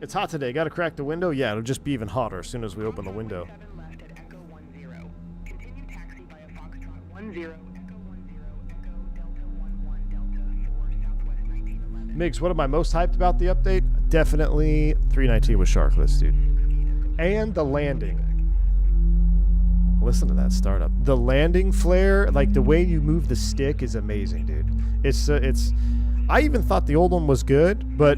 It's hot today. Got to crack the window? Yeah, it'll just be even hotter as soon as we open the window. Migs, what am I most hyped about the update? Definitely 319 with Sharkless, dude. And the landing. Listen to that startup. The landing flare, like the way you move the stick is amazing, dude. It's I even thought the old one was good, but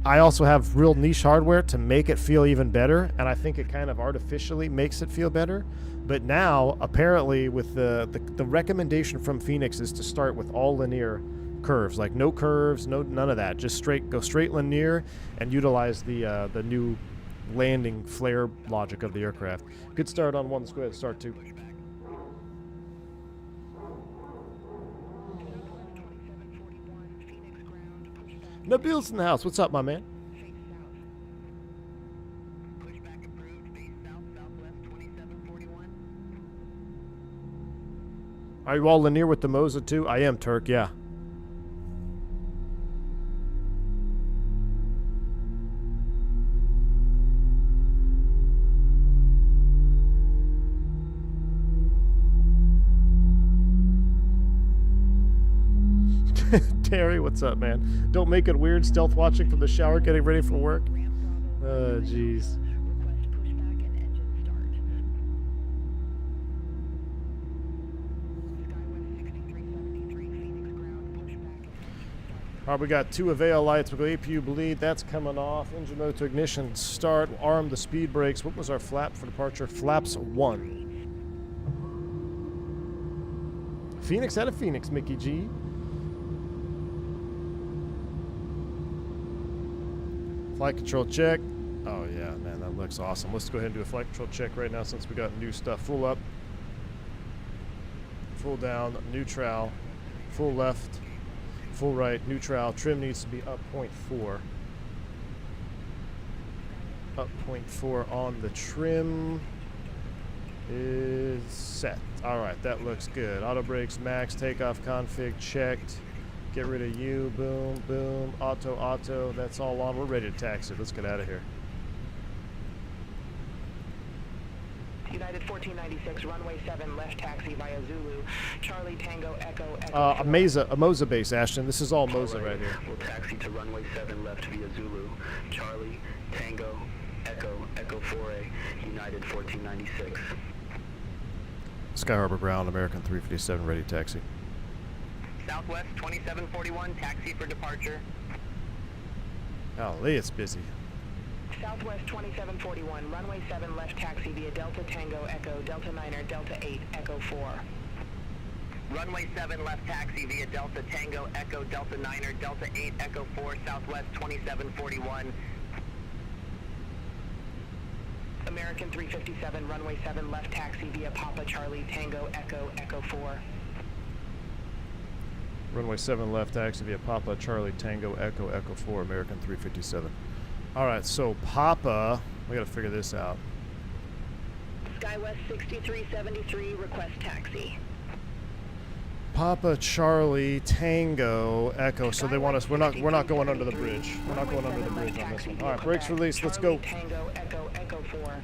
I also have real niche hardware to make it feel even better, and I think it kind of artificially makes it feel better. But now, apparently, with the recommendation from Fenix is to start with all linear curves, like no curves, none of that. Just go straight linear and utilize the new landing flare logic of the aircraft. Good start on one. Let's go ahead and start two. Nabil's in the house. What's up, my man? Are you all linear with the Moza too? I am, Turk, yeah. Terry, what's up, man? Don't make it weird. Stealth watching from the shower, getting ready for work. Oh, jeez. All right, we got two Avail lights. We'll go APU bleed. That's coming off. Engine mode to ignition. Start. We'll arm the speed brakes. What was our flap for departure? Flaps 1. Phoenix out of Phoenix, Mickey G. Flight control check. Oh yeah, man, that looks awesome. Let's go ahead and do a flight control check right now since we got new stuff. Full up, full down, neutral, full left, full right, neutral. Trim needs to be up 0.4. Up 0.4 on the trim is set. All right, that looks good. Auto brakes, max, takeoff config checked. Get rid of you, boom, boom, auto, that's all on. We're ready to taxi. Let's get out of here. United 1496, runway 7, left taxi via Zulu, Charlie Tango Echo. A Moza base, Ashton. This is all Moza right here. We'll taxi to runway 7, left via Zulu, Charlie Tango Echo 4A, United 1496. Sky Harbor ground, American 357, ready taxi. Southwest 2741, taxi for departure. Golly, it's busy. Southwest 2741, runway 7, left taxi via Delta Tango Echo, Delta 9er, Delta 8, Echo 4. Runway 7, left taxi via Delta Tango Echo, Delta 9er, Delta 8, Echo 4, Southwest 2741. American 357, runway 7, left taxi via Papa Charlie Tango Echo, Echo 4. Runway 7 left taxi via Papa Charlie Tango Echo Echo 4, American 357. All right, so Papa, we got to figure this out. SkyWest 6373, request taxi. Papa Charlie Tango Echo. So they want us. We're not going under the bridge. We're not going under the bridge on this one. All right, brakes released. Let's go. Tango Echo Echo 4.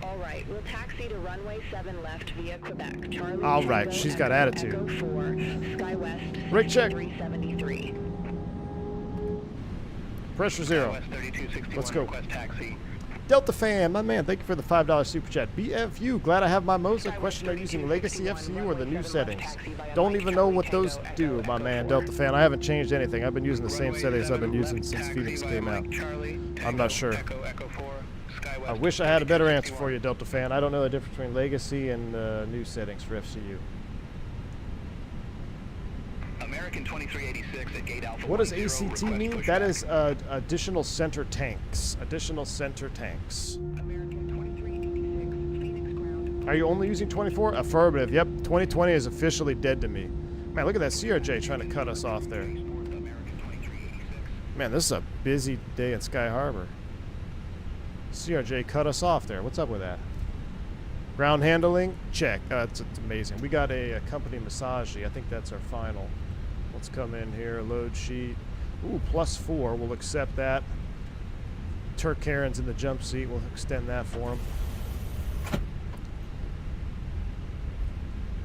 All right, we'll taxi to runway 7 left via Quebec. Charlie all right, Tango, she's got Echo, attitude. Echo 4, SkyWest Brake check. 373. Pressure 0. Let's go. Taxi. Delta fan, my man, thank you for the $5 super chat. BFU, glad I have my Moza. Question, are you using legacy FCU or the new settings? Don't even know what those do, my man, Delta fan. I haven't changed anything. I've been using the same settings I've been using since Phoenix came out. I'm not sure. I wish I had a better answer for you, Delta fan. I don't know the difference between legacy and new settings for FCU. American 2386 at Gate Alpha. What does ACT mean? That is additional center tanks. Additional center tanks. Are you only using 24? Affirmative. Yep. 2020 is officially dead to me. Man, look at that CRJ trying to cut us off there. Man, this is a busy day at Sky Harbor. CRJ cut us off there. What's up with that? Ground handling, check. It's amazing. We got a company massage. I think that's our final. Let's come in here, load sheet. Ooh, +4. We'll accept that. Turk Karen's in the jump seat. We'll extend that for him.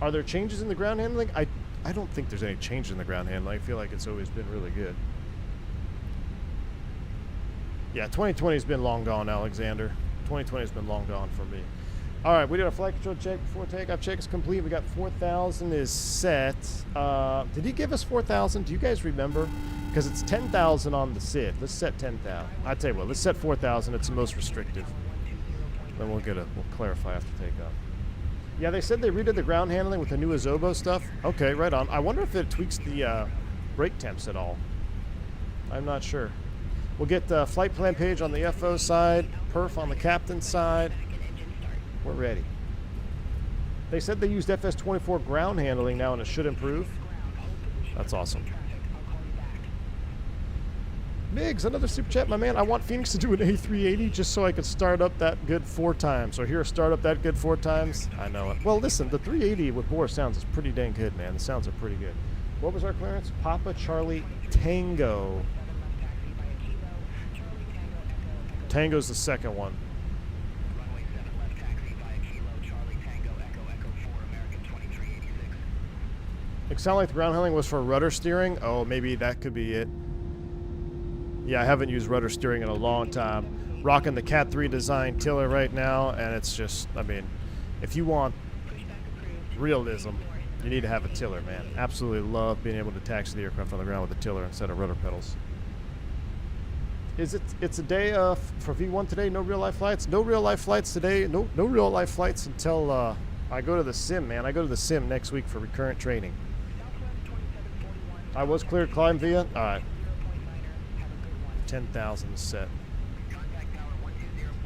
Are there changes in the ground handling? I don't think there's any change in the ground handling. I feel like it's always been really good. Yeah, 2020 has been long gone, Alexander. 2020 has been long gone for me. All right, we did a flight control check before takeoff. Check is complete. We got 4,000 is set. Did he give us 4,000? Do you guys remember? Because it's 10,000 on the SID. Let's set 10,000. I tell you what, let's set 4,000. It's the most restrictive. Then we'll clarify after takeoff. Yeah, they said they redid the ground handling with the new Azobo stuff. Okay, right on. I wonder if it tweaks the brake temps at all. I'm not sure. We'll get the flight plan page on the FO side, perf on the captain side. We're ready. They said they used FS24 ground handling now and it should improve. That's awesome. Miggs, another super chat, my man. I want Fenix to do an A380 just so I could start up that good 4 times. Or hear start up that good 4 times. I know it. Well, listen, the 380 with bore sounds is pretty dang good, man. The sounds are pretty good. What was our clearance? Papa Charlie Tango. Tango's the second one. It sounded like the ground handling was for rudder steering. Oh, maybe that could be it. Yeah, I haven't used rudder steering in a long time. Rocking the Cat 3 design tiller right now, and it's just, I mean, if you want realism, you need to have a tiller, man. Absolutely love being able to taxi the aircraft on the ground with a tiller instead of rudder pedals. It's a day for V1 today, no real life flights? No real life flights today, no real life flights until I go to the sim, man. I go to the sim next week for recurrent training. I was cleared climb via? Alright. 10,000 set.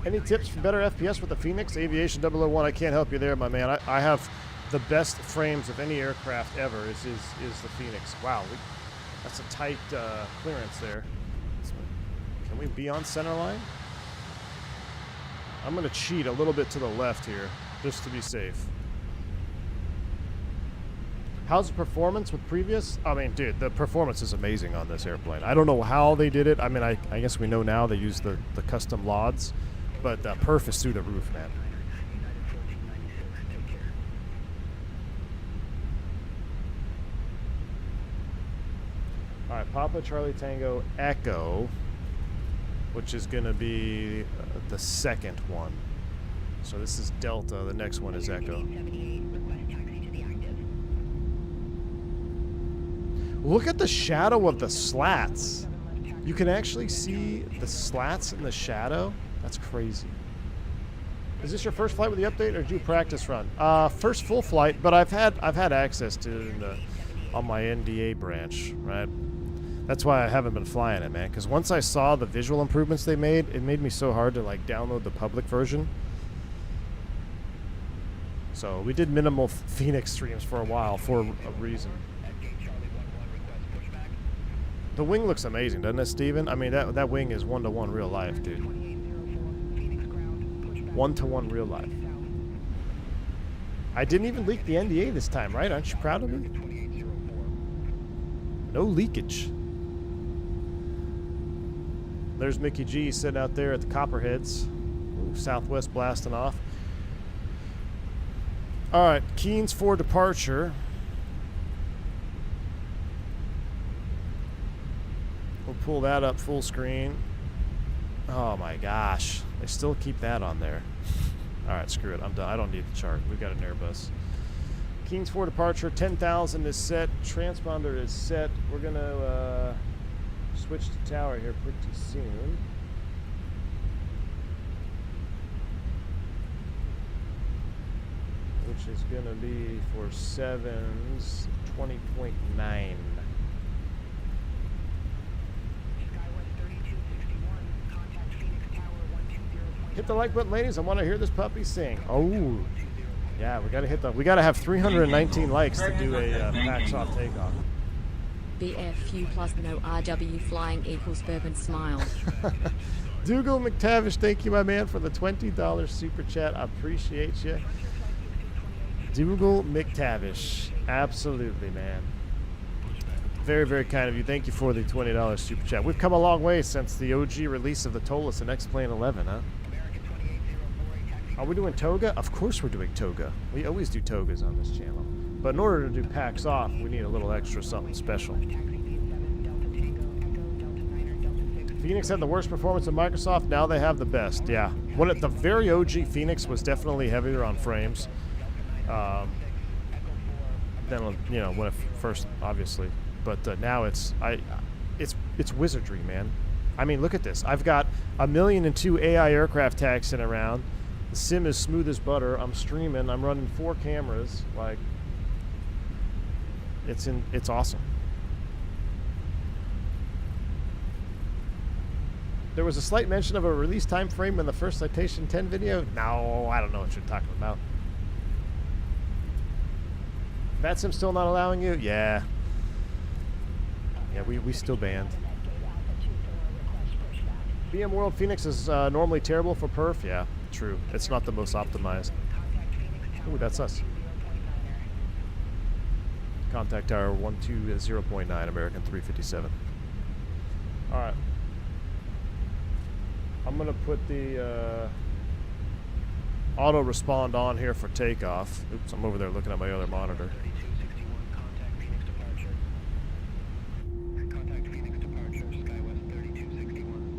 Any tips for better FPS with the Fenix? Aviation 001, I can't help you there, my man. I have the best frames of any aircraft ever is the Fenix. Wow, that's a tight clearance there. Can we be on center line? I'm going to cheat a little bit to the left here, just to be safe. How's the performance with previous? I mean, dude, the performance is amazing on this airplane. I don't know how they did it. I mean, I guess we know now they use the custom LODs, but perf is through the roof, man. All right, Papa Charlie Tango Echo, which is going to be the second one. So this is Delta. The next one is Echo. Look at the shadow of the slats. You can actually see the slats in the shadow. That's crazy. Is this your first flight with the update, or did you practice run? First full flight, but I've had access to it on my NDA branch, right? That's why I haven't been flying it, man. Because once I saw the visual improvements they made, it made me so hard to like download the public version. So we did minimal Fenix streams for a while for a reason. The wing looks amazing, doesn't it, Steven? I mean, that wing is 1-to-1 real life, dude. 1-to-1 real life. I didn't even leak the NDA this time, right? Aren't you proud of me? No leakage. There's Mickey G sitting out there at the Copperheads. Ooh, Southwest blasting off. All right, Keynes for departure. We'll pull that up full screen. Oh my gosh, they still keep that on there. All right, screw it, I'm done. I don't need the chart. We've got an Airbus. Keynes for departure, 10,000 is set. Transponder is set. We're gonna switch to tower here pretty soon. Which is gonna be for 7s 20.9. Hit the like button, ladies. I want to hear this puppy sing. Oh, yeah, we gotta hit the. We gotta have 319 likes to do a patch off takeoff. BFU plus no RW flying equals bourbon smile. Dougal McTavish, thank you, my man, for the $20 super chat. I appreciate you. Dougal McTavish. Absolutely, man. Very, very kind of you. Thank you for the $20 super chat. We've come a long way since the OG release of the Tolus and X-Plane 11, huh? Are we doing Toga? Of course we're doing Toga. We always do Togas on this channel. But in order to do packs off, we need a little extra something special. Phoenix had the worst performance of Microsoft. Now they have the best. Yeah. When the very OG Phoenix was definitely heavier on frames. Than, you know, when it first, obviously. But now it's wizardry, man. I mean, look at this. I've got 1,000,002 AI aircraft tags sitting around. The sim is smooth as butter. I'm streaming. I'm running 4 cameras. Like, it's awesome. There was a slight mention of a release time frame in the first Citation 10 video. No, I don't know what you're talking about. VATSIM still not allowing you? Yeah. Yeah, we still banned. VM World Phoenix is normally terrible for perf. Yeah, true. It's not the most optimized. Ooh, that's us. Contact tower 120.9, American 357. All right. I'm going to put the auto respond on here for takeoff. Oops, I'm over there looking at my other monitor.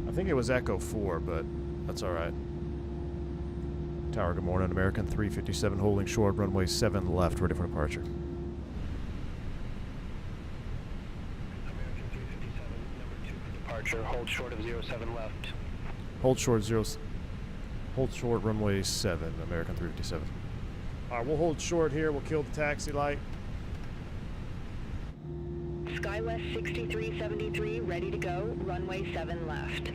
I think it was Echo 4, but that's all right. Tower, good morning. American 357 holding short, runway 7 left, ready for departure. American 357, number 2 for departure, hold short of 07 left. Hold short, runway 7, American 357. All right, we'll hold short here. We'll kill the taxi light. SkyWest 6373, ready to go, runway 7 left.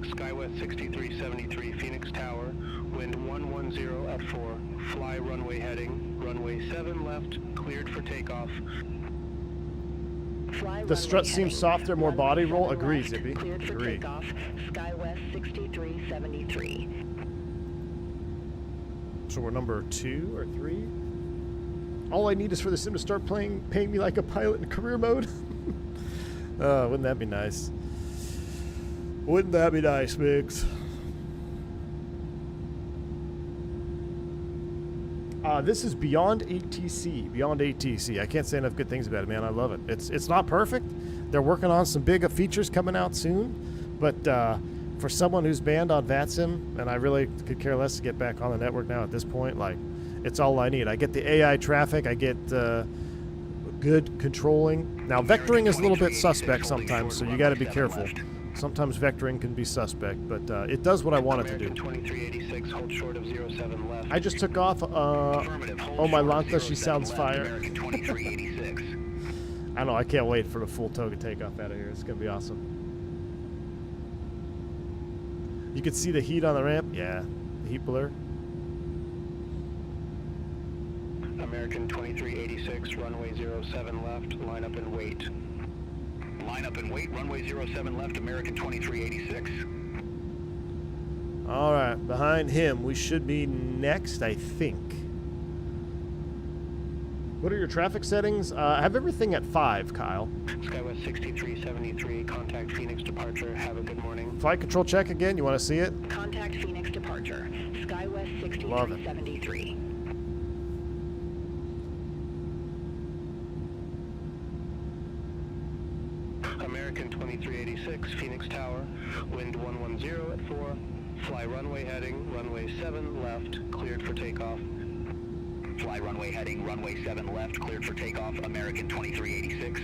SkyWest 6373, Phoenix Tower, wind 110 at 4, fly runway heading, runway 7 left, cleared for takeoff. The strut seems softer, more body roll. Agree, Zippy. Cleared for Agree. takeoff, SkyWest 6373. So we're number 2 or 3. All I need is for the sim to start paying me like a pilot in career mode. Wouldn't that be nice? Wouldn't that be nice, Migs? This is beyond ATC. Beyond ATC. I can't say enough good things about it, man. I love it. It's not perfect. They're working on some big features coming out soon. But for someone who's banned on VATSIM, and I really could care less to get back on the network now at this point, like, it's all I need. I get the AI traffic. I get good controlling. Now, vectoring is a little bit suspect sometimes, so you got to be careful. Sometimes vectoring can be suspect, but it does what I want it to do. 2386, hold short of 07 left. I just took off. Oh, my Lanta, she sounds fire. American 2386. I know, I can't wait for the full Toga takeoff out of here. It's going to be awesome. You can see the heat on the ramp. Yeah, the heat blur. American 2386, runway 07 left, line up and wait. Line up and wait, runway 07 left, American 2386. All right, behind him, we should be next, I think. What are your traffic settings? I have everything at 5, Kyle. SkyWest 6373, contact Phoenix departure, have a good morning. Flight control check again, you want to see it? Contact Phoenix departure, SkyWest 6373. American 2386, Phoenix Tower, wind 110 at 4, fly runway heading, runway 7 left, cleared for takeoff. Fly runway heading, runway 7 left, cleared for takeoff, American 2386.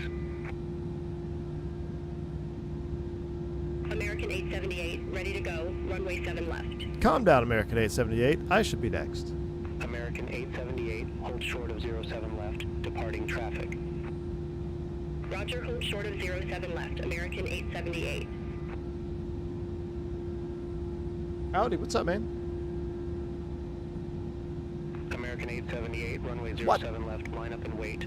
American 878, ready to go, runway 7 left. Calm down, American 878. I should be next. American 878, hold short of 07 left, departing traffic. Roger, hold short of 07 left, American 878. Howdy, what's up, man? American 878, runway 07 What? left, line up and wait.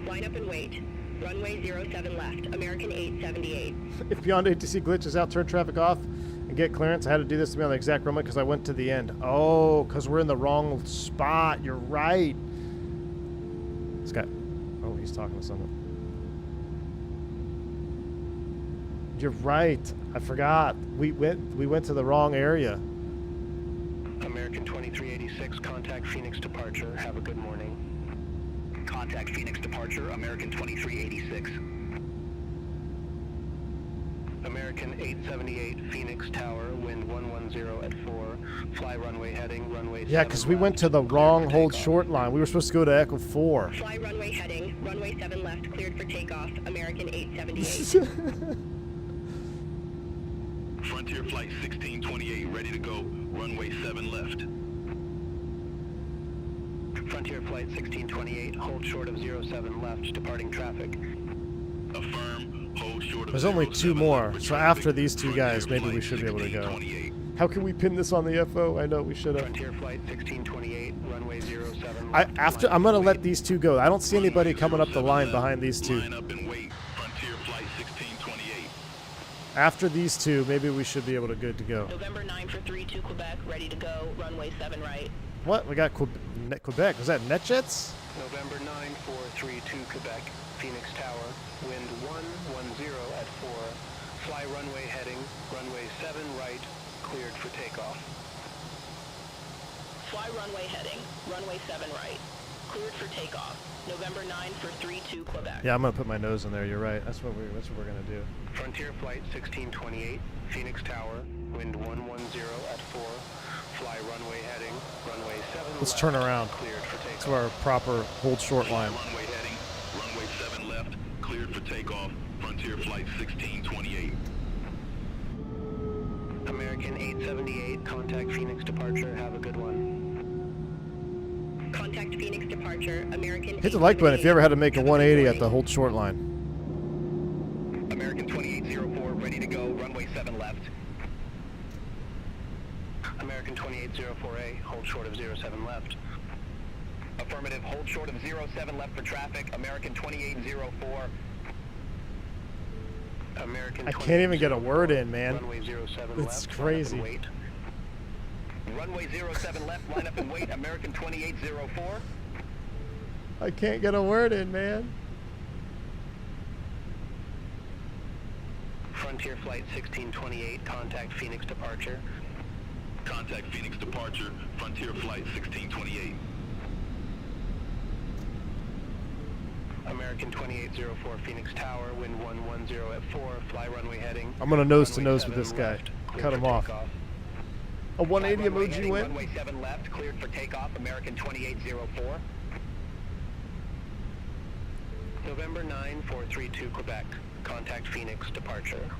Line up and wait. Runway 07 left, American 878. If beyond ATC glitches out, turn traffic off and and get clearance. I had to do this to be on the exact runway because I went to the end. Oh, because we're in the wrong spot. You're right. This guy. Oh, he's talking to someone. You're right. I forgot. We went to the wrong area. American 2386, contact Phoenix departure. Have a good morning. Contact Phoenix departure, American 2386. American 878, Phoenix Tower, wind 110 at 4. Fly runway heading, runway 7 Yeah, because we went left, to the cleared wrong for hold takeoff. short line. We were supposed to go to Echo 4. Fly runway heading, runway 7 left, cleared for takeoff, American 878. Frontier Flight 1628, ready to go. Runway 7 left. Frontier Flight 1628, hold short of 07 left, departing traffic. Affirm, hold short of There's only 2 07 more, left, so traffic. after these 2 guys, maybe we Flight should be able to go. 1628. How can we pin this on the FO? I know we should have. Frontier Flight 1628, runway 07 left. I'm gonna let these 2 go. I don't see anybody coming up the line behind these 2. Line up and wait. Frontier Flight 1628. After these 2, maybe we should be able to good to go. November 9 for 32 Quebec, ready to go, runway 7 right. What? We got Quebec. Was that NetJets? November 9432 Quebec, Phoenix Tower, wind 110 at 4. Fly runway heading, runway 7 right, cleared for takeoff. Fly runway heading, runway 7 right, cleared for takeoff. November 9 for 32 Quebec. Yeah, I'm gonna put my nose in there. You're right. That's what we're gonna do. Frontier Flight 1628, Phoenix Tower, wind 110 at 4. Fly runway heading, runway 7 Let's left, turn around cleared for takeoff. to our proper hold short Fly line. runway heading. Runway 7 left. Cleared for takeoff. Frontier Flight 1628. American 878, contact Phoenix departure. Have a good one. Contact Phoenix departure, American Hit the like button if you ever had to make a 180 at the hold short line. American 2804, ready to go, runway 7 left. American 2804A, hold short of 07 left. Affirmative, hold short of 07 left for traffic, American 2804. American I can't even get a word in, man. Runway 07 It's left. crazy. Line up and wait. Runway 07 left, line up and wait, American 2804. I can't get a word in, man. Frontier Flight 1628, contact Phoenix departure. Contact Phoenix departure. Frontier Flight 1628. American 2804 Phoenix Tower, wind 110 at 4. Fly runway heading. I'm gonna nose to Runway nose with 7 this guy. left, cleared Cut for him off. takeoff. A 180 Runway emoji heading, win? Runway 7 left, cleared for takeoff, American 2804. November 9432 Quebec, contact Phoenix departure.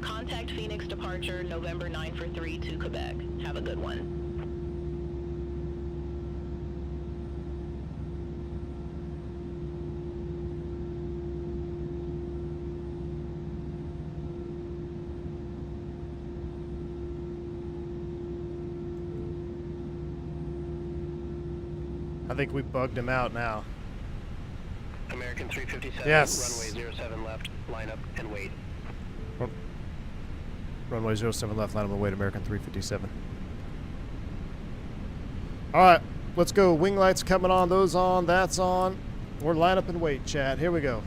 Contact Phoenix departure, November 9 for 32 Quebec. Have a good one. I think we bugged him out now. American 357, Yes. runway 07 left, line up and wait. Runway 07 left, line up and wait, American 357. All right, let's go. Wing lights coming on, those on, that's on. We're line up and wait, chat. Here we go.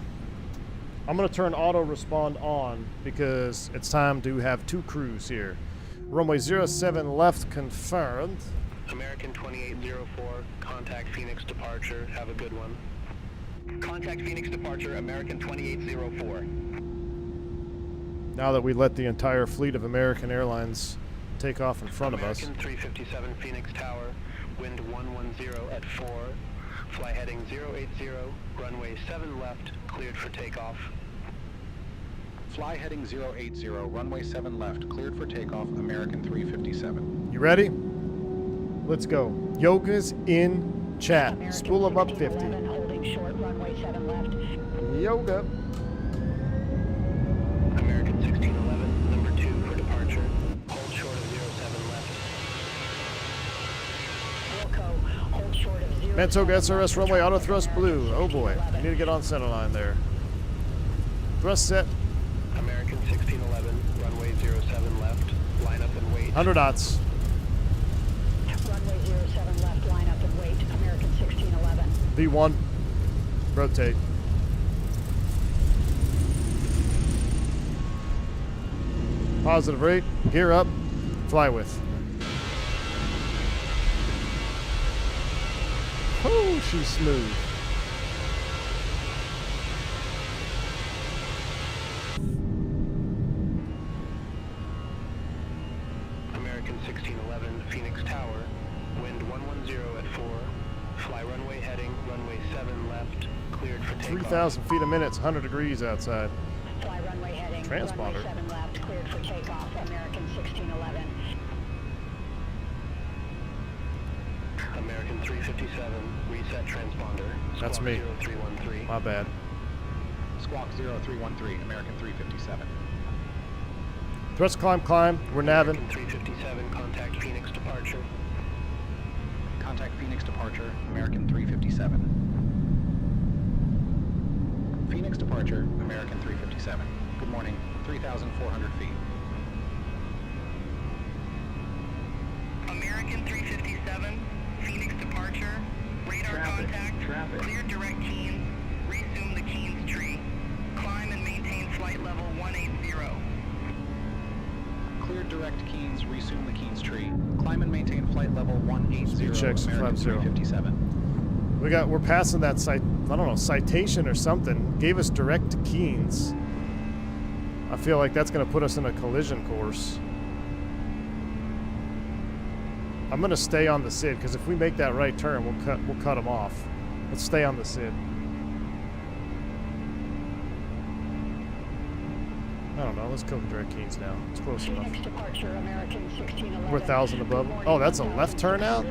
I'm going to turn auto respond on because it's time to have 2 crews here. Runway 07 left confirmed. American 2804, contact Phoenix departure. Have a good one. Contact Phoenix departure, American 2804. Now that we let the entire fleet of American Airlines take off in front of us. American 357 Phoenix Tower, wind 110 at 4. Fly heading 080, runway 7 left, cleared for takeoff. Fly heading 080, runway 7 left, cleared for takeoff, American 357. You ready? Let's go. Yoga's in chat. Spool them up 50. Holding short, runway 7 left. Yoga. American 1611, number 2 for departure. Hold short of 07 left. Wilco, hold short of 0. Toga SRS runway auto thrust blue. Oh boy. We need to get on center line there. Thrust set. American 1611, runway 07 100 knots. Runway 07 left, line up and wait. American 1611. V1. Rotate. Positive rate. Gear up. Fly with. Oh, she's smooth. American 1611, Phoenix Tower, wind 110 at 4, fly runway heading, runway 7 left, cleared for takeoff. 3,000 feet a minute. It's 100 degrees outside. Fly runway heading. Transponder. Runway 7 left, cleared for takeoff. American 1611. American 357, reset transponder. That's Squawk me. 0313. My bad. Squawk 0313, American 357. Thrust climb, climb. We're navin'. American 357, contact Phoenix departure. Contact Phoenix departure, American 357. Phoenix departure, American 357. Good morning, 3,400 feet. American 357, Phoenix departure, radar contact, clear direct Keens, resume the Keens tree, climb and maintain flight level 180. Cleared direct Keens, resume the Keens tree. Climb and maintain flight level 180, Speed checks, American flight 0. 357. We're passing that I don't know, citation or something. Gave us direct to Keens. I feel like that's going to put us in a collision course. I'm going to stay on the SID because if we make that right turn, we'll cut them off. Let's stay on the SID. I don't know. Let's go with direct Keens now. It's close enough. Phoenix departure, American 1611. We're 1,000 above. Good morning, Oh, that's a left turn out?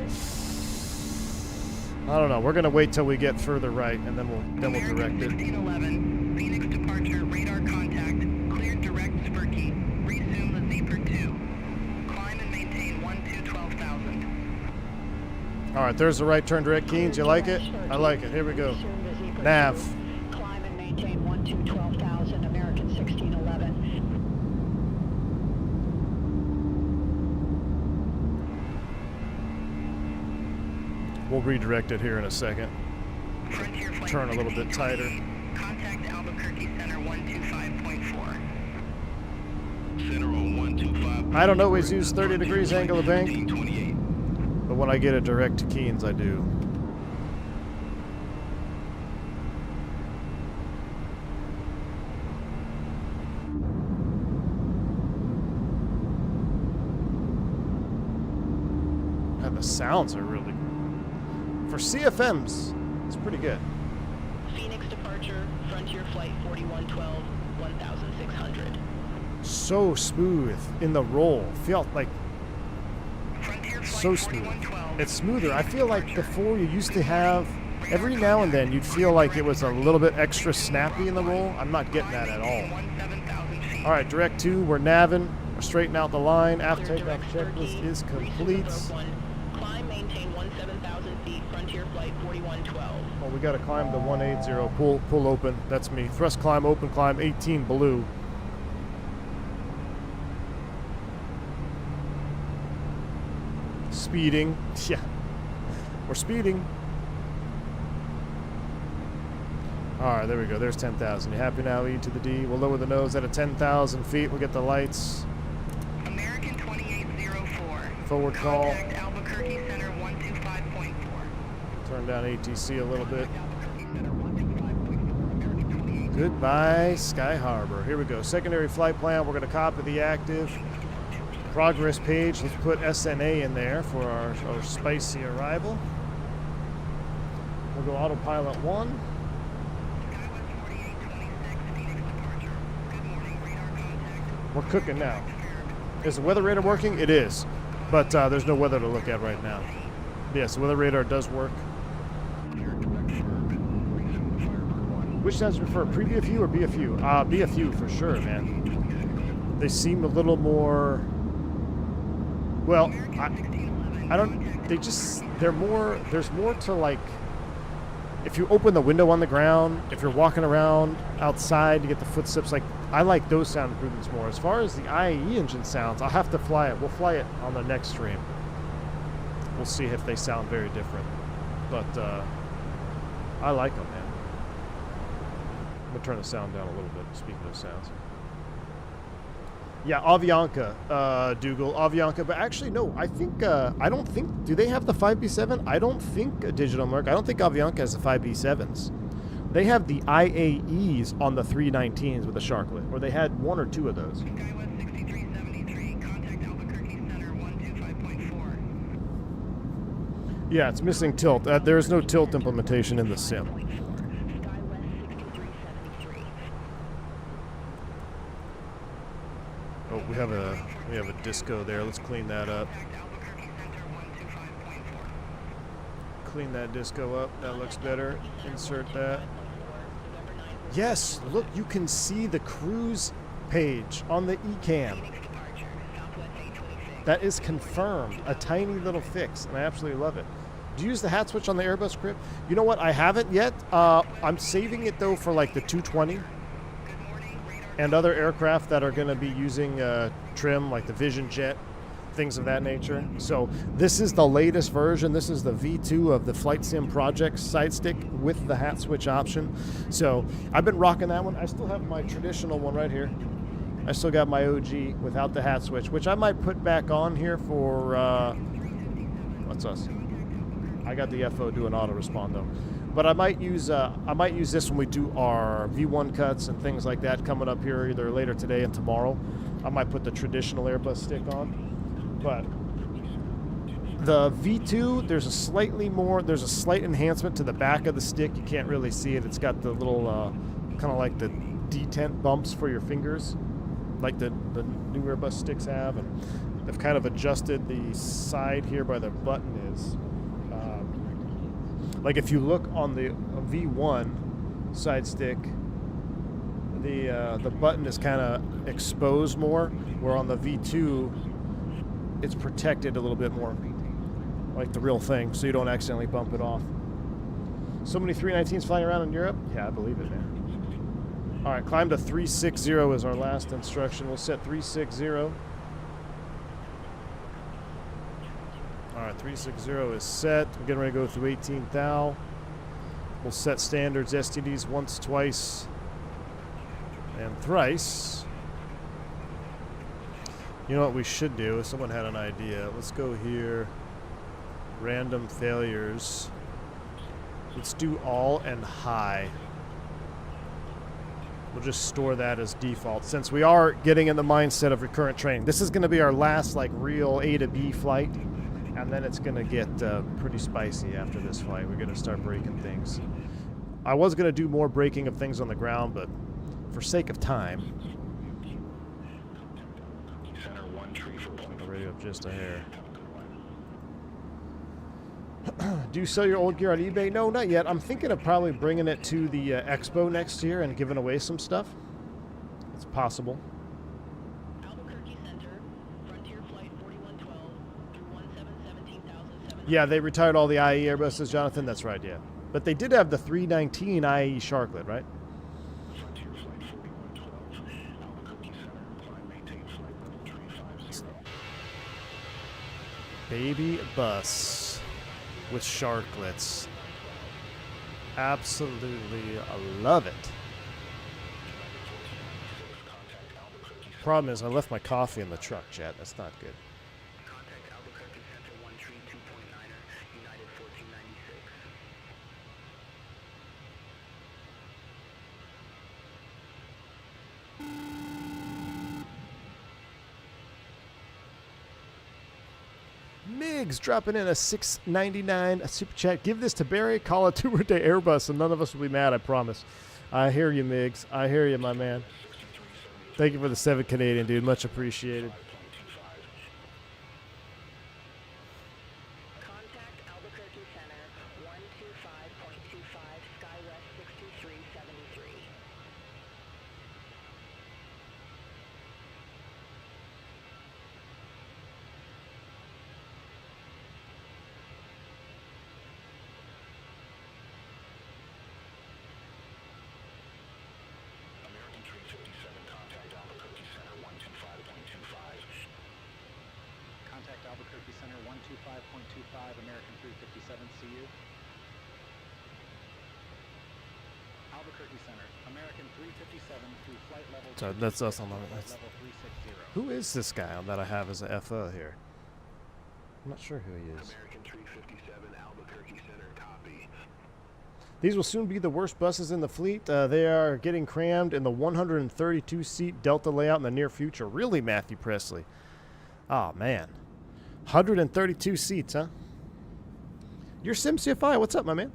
I don't know. We're going to wait till we get further right, and then we'll direct it. 1611, Phoenix departure, radar contact, clear direct Spurkey, resume the Zeeper 2, climb and maintain 12,000. All right, there's the right turn direct Keens. You like it? I like it. Here we go. Resume the Zeeper Nav. 2. Climb and maintain 12,000, American 1611. We'll redirect it here in a second. Frontier flight Turn a little bit tighter. 1628, contact Albuquerque Center 125.4. Center on 125. I don't always use 30 degrees angle of bank, 1528. but when I get a direct to Keens, I do. And the sounds are really, for CFMs, it's pretty good. Phoenix departure, Frontier flight 4112, 1600. So smooth in the roll. Felt like Frontier flight so smooth. 4112. It's smoother. I feel like before you used to have, every now and then you'd feel like it was a little bit extra snappy in the roll. I'm not getting that at all. 17,000 feet. All right, direct 2, we're navin'. We're straightening out the line. After Clear takeoff direct checklist Spurkey, is resume complete. approach 1, climb, maintain 17,000 feet, Frontier flight 4112. Well, we got to climb the 180. Pull open. That's me. Thrust climb, open climb, 18 blue. Speeding. Yeah. We're speeding. All right, there we go. There's 10,000. You happy now, E to the D? We'll lower the nose at a 10,000 feet. We'll get the lights. American 2804. Forward call. Contact Albuquerque Center 125.4. Turn down ATC a little bit. Goodbye, Sky Harbor. Here we go. Secondary flight plan. We're going to copy the active progress page. Let's put SNA in there for our spicy arrival. We'll go autopilot 1. We're cooking now. Is the weather radar working? It is. But there's no weather to look at right now. Yes, the weather radar does work. Which sounds you prefer, pre-BFU or BFU? BFU for sure, man. They seem a little more... Well, I don't... They're more... There's more to, like, if you open the window on the ground, if you're walking around outside to get the footsteps, like, I like those sound improvements more. As far as the IAE engine sounds, I'll have to fly it. We'll fly it on the next stream. We'll see if they sound very different. But I like them, man. I'm going to turn the sound down a little bit, speaking of sounds. Yeah, Avianca, Dougal, Avianca. But actually, no, I think, I don't think, do they have the 5B7? I don't think Digital America, I don't think Avianca has the 5B7s. They have the IAEs on the 319s with the Sharklet, or they had one or two of those. Skywest 6373, contact Albuquerque Center 125.4. Yeah, it's missing tilt. There is no tilt implementation in the sim. Skywest 6373. Oh, we have a disco there. Let's clean that up. Albuquerque Center 125.4. Clean that disco up. That looks better. Insert that. Yes, look, you can see the cruise page on the eCam. That is confirmed. A tiny little fix, and I absolutely love it. Do you use the hat switch on the Airbus script? You know what? I haven't yet. I'm saving it, though, for like the 220 and other aircraft that are going to be using trim, like the Vision Jet, things of that nature. So this is the latest version. This is the V2 of the Flight Sim Projects side stick with the hat switch option. So I've been rocking that one. I still have my traditional one right here. I still got my OG without the hat switch, which I might put back on here for, what's us? I got the FO doing auto respond though. But I might use this when we do our V1 cuts and things like that coming up here either later today and tomorrow. I might put the traditional Airbus stick on. But the V2, there's a slight enhancement to the back of the stick. You can't really see it. It's got the little kind of like the detent bumps for your fingers, like the new Airbus sticks have, and they've kind of adjusted the side here where the button is. Like if you look on the V1 side stick, the button is kind of exposed more, where on the V2 it's protected a little bit more, like the real thing, so you don't accidentally bump it off. So many 319s flying around in Europe? Yeah, I believe it, man. All right, climb to 360 is our last instruction. We'll set 360. All right, 360 is set. We're getting ready to go through 18 thou. We'll set standards, STDs once, twice, and thrice. You know what we should do? Someone had an idea. Let's go here. Random failures. Let's do all and high. We'll just store that as default since we are getting in the mindset of recurrent training. This is going to be our last like real A to B flight, and then it's going to get pretty spicy after this flight. We're going to start breaking things. I was going to do more breaking of things on the ground, but for sake of time, I'll radio up just a hair. Do you sell your old gear on eBay? No, not yet. I'm thinking of probably bringing it to the expo next year and giving away some stuff. It's possible. Albuquerque Center, Frontier Flight 4112 through 1717,007. Yeah, they retired all the IE Airbuses, Jonathan. That's right, yeah. But they did have the 319 IE Sharklet, right? Frontier Flight 4112, Albuquerque Center, climb maintain flight level 350. Baby bus with Sharklets. Absolutely love it. Problem is, I left my coffee in the truck, chat. That's not good. Contact Albuquerque Center 132.9er, United 1496. Migs dropping in a $6.99 super chat. Give this to Barry, call it tour day Airbus, and none of us will be mad, I promise. I hear you, Migs. I hear you, my man. Thank you for the 7 Canadian, dude. Much appreciated. Contact Albuquerque Center 125.25, Skywest 6373. 5, American 357, see you. Albuquerque Center, American 357 through flight level. So that's us on the flight that's, level 360. who is this guy that I have as a FO here? I'm not sure who he is. American 357, Albuquerque Center, copy. These will soon be the worst buses in the fleet. They are getting crammed in the 132-seat Delta layout in the near future. Really, Matthew Presley? Oh, man. 132 seats, huh? You're SimCFI. What's up, my man?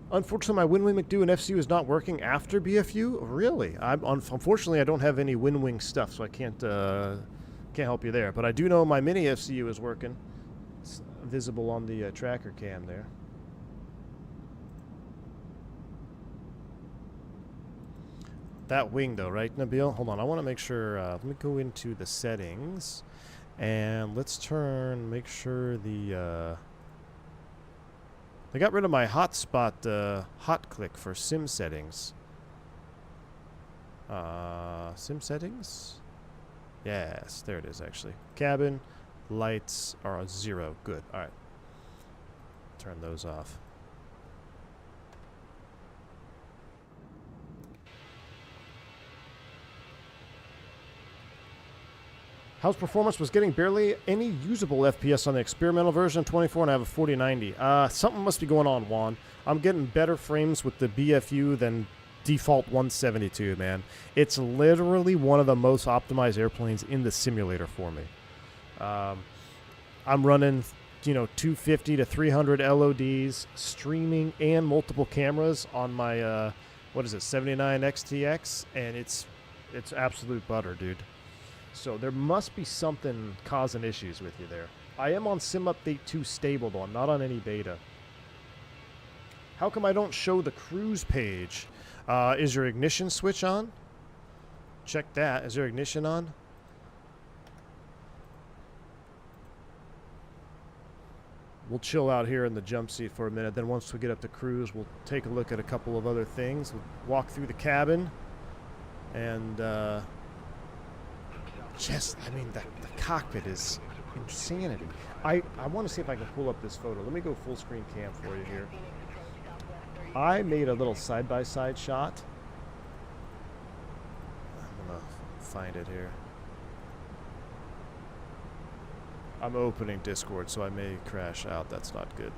Unfortunately, my WinWing McDo and FCU is not working after BFU. Really? Unfortunately, I don't have any WinWing stuff, so I can't help you there. But I do know my mini FCU is working. It's visible on the tracker cam there. That wing, though, right, Nabil? Hold on. I want to make sure. Let me go into the settings, and let's make sure the. I got rid of my hotspot hot click for sim settings. Sim settings? Yes, there it is actually. Cabin, lights are 0. Good. Alright. Turn those off. How's performance? Was getting barely any usable FPS on the experimental version of 24, and I have a 4090. Something must be going on, Juan. I'm getting better frames with the BFU than default 172, man. It's literally one of the most optimized airplanes in the simulator for me. I'm running, 250 to 300 LODs, streaming, and multiple cameras on my, 79 XTX, and it's absolute butter, dude. So there must be something causing issues with you there. I am on Sim Update 2 stable, though. I'm not on any beta. How come I don't show the cruise page? Is your ignition switch on? Check that. Is your ignition on? We'll chill out here in the jump seat for a minute. Then once we get up to cruise, we'll take a look at a couple of other things. We'll walk through the cabin. And, the cockpit is insanity. I want to see if I can pull up this photo. Let me go full screen cam for you here. I made a little side-by-side shot. I'm going to find it here. I'm opening Discord, so I may crash out. That's not good.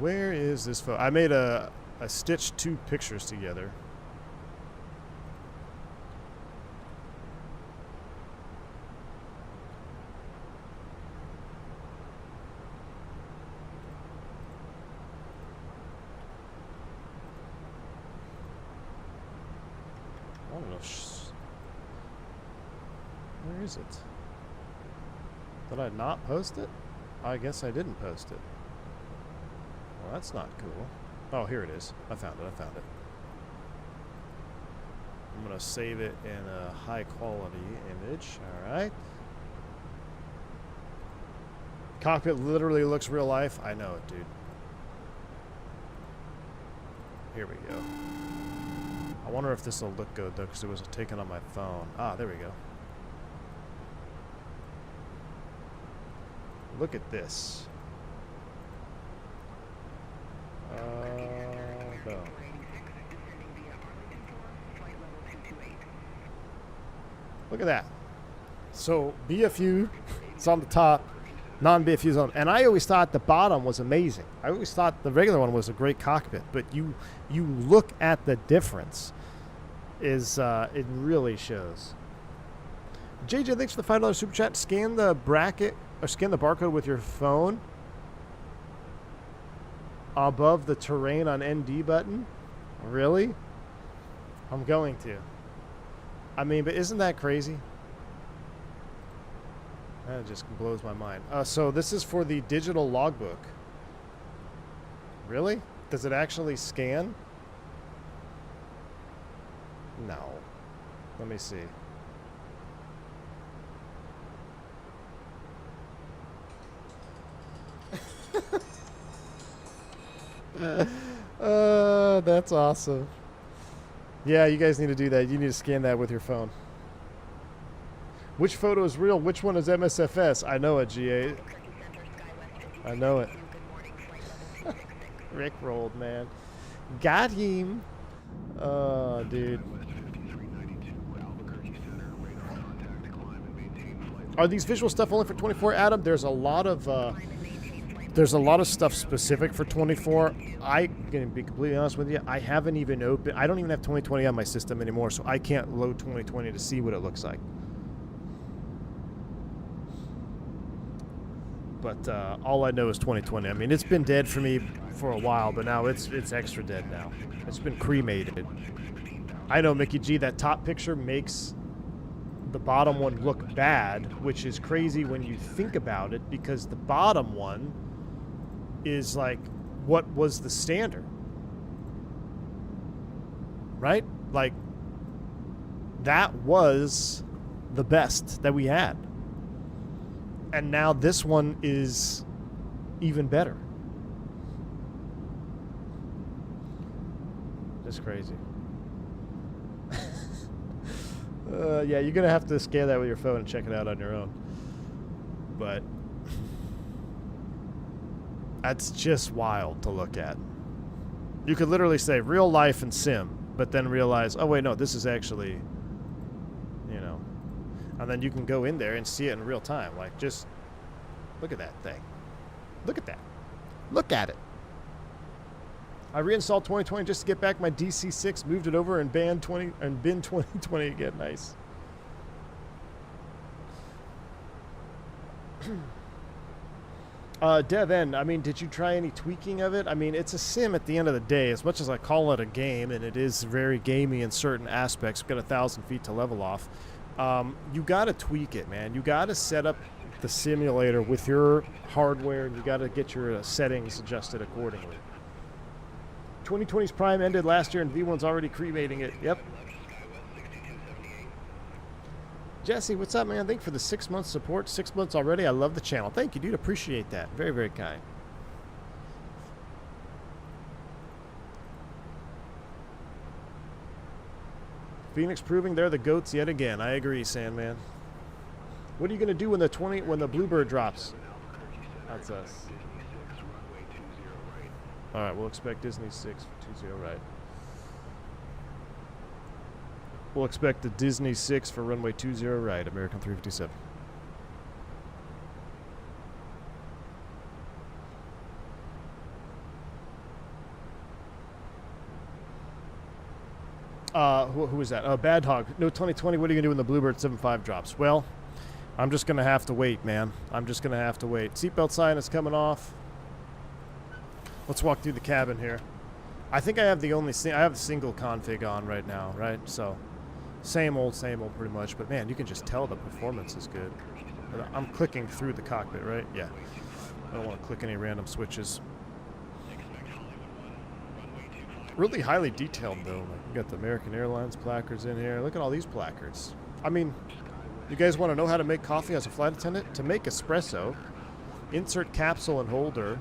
Where is this photo? I made I stitched 2 pictures together. I don't know. Where is it? Did I not post it? I guess I didn't post it. Well, that's not cool. Oh, here it is. I found it. I'm going to save it in a high quality image. All right. Cockpit literally looks real life. I know it, dude. Here we go. I wonder if this will look good, though, because it was taken on my phone. Ah, there we go. Look at this. Boom. Look at that. So BFU, it's on the top, non-BFU's on, and I always thought the bottom was amazing. I always thought the regular one was a great cockpit, but you look at the difference. It really shows. JJ, thanks for the $5 super chat. Scan the bracket or scan the barcode with your phone above the terrain on ND button. Really? I'm going to. I mean, but isn't that crazy? That just blows my mind. So this is for the digital logbook. Really? Does it actually scan? No. Let me see. That's awesome. Yeah, you guys need to do that. You need to scan that with your phone. Which photo is real? Which one is MSFS? I know it, GA. I know it. Rick rolled, man. Got him. Oh, dude. Are these visual stuff only for 24, Adam? There's a lot of stuff specific for 24. I can be completely honest with you. I haven't even opened. I don't even have 2020 on my system anymore, so I can't load 2020 to see what it looks like. But all I know is 2020. I mean, it's been dead for me for a while, but now it's extra dead now. It's been cremated. I know, Mickey G, that top picture makes the bottom one look bad, which is crazy when you think about it, because the bottom one is like what was the standard, right? Like that was the best that we had, and now this one is even better. It's crazy. Yeah, you're gonna have to scan that with your phone and check it out on your own. But that's just wild to look at. You could literally say real life and sim, but then realize, oh wait, no, this is actually, you know. And then you can go in there and see it in real time. Like, just look at that thing. Look at that. Look at it. I reinstalled 2020 just to get back my DC6, moved it over, and bin 2020 again. Nice. Dev N, I mean, did you try any tweaking of it? I mean, it's a sim at the end of the day. As much as I call it a game, and it is very gamey in certain aspects, we've got 1,000 feet to level off. You got to tweak it, man. You got to set up the simulator with your hardware, and you got to get your settings adjusted accordingly. 2020's Prime ended last year, and V1's already cremating it. Yep. Jesse, what's up, man? Thank you for the 6 months support. 6 months already. I love the channel. Thank you, dude. Appreciate that. Very, very kind. Phoenix proving they're the GOATs yet again. I agree, Sandman. What are you going to do when the Bluebird drops? That's us. All right, we'll expect Disney 6 for 20 right. We'll expect the Disney 6 for runway 20 right, American 357. Who is that? Bad Hog. No, 2020, what are you going to do when the Bluebird 75 drops? Well, I'm just going to have to wait, man. I'm just going to have to wait. Seatbelt sign is coming off. Let's walk through the cabin here. I think I have the I have the single config on right now, right? So, same old, pretty much. But man, you can just tell the performance is good. I'm clicking through the cockpit, right? Yeah. I don't want to click any random switches. Really highly detailed, though. You got the American Airlines placards in here. Look at all these placards. I mean, you guys want to know how to make coffee as a flight attendant? To make espresso, insert capsule and holder.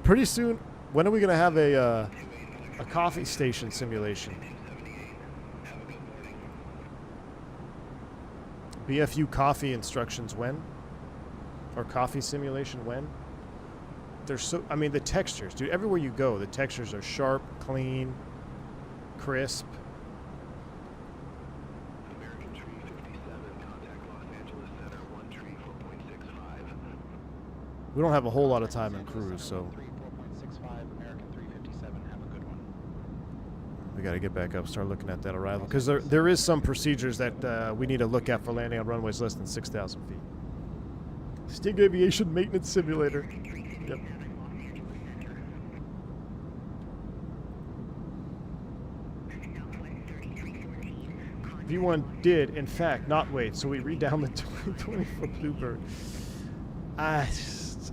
Pretty soon, when are we going to have a coffee station simulation? BFU coffee instructions when? Or coffee simulation when? They're so, I mean, the textures, dude, everywhere you go, the textures are sharp, clean, crisp. American 357, contact Los Angeles Center, 134.65. We don't have a whole lot of time in cruise, so 4.65, American 357, have a good one. we got to get back up, start looking at that arrival, because there is some procedures that we need to look at for landing on runways less than 6,000 feet. Stig Aviation Maintenance Simulator. Yep. V1 did, in fact, not wait, so we read down the 2020 for Bluebird.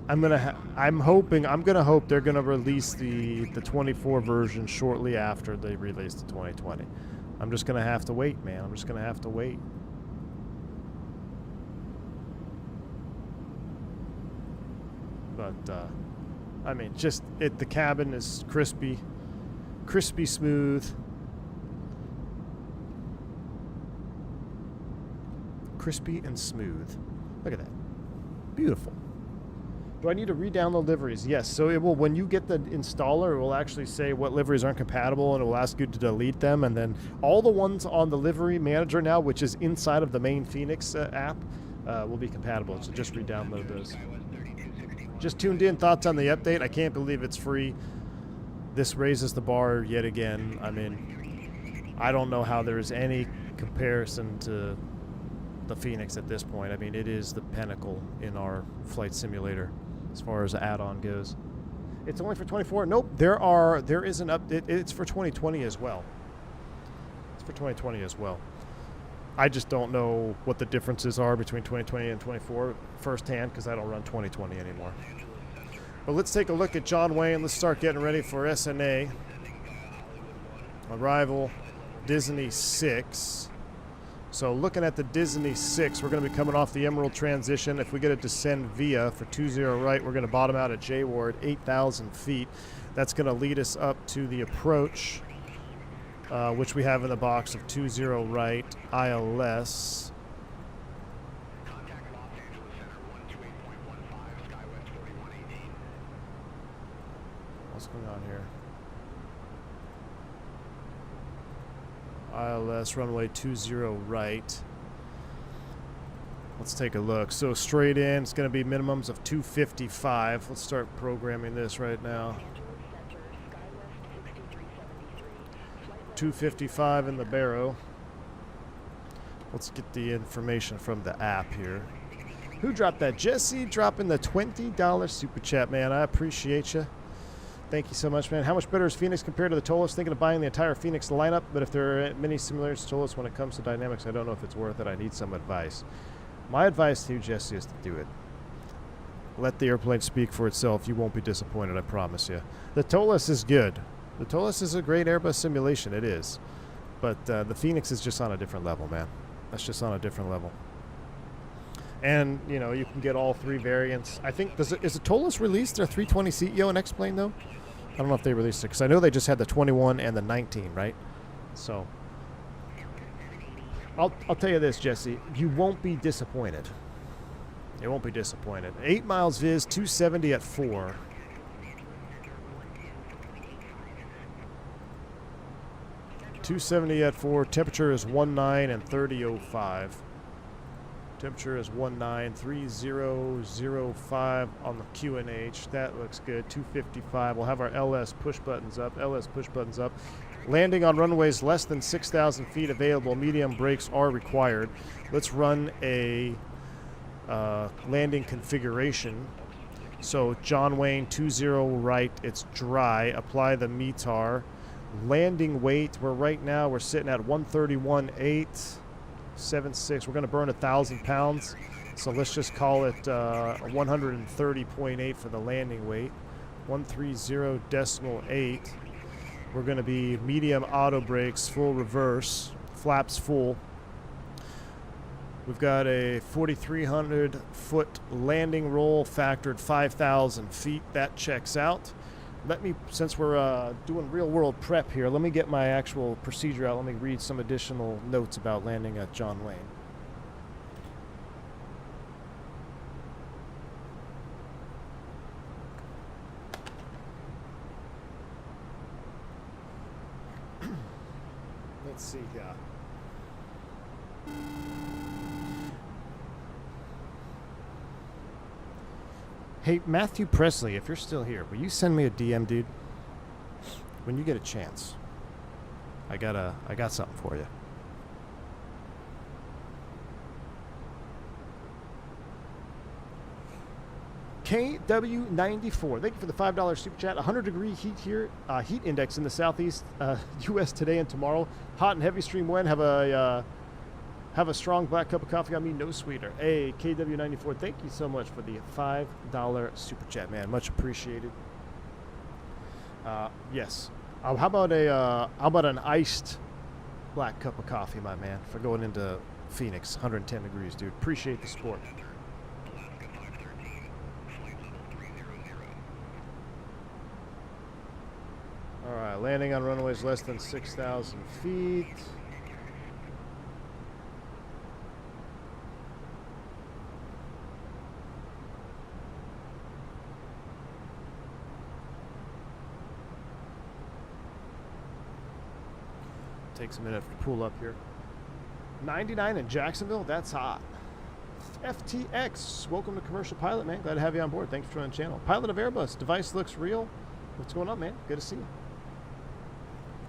I'm gonna hope they're gonna release the 24 version shortly after they release the 2020. I'm just gonna have to wait, man. I'm just gonna have to wait. But I mean, just the cabin is crispy smooth. Crispy and smooth. Look at that. Beautiful. Do I need to re-download liveries? Yes. So it will, when you get the installer, it will actually say what liveries aren't compatible, and it will ask you to delete them. And then all the ones on the livery manager now, which is inside of the main Fenix app, will be compatible. So just re-download those. Just tuned in. Thoughts on the update? I can't believe it's free. This raises the bar yet again. I mean, I don't know how there is any comparison to the Fenix at this point. I mean, it is the pinnacle in our flight simulator as far as add-on goes. It's only for 24. Nope, there is an update. It's for 2020 as well. It's for 2020 as well. I just don't know what the differences are between 2020 and 24 firsthand, because I don't run 2020 anymore. But let's take a look at John Wayne. Let's start getting ready for SNA. Arrival, Disney 6. So looking at the Disney 6, we're going to be coming off the Emerald transition. If we get a descend via for 20 right, we're going to bottom out at J-Ward, 8,000 feet. That's going to lead us up to the approach, which we have in the box of 20 right, ILS. What's going on here? ILS runway 20 right. Let's take a look. So straight in, it's going to be minimums of 255. Let's start programming this right now. 255 in the barrow. Let's get the information from the app here. Who dropped that? Jesse dropping the $20 super chat, man. I appreciate you. Thank you so much, man. How much better is Fenix compared to the Tolas? Thinking of buying the entire Fenix lineup, but if there are many similarities to Tolas when it comes to dynamics, I don't know if it's worth it. I need some advice. My advice to you, Jesse, is to do it. Let the airplane speak for itself. You won't be disappointed, I promise you. The Tolas is good. The Tolas is a great Airbus simulation. It is. But the Fenix is just on a different level, man. That's just on a different level. And, you know, you can get all three variants. I think, is the Tolas released their 320 CEO and X-Plane, though? I don't know if they released it, because I know they just had the 21 and the 19, right? So, I'll tell you this, Jesse. You won't be disappointed. You won't be disappointed. 8 miles viz, 270 at 4. .270 at 4. Temperature is 19 and 3005. Temperature is 193005 on the QNH. That looks good. 255. We'll have our LS push buttons up. LS push buttons up. Landing on runways less than 6,000 feet available. Medium brakes are required. Let's run a landing configuration. So John Wayne 20 right. It's dry. Apply the METAR. Landing weight. We're sitting at 131.8. 76. We're going to burn 1,000 pounds, so let's just call it 130.8 for the landing weight. 130.8. We're going to be medium auto brakes, full reverse, flaps full. We've got a 4,300 foot landing roll, factored 5,000 feet. That checks out. Let me, since we're doing real world prep here, let me get my actual procedure out. Let me read some additional notes about landing at John Wayne. Let's see here. Hey, Matthew Presley, if you're still here, will you send me a DM, dude? When you get a chance. I got something for you. KW94, thank you for the $5 super chat. 100-degree heat here, heat index in the southeast U.S. today and tomorrow. Hot and heavy stream wind. Have a strong black cup of coffee on me, no sweetener. Hey, KW94, thank you so much for the $5 super chat, man. Much appreciated. Yes. How about an iced black cup of coffee, my man, for going into Phoenix, 110 degrees, dude. Appreciate the support. Alright, landing on runways less than 6,000 feet. Takes a minute to pull up here. 99 in Jacksonville? That's hot. FTX, welcome to Commercial Pilot, man. Glad to have you on board. Thanks for joining the channel. Pilot of Airbus, device looks real. What's going on, man? Good to see you.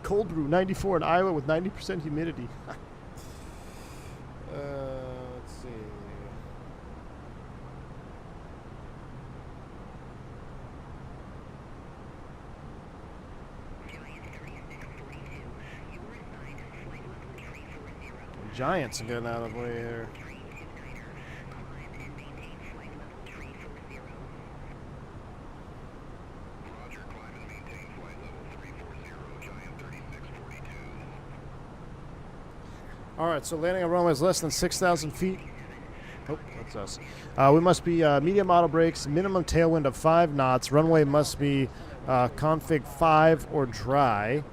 Cold brew, 94 in Iowa with 90% humidity. Let's see. Giants are getting out of the way here. All right, so landing on runways less than 6,000 feet. Oh, that's us. We must be medium auto brakes, minimum tailwind of 5 knots. Runway must be config 5 or dry.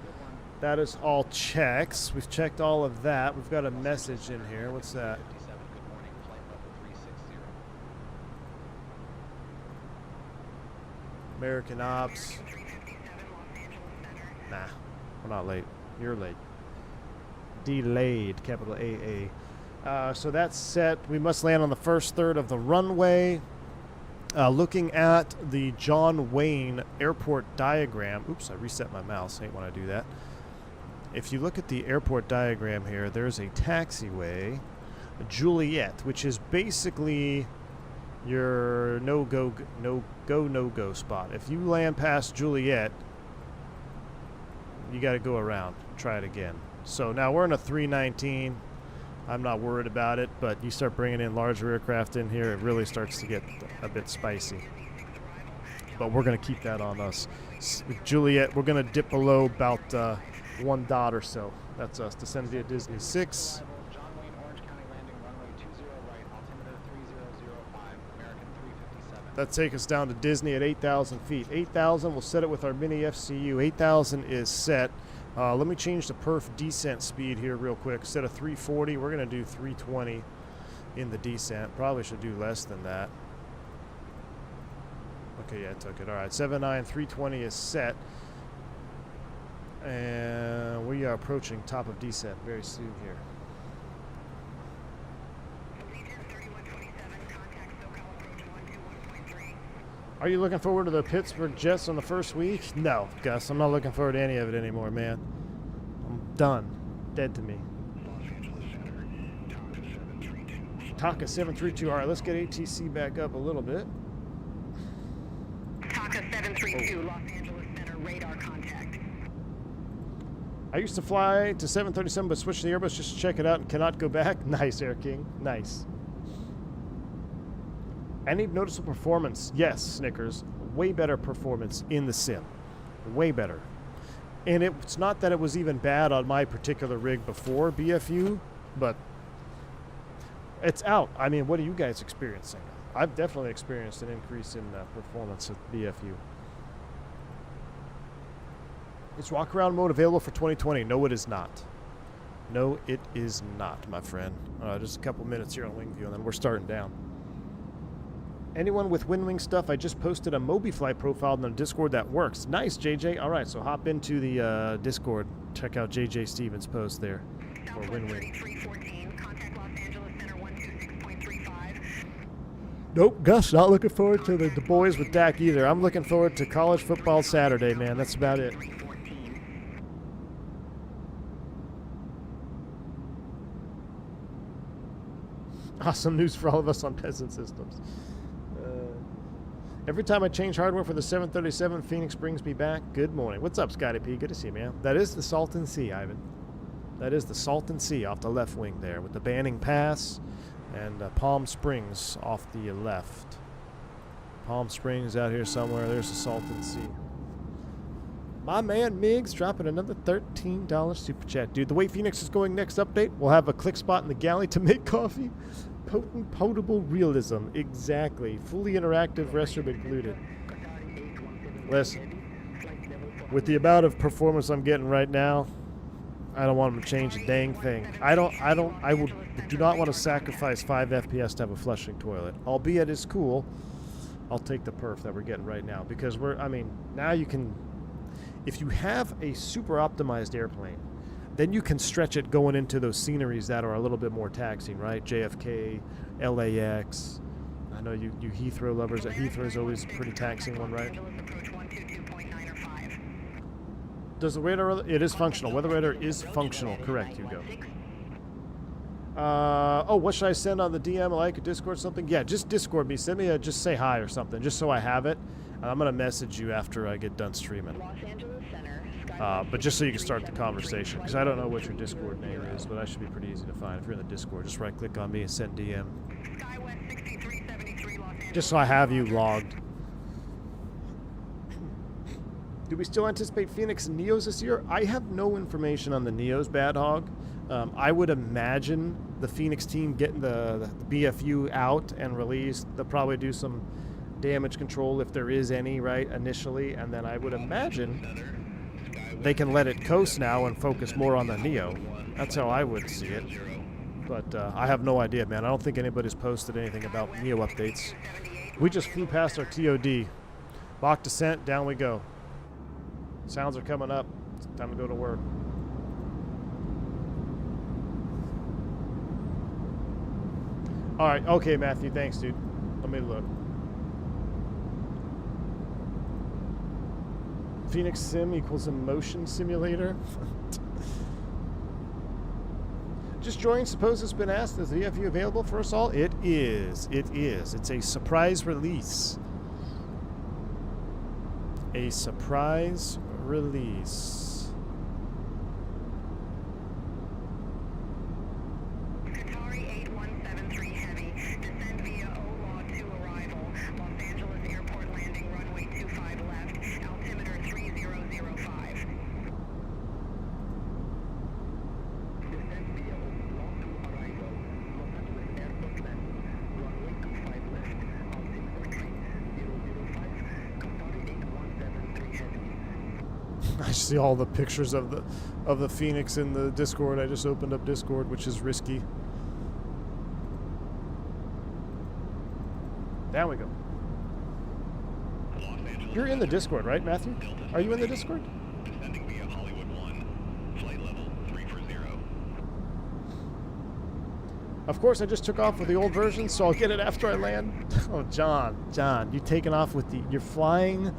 That is all checks. We've checked all of that. We've got a message in here. What's that? American Ops. Nah, we're not late. You're late. Delayed, capital AA. So that's set. We must land on the first third of the runway. Looking at the John Wayne airport diagram. Oops, I reset my mouse. I hate when I do that. If you look at the airport diagram here, there's a taxiway, Juliet, which is basically your no-go spot. If you land past Juliet, you got to go around, try it again. So now we're in a 319. I'm not worried about it, but you start bringing in larger aircraft in here, it really starts to get a bit spicy. But we're going to keep that on us. With Juliet, we're going to dip below about 1 dot or so. That's us. Descend via Disney 6. That take us down to Disney at 8,000 feet. 8,000, we'll set it with our mini FCU. 8,000 is set. Let me change the perf descent speed here real quick. Instead of 340, we're going to do 320 in the descent. Probably should do less than that. Okay, yeah, I took it. All right, 79, 320 is set. And we are approaching top of descent very soon here. Are you looking forward to the Pittsburgh Jets on the first week? No, Gus. I'm not looking forward to any of it anymore, man. I'm done. Dead to me. Taka 732. All right, let's get ATC back up a little bit. Taka 732, Los Angeles Center, radar contact. I used to fly to 737, but switched to the Airbus just to check it out and cannot go back. Nice, Air King. Nice. Any noticeable performance? Yes, Snickers. Way better performance in the sim. Way better. And it's not that it was even bad on my particular rig before BFU, but it's out. I mean, what are you guys experiencing? I've definitely experienced an increase in performance at BFU. Is walk around mode available for 2020? No, it is not. No, it is not, my friend. Just a couple minutes here on WingView, and then we're starting down. Anyone with WinWing stuff, I just posted a MobiFly profile in the Discord that works. Nice, JJ. All right, so hop into the Discord. Check out JJ Stevens' post there for WinWing. Nope, Gus, not looking forward to the boys with Dak either. I'm looking forward to college football Saturday, man. That's about it. Awesome news for all of us on Peasant Systems. Every time I change hardware for the 737, Phoenix brings me back. Good morning. What's up, Scotty P? Good to see you, man. That is the Salton Sea, Ivan. That is the Salton Sea off the left wing there with the Banning Pass and Palm Springs off the left. Palm Springs out here somewhere. There's the Salton Sea. My man Miggs dropping another $13 super chat. Dude, the way Phoenix is going next update, we'll have a click spot in the galley to make coffee. Potent, potable realism. Exactly. Fully interactive restroom included. Listen. With the amount of performance I'm getting right now, I don't want them to change a dang thing. I do not want to sacrifice 5 FPS to have a flushing toilet. Albeit it's cool. I'll take the perf that we're getting right now because now you can, if you have a super optimized airplane, then you can stretch it going into those sceneries that are a little bit more taxing, right? JFK, LAX. I know you Heathrow lovers. Heathrow is always a pretty taxing one, right? Does the radar? It is functional. Weather radar is functional. Correct, Hugo. What should I send on the DM? Like a Discord, something? Yeah, just Discord me. Send me a just say hi or something, just so I have it. And I'm gonna message you after I get done streaming. But just so you can start the conversation, because I don't know what your Discord name is, but that should be pretty easy to find. If you're in the Discord, just right click on me and send DM. Just so I have you logged. Do we still anticipate Phoenix Neos this year? I have no information on the Neos, Bad Hog. I would imagine the Phoenix team getting the BFU out and released. They'll probably do some damage control if there is any, right, initially. And then I would imagine they can let it coast now and focus more on the Neo. That's how I would see it. But I have no idea, man. I don't think anybody's posted anything about Neo updates. We just flew past our TOD. Bach descent, down we go. Sounds are coming up. It's time to go to work. All right. Okay, Matthew. Thanks, dude. Let me look. Phoenix Sim equals a motion simulator. Just joined. Suppose it's been asked, is the BFU available for us all? It is. It is. It's a surprise release. A surprise release. Qatari 8173 Heavy, descend via OLAW to arrival, Los Angeles Airport landing, runway 25 left, altimeter 3005. Descend via OLAW to arrival, Los Angeles Airport landing, runway 25 left, altimeter 3005, Qatari 8173 Heavy. I see all the pictures of the Phoenix in the Discord. I just opened up Discord, which is risky. Down we go. You're in the Discord, right, Matthew? Are you in the Discord? Descending via Hollywood 1, flight level 340. Of course, I just took off with the old version, so I'll get it after I land. Oh, John, you taking off with you're flying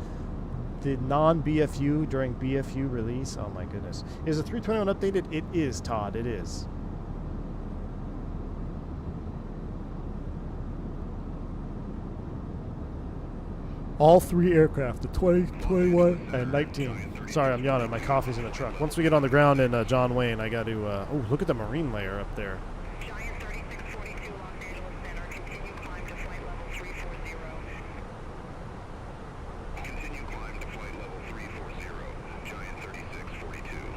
the non-BFU during BFU release? Oh my goodness. Is the 321 updated? It is, Todd, it is. All 3 aircraft, the 20, 21, and 19. Sorry, I'm yawning. My coffee's in the truck. Once we get on the ground in John Wayne, I got to... oh, look at the marine layer up there. Giant 3642 Los Angeles Center, continue climb to flight level 340. Continue climb to flight level 340, Giant 3642.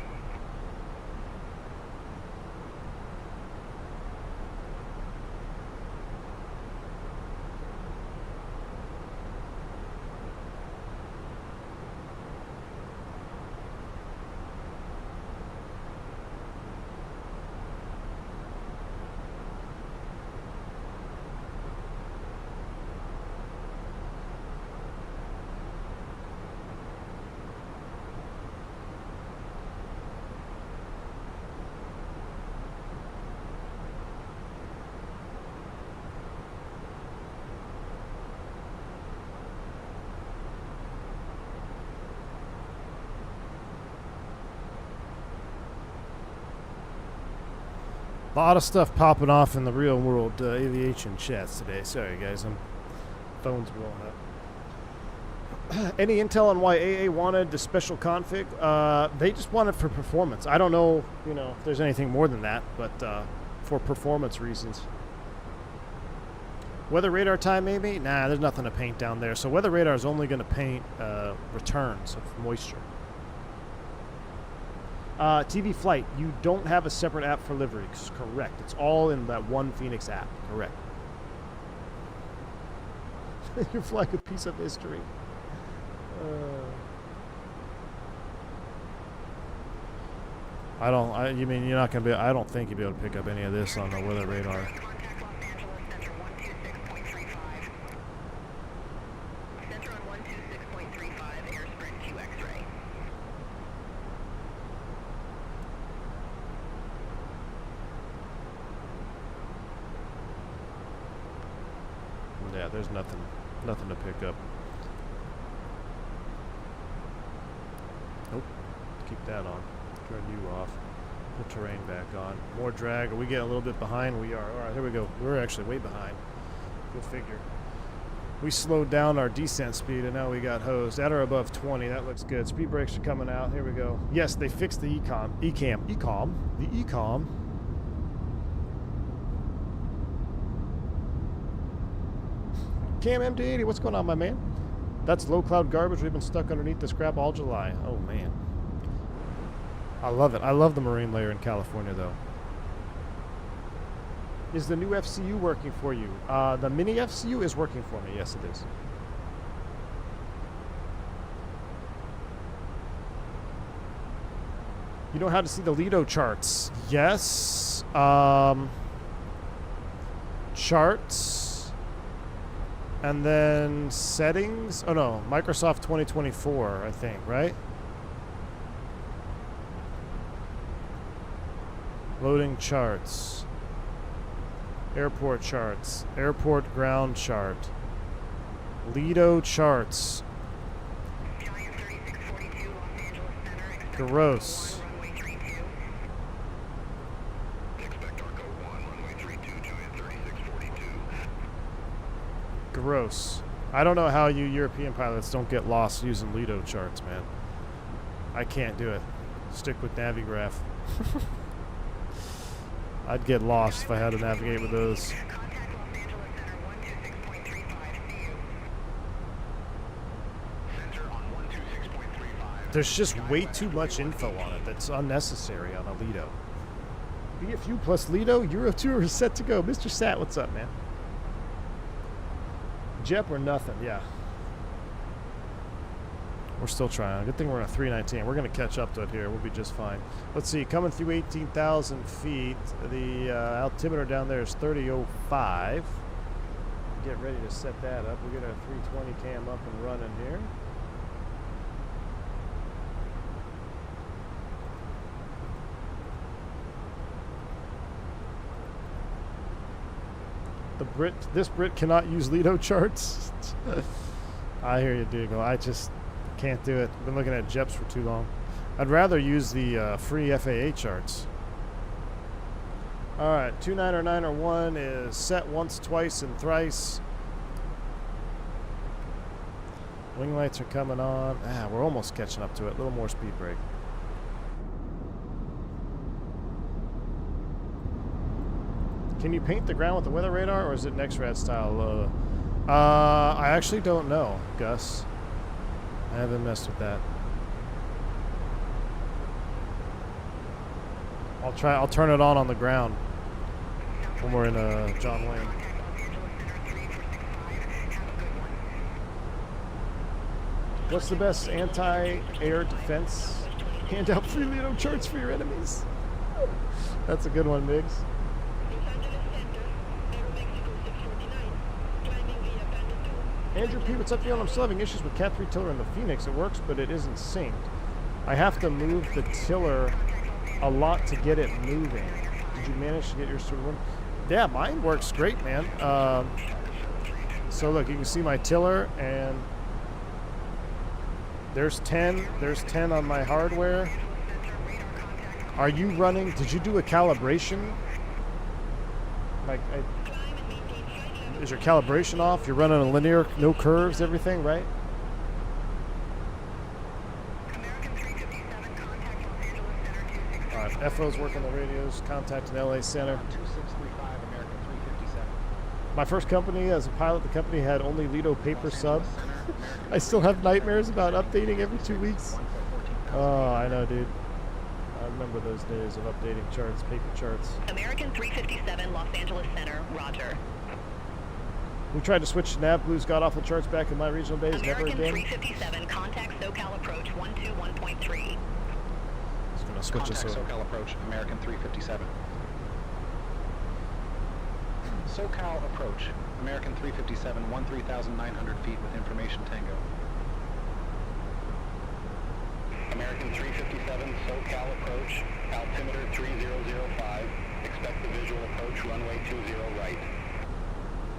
A lot of stuff popping off in the real world aviation chats today. Sorry, guys. Phone's blowing up. Any intel on why AA wanted the special config? They just want it for performance. I don't know, if there's anything more than that, but for performance reasons. Weather radar time, maybe? Nah, there's nothing to paint down there. So weather radar is only going to paint returns of moisture. TV Flight, you don't have a separate app for liveries. Correct. It's all in that one Phoenix app. Correct. You're flying a piece of history. You mean you're not gonna be? I don't think you'll be able to pick up any of this on the weather radar. Contact Los Angeles Center 126.35. Center on 126.35, air sprint to X-ray. Yeah, there's nothing to pick up. Nope. Keep that on. Turn you off. Put terrain back on. More drag. Are we getting a little bit behind? We are. All right, here we go. We're actually way behind. Go figure. We slowed down our descent speed, and now we got hosed. At or above 20. That looks good. Speed brakes are coming out. Here we go. Yes, they fixed the ECOM. The ECOM. Cam MD80, what's going on, my man? That's low cloud garbage. We've been stuck underneath the scrap all July. Oh, man. I love it. I love the marine layer in California, though. Is the new FCU working for you? The mini FCU is working for me. Yes, it is. You know how to see the Lido charts? Yes. Charts. And then settings. Oh, no. Microsoft 2024, I think, right? Loading charts. Airport charts. Airport ground chart. Lido charts. Gross. Gross. I don't know how you European pilots don't get lost using Lido charts, man. I can't do it. Stick with Navigraph. I'd get lost if I had to navigate with those. There's just way too much info on it that's unnecessary on a Lido. BFU plus Lido, Euro tour is set to go. Mr. Sat, what's up, man? JEP or nothing, yeah. We're still trying. Good thing we're on a 319. We're going to catch up to it here. We'll be just fine. Let's see. Coming through 18,000 feet. The altimeter down there is 3005. Get ready to set that up. We'll get our 320 cam up and running here. This Brit cannot use Lido charts. I hear you, Dougal. I just can't do it. I've been looking at JEPs for too long. I'd rather use the free FAA charts. All right, 29091 is set once, twice, and thrice. Wing lights are coming on. We're almost catching up to it. A little more speed brake. Can you paint the ground with the weather radar, or is it NextRad style? I actually don't know, Gus. I haven't messed with that. I'll turn it on the ground when we're in John Wayne. What's the best anti-air defense? Hand out free Lido charts for your enemies. That's a good one, Miggs. Andrew P, what's up, Neil? I'm still having issues with Cat 3 tiller in the Fenix. It works, but it isn't synced. I have to move the tiller a lot to get it moving. Did you manage to get your sort of one? Yeah, mine works great, man. So look, you can see my tiller, and there's 10. There's 10 on my hardware. Are you running? Did you do a calibration? Like, is your calibration off? You're running a linear, no curves, everything, right? All right, FO's working the radios. Contact an LA center. 2635 American 357. My first company as a pilot, the company had only Lido paper sub. I still have nightmares about updating every 2 weeks. Oh, I know, dude. I remember those days of updating charts, paper charts. American 357 Los Angeles Center, roger. We tried to switch to NavBlue's god-awful charts back in my regional days. American Never again. 357, contact SoCal approach 121.3. gonna switch Contact us over. SoCal approach, American 357. SoCal approach, American 357, 13,900 feet with information Tango. American 357, SoCal approach, altimeter 3005. Expect the visual approach, runway 20 right.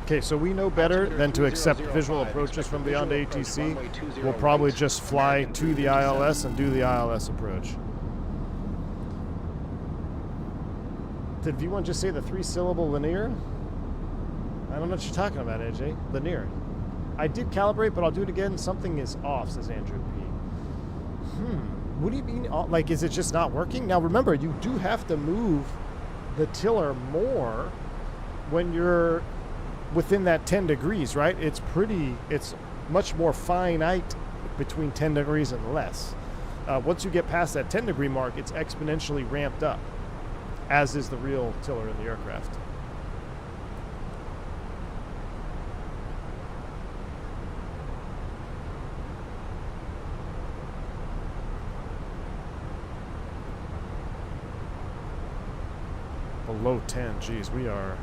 Okay, so we know better than to accept visual approaches from beyond ATC. We'll probably just fly to the ILS and do the ILS approach. Did V1 just say the 3-syllable linear? I don't know what you're talking about, AJ. Linear. I did calibrate, but I'll do it again. Something is off, says Andrew P. What do you mean? Like, is it just not working? Now, remember, you do have to move the tiller more when you're within that 10 degrees, right? It's much more finite between 10 degrees and less. Once you get past that 10 degree mark, it's exponentially ramped up, as is the real tiller in the aircraft. Below 10, geez, we are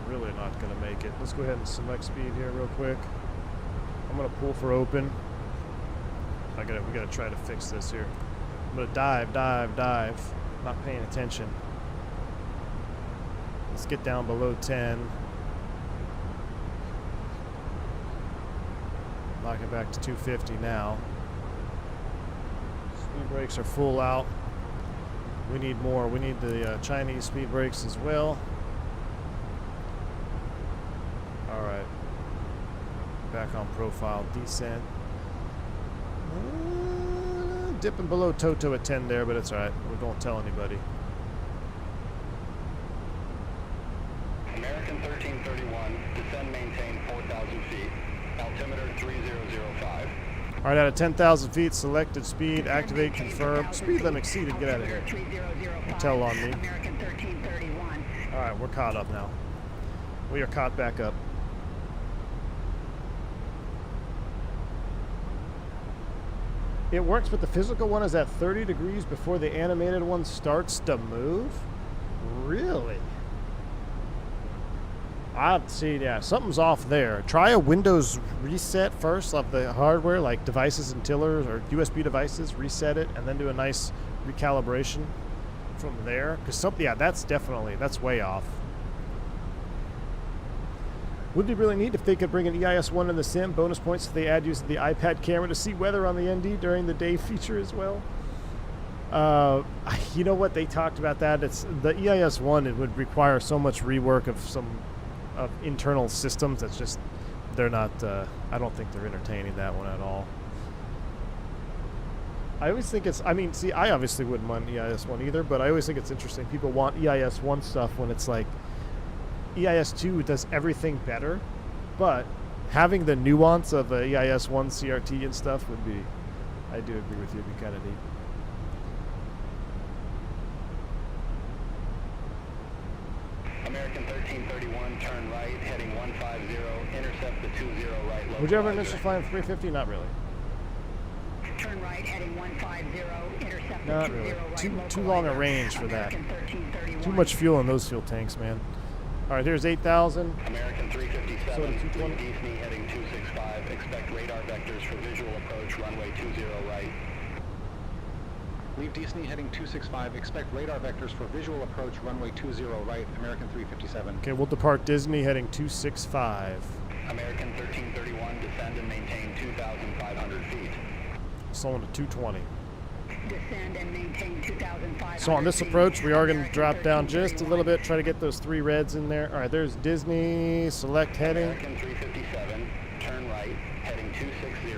really not going to make it. Let's go ahead and select speed here real quick. I'm going to pull for open. We got to try to fix this here. I'm going to dive. Not paying attention. Let's get down below 10. Knock it back to 250 now. Speed brakes are full out. We need more. We need the Chinese speed brakes as well. All right. Back on profile. Descent. Dipping below Toto at 10 there, but it's all right. We don't tell anybody. American 1331, descend, maintain 4,000 feet. Altimeter 3005. All right, out of 10,000 feet, selected speed, activate, confirm. Speed limit exceeded. Get out of here. Tell on me. American 1331. All right, we're caught up now. We are caught back up. It works, but the physical one is at 30 degrees before the animated one starts to move? Really? I'd see, yeah, something's off there. Try a Windows reset first of the hardware, like devices and tillers or USB devices, reset it, and then do a nice recalibration from there. Because yeah, that's way off. Would be really neat if they could bring an EIS-1 in the sim. Bonus points if they add using the iPad camera to see weather on the ND during the day feature as well. You know what? They talked about that. It's the EIS-1. It would require so much rework of internal systems. That's just, they're not, I don't think they're entertaining that one at all. I always think it's, I mean, see, I obviously wouldn't mind EIS-1 either, but I always think it's interesting. People want EIS-1 stuff when it's like, EIS-2 does everything better, but having the nuance of a EIS-1 CRT and stuff would be, I do agree with you, it'd be kind of neat. American 1331, turn right, heading 150, intercept the 20 right local. Would you ever initially fly in 350? Not really. Turn right, heading 150, intercept Not the 20 really. right Too long a range for that. American 1331. Too much fuel in those fuel tanks, man. All right, here's 8,000. American 357, So to 220. Disney heading 265, expect radar vectors for visual approach, runway 20 right. Leave Disney heading 265, expect radar vectors for visual approach, runway 20 right, American 357. Okay, we'll depart Disney heading 265. American 1331, descend and maintain 2,500 feet. Slowing to 220. Descend and maintain 2,500 So on this feet. approach, we are going to American drop down just a 1331. little bit, try to get those 3 reds in there. All right, there's Disney, select heading. American 357, turn right, heading 260,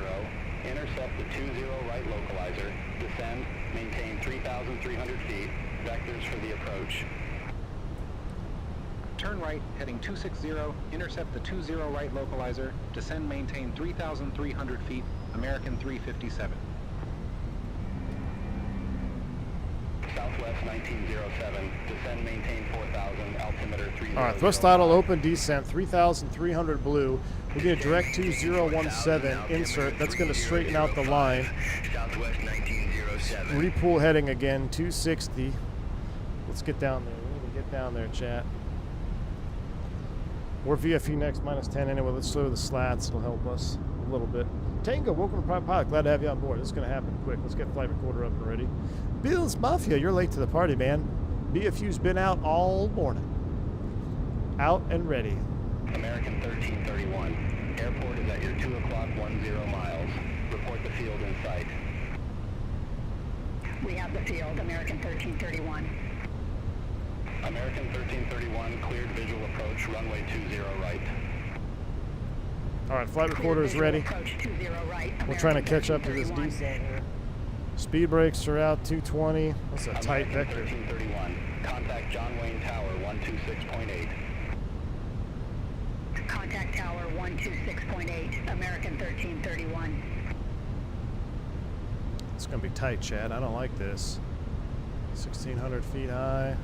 intercept the 20 right localizer, descend, maintain 3,300 feet, vectors for the approach. Turn right, heading 260, intercept the 20 right localizer, descend, maintain 3,300 feet, American 357. Southwest 1907, descend, maintain 4,000, altimeter 30. All right, thrust throttle, open descent, 3,300 blue. We get a direct 2017 insert. That's going to straighten out the line. Southwest 1907. Repool heading again, 260. Let's get down there. We need to get down there, chat. We're VFU next, -10 anyway. Let's slow the slats. It'll help us a little bit. Tango, welcome to Private Pilot. Glad to have you on board. This is going to happen quick. Let's get flight recorder up and ready. Bill's Mafia, you're late to the party, man. BFU's been out all morning. Out and ready. American 1331. Airport is at your 2 o'clock 10 miles. Report the field in sight. We have the field, American 1331. American 1331, cleared visual approach, runway 20 right. All right, flight recorder is ready. Approach 20 right. We're trying to catch up to this 1331. descent here. Speed brakes are out, 220. That's a tight vector. 1331, contact John Wayne Tower 126.8. Contact tower 126.8, American 1331. It's going to be tight, Chad. I don't like this. 1,600 feet high.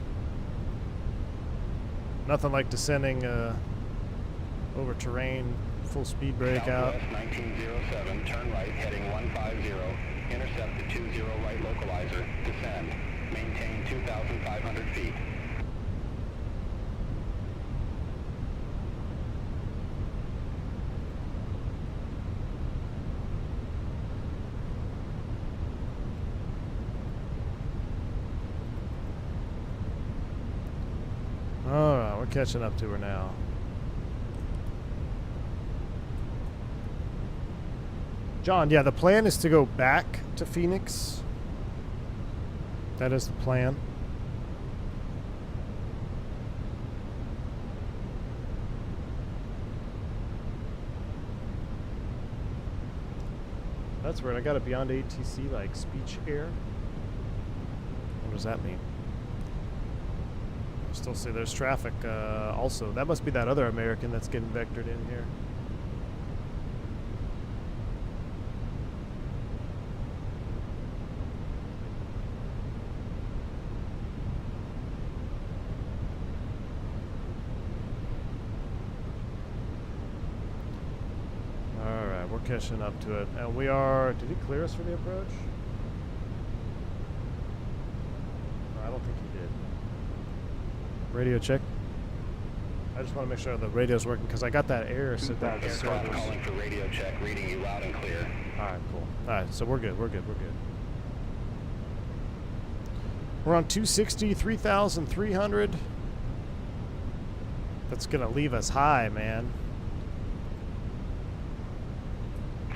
Nothing like descending over terrain, full speed brake out. Southwest 1907, turn right, heading 150. Intercept the 20 right localizer. Descend. Maintain 2,500 feet. Alright, we're catching up to her now. John, yeah, the plan is to go back to Phoenix. That is the plan. That's weird. I got it beyond ATC, like speech air. What does that mean? Still see there's traffic also. That must be that other American that's getting vectored in here. Alright, we're catching up to it. And we are... Did he clear us for the approach? No, I don't think he did. Radio check. I just want to make sure the radio's working because I got that error set down to Aircraft servers. calling for radio check, reading you loud and clear. Alright, cool. Alright, so we're good, we're good, we're good. We're on 260, 3,300. That's gonna leave us high, man.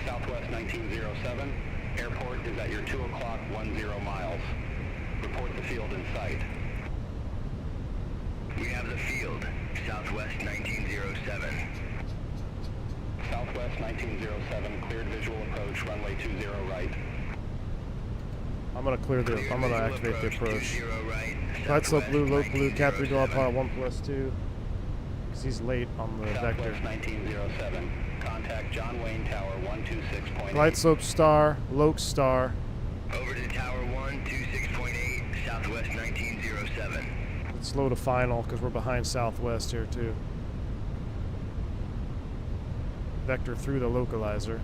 Southwest 1907, airport is at your 2 o'clock 10 miles. Report the field in sight. We have the field, Southwest 1907. Southwest 1907, cleared visual approach, runway 20 right. I'm gonna clear the. I'm gonna activate the approach. 20 right. Flight slope blue, low blue, cat 3 go up power 1+2. Because he's late on the vector. Southwest 1907, contact John Wayne Tower 126.8. Flight slope star, Loke star. Over to Tower 126.8, Southwest 1907. It's slow to final because we're behind Southwest here too. Vector through the localizer.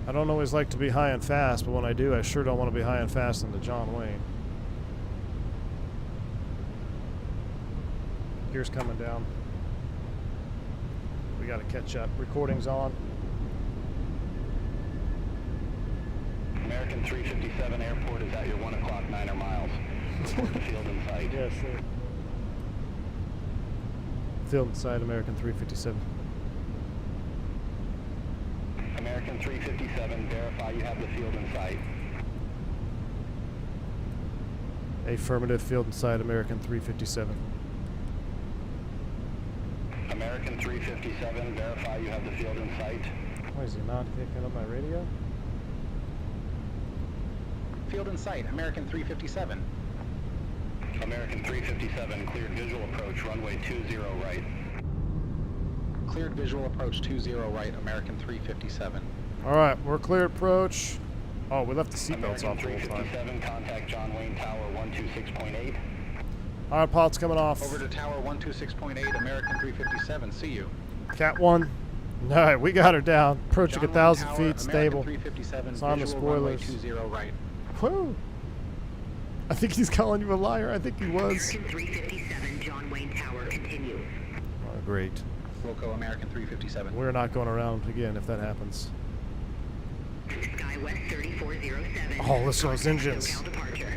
I don't always like to be high and fast, but when I do, I sure don't want to be high and fast into John Wayne. Gears coming down. We got to catch up. Recording's on. American 357 airport is at your 1 o'clock 9 miles. Report the field in sight. Yeah, sure. Field inside American 357. American 357, verify you have the field in sight. Affirmative, field inside American 357. American 357, verify you have the field in sight. Why is he not picking up my radio? Field in sight, American 357. American 357, cleared visual approach, runway 20 right. Cleared visual approach 20 right, American 357. Alright, we're clear approach. Oh, we left the seatbelts American off the whole time. 357, contact John Wayne Tower 126.8. Alright, pilot's coming off. Over to tower 126.8, American 357, see you. Cat 1. All right, we got her down. Approaching John 1,000 Wayne feet, Tower, stable. American 357, It's on the visual runway spoilers. 20 right. Whew. I think he's calling you a liar. I think he was. American 357, John Wayne Tower, continue. Oh, great. Wilco American 357. We're not going around again if that happens. SkyWest 3407. Oh, listen to those engines. SoCal departure.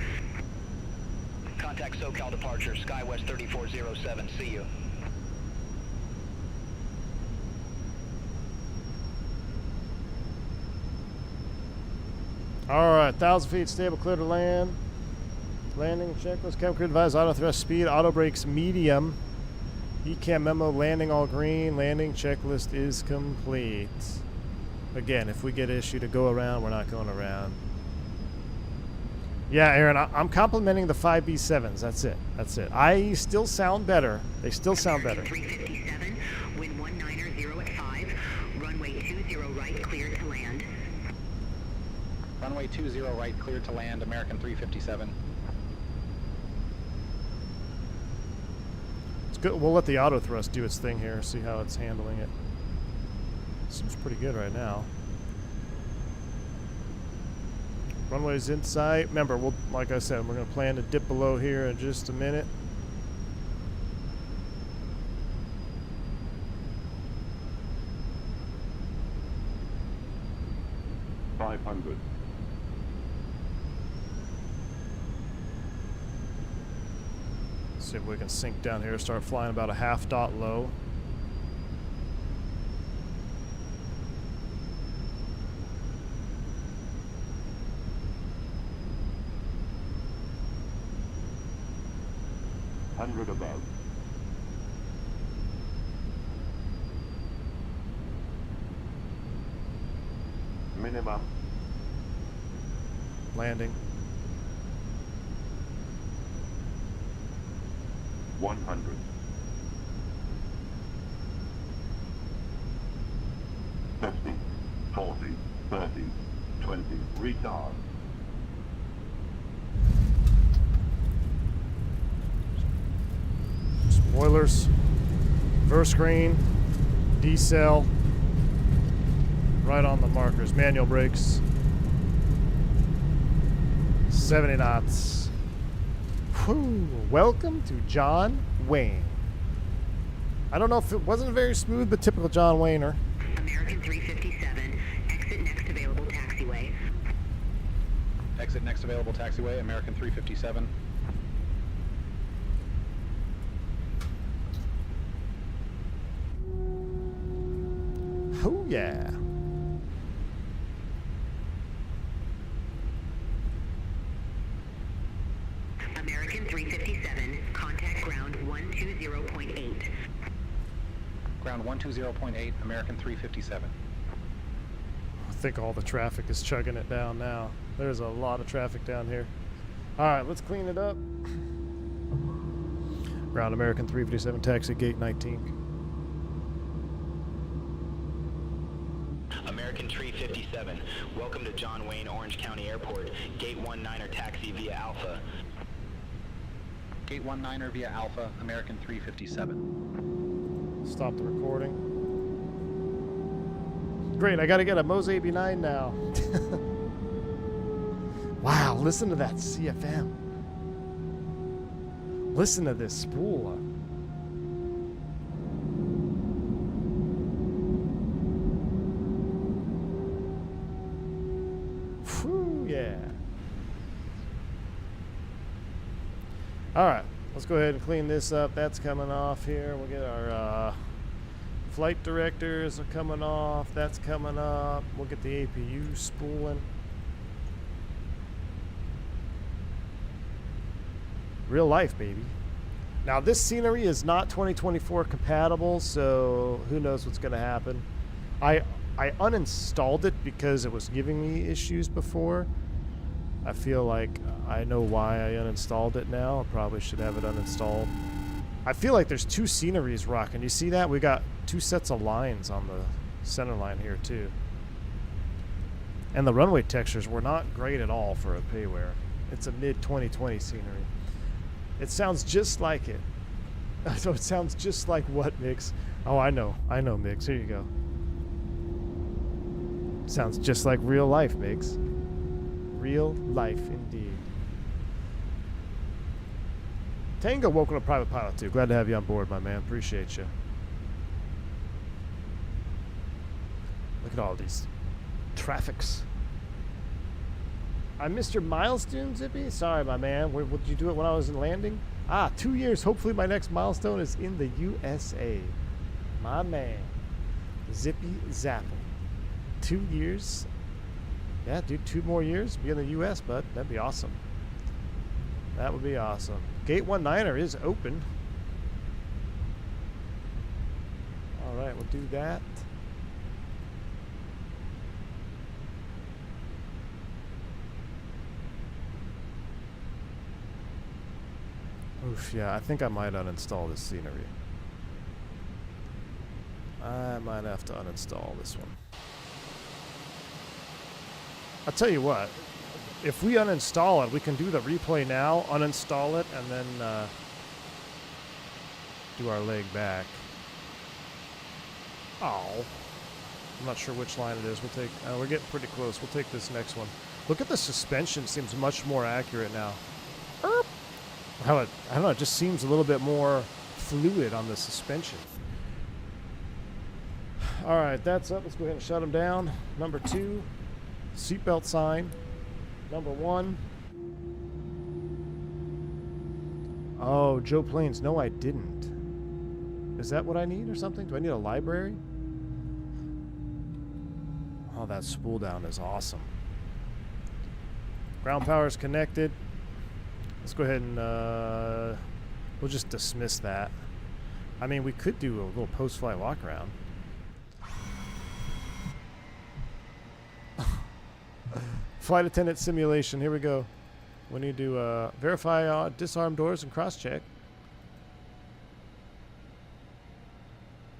Contact SoCal departure, SkyWest 3407. See you. All right, 1,000 feet, stable, clear to land. Landing checklist, cabin crew advised, auto thrust speed, auto brakes medium. ECAM memo, landing all green, landing checklist is complete. Again, if we get issued to go around, we're not going around. Yeah, Aaron, I'm complimenting the 5B7s. That's it. That's it. I still sound better. They still sound better. American 357, wind 190 at 5, runway 20 right, cleared to land. Runway 20 right, cleared to land, American 357. It's good. We'll let the auto thrust do its thing here, see how it's handling it. Seems pretty good right now. Runway's in sight. Remember, we'll, like I said, we're going to plan to dip below here in just a minute. See if we can sink down here, start flying about a half dot low. Above. Minimum. Landing. 100. 50, 40, 30, 20, retard. Spoilers, reverse screen, decel, right on the markers, manual brakes, 70 knots. Whew. Welcome to John Wayne. I don't know if it wasn't very smooth, but typical John Wayner. American 357, exit next available taxiway. Exit next available taxiway, American 357. Oh yeah. American 357, contact ground 120.8. Ground 120.8, American 357. I think all the traffic is chugging it down now. There's a lot of traffic down here. All right, let's clean it up. Ground American 357, taxi gate 19. American 357, welcome to John Wayne Orange County Airport. Gate 19er taxi via Alpha. Gate 19er via Alpha, American 357. Stop the recording. Great, I gotta get a Moza 89 now. Wow, listen to that CFM. Listen to this spool. Whew, yeah. All right, let's go ahead and clean this up. That's coming off here. We'll get our flight directors are coming off. That's coming up. We'll get the APU spooling. Real life, baby. Now, this scenery is not 2024 compatible, so who knows what's going to happen. I uninstalled it because it was giving me issues before. I feel like I know why I uninstalled it now. I probably should have it uninstalled. I feel like there's two sceneries rocking. You see that? We got two sets of lines on the center line here, too. And the runway textures were not great at all for a payware. It's a mid-2020 scenery. It sounds just like it. So it sounds just like what, Mix? Oh, I know, Mix. Here you go. Sounds just like real life, Mix. Real life, indeed. Tango, welcome to Private Pilot 2. Glad to have you on board, my man. Appreciate you. Look at all these traffics. I missed your milestone, Zippy. Sorry, my man. Did you do it when I was in landing? 2 years. Hopefully my next milestone is in the USA. My man. Zippy Zapple. 2 years. Yeah, dude, 2 more years. Be in the US, bud. That'd be awesome. That would be awesome. Gate 19er is open. Alright, we'll do that. Oof, yeah, I think I might uninstall this scenery. I might have to uninstall this one. I'll tell you what, if we uninstall it, we can do the replay now, uninstall it, and then do our leg back. Oh, I'm not sure which line it is. We'll take, we're getting pretty close. We'll take this next one. Look at the suspension, seems much more accurate now. How it, I don't know, it just seems a little bit more fluid on the suspension. All right, that's up. Let's go ahead and shut them down. Number 2, seatbelt sign. Number 1. Oh, Joe Plains. No, I didn't. Is that what I need or something? Do I need a library? Oh, that spool down is awesome. Ground power is connected. Let's go ahead and we'll just dismiss that. I mean, we could do a little post-flight walk around. Flight attendant simulation. Here we go. We need to verify disarm doors and cross-check.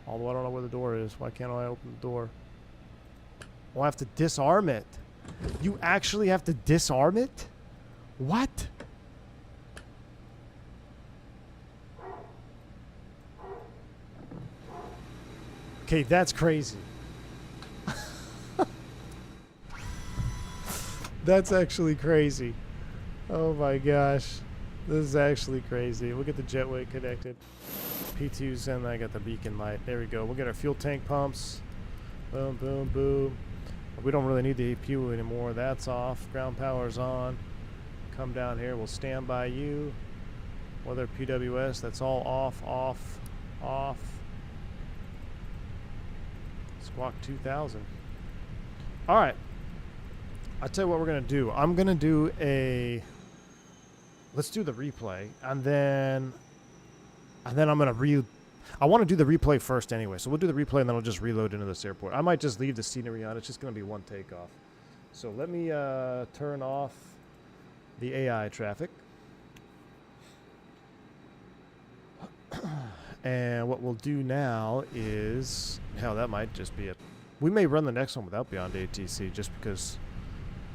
Although I don't know where the door is. Why can't I open the door? Oh, I have to disarm it. You actually have to disarm it? What? Okay, that's crazy. That's actually crazy. Oh my gosh. This is actually crazy. We'll get the jetway connected. P2s, and I got the beacon light. There we go. We'll get our fuel tank pumps. Boom, boom, boom. We don't really need the APU anymore. That's off. Ground power's on. Come down here. We'll stand by you. Weather PWS. That's all off, off, off. Squawk 2000. All right. I'll tell you what we're going to do. I'm going to do a... Let's do the replay. And then I'm going to I want to do the replay first anyway. So we'll do the replay and then I'll just reload into this airport. I might just leave the scenery on. It's just going to be one takeoff. So let me turn off the AI traffic. And what we'll do now is... Hell, that might just be it. We may run the next one without Beyond ATC just because...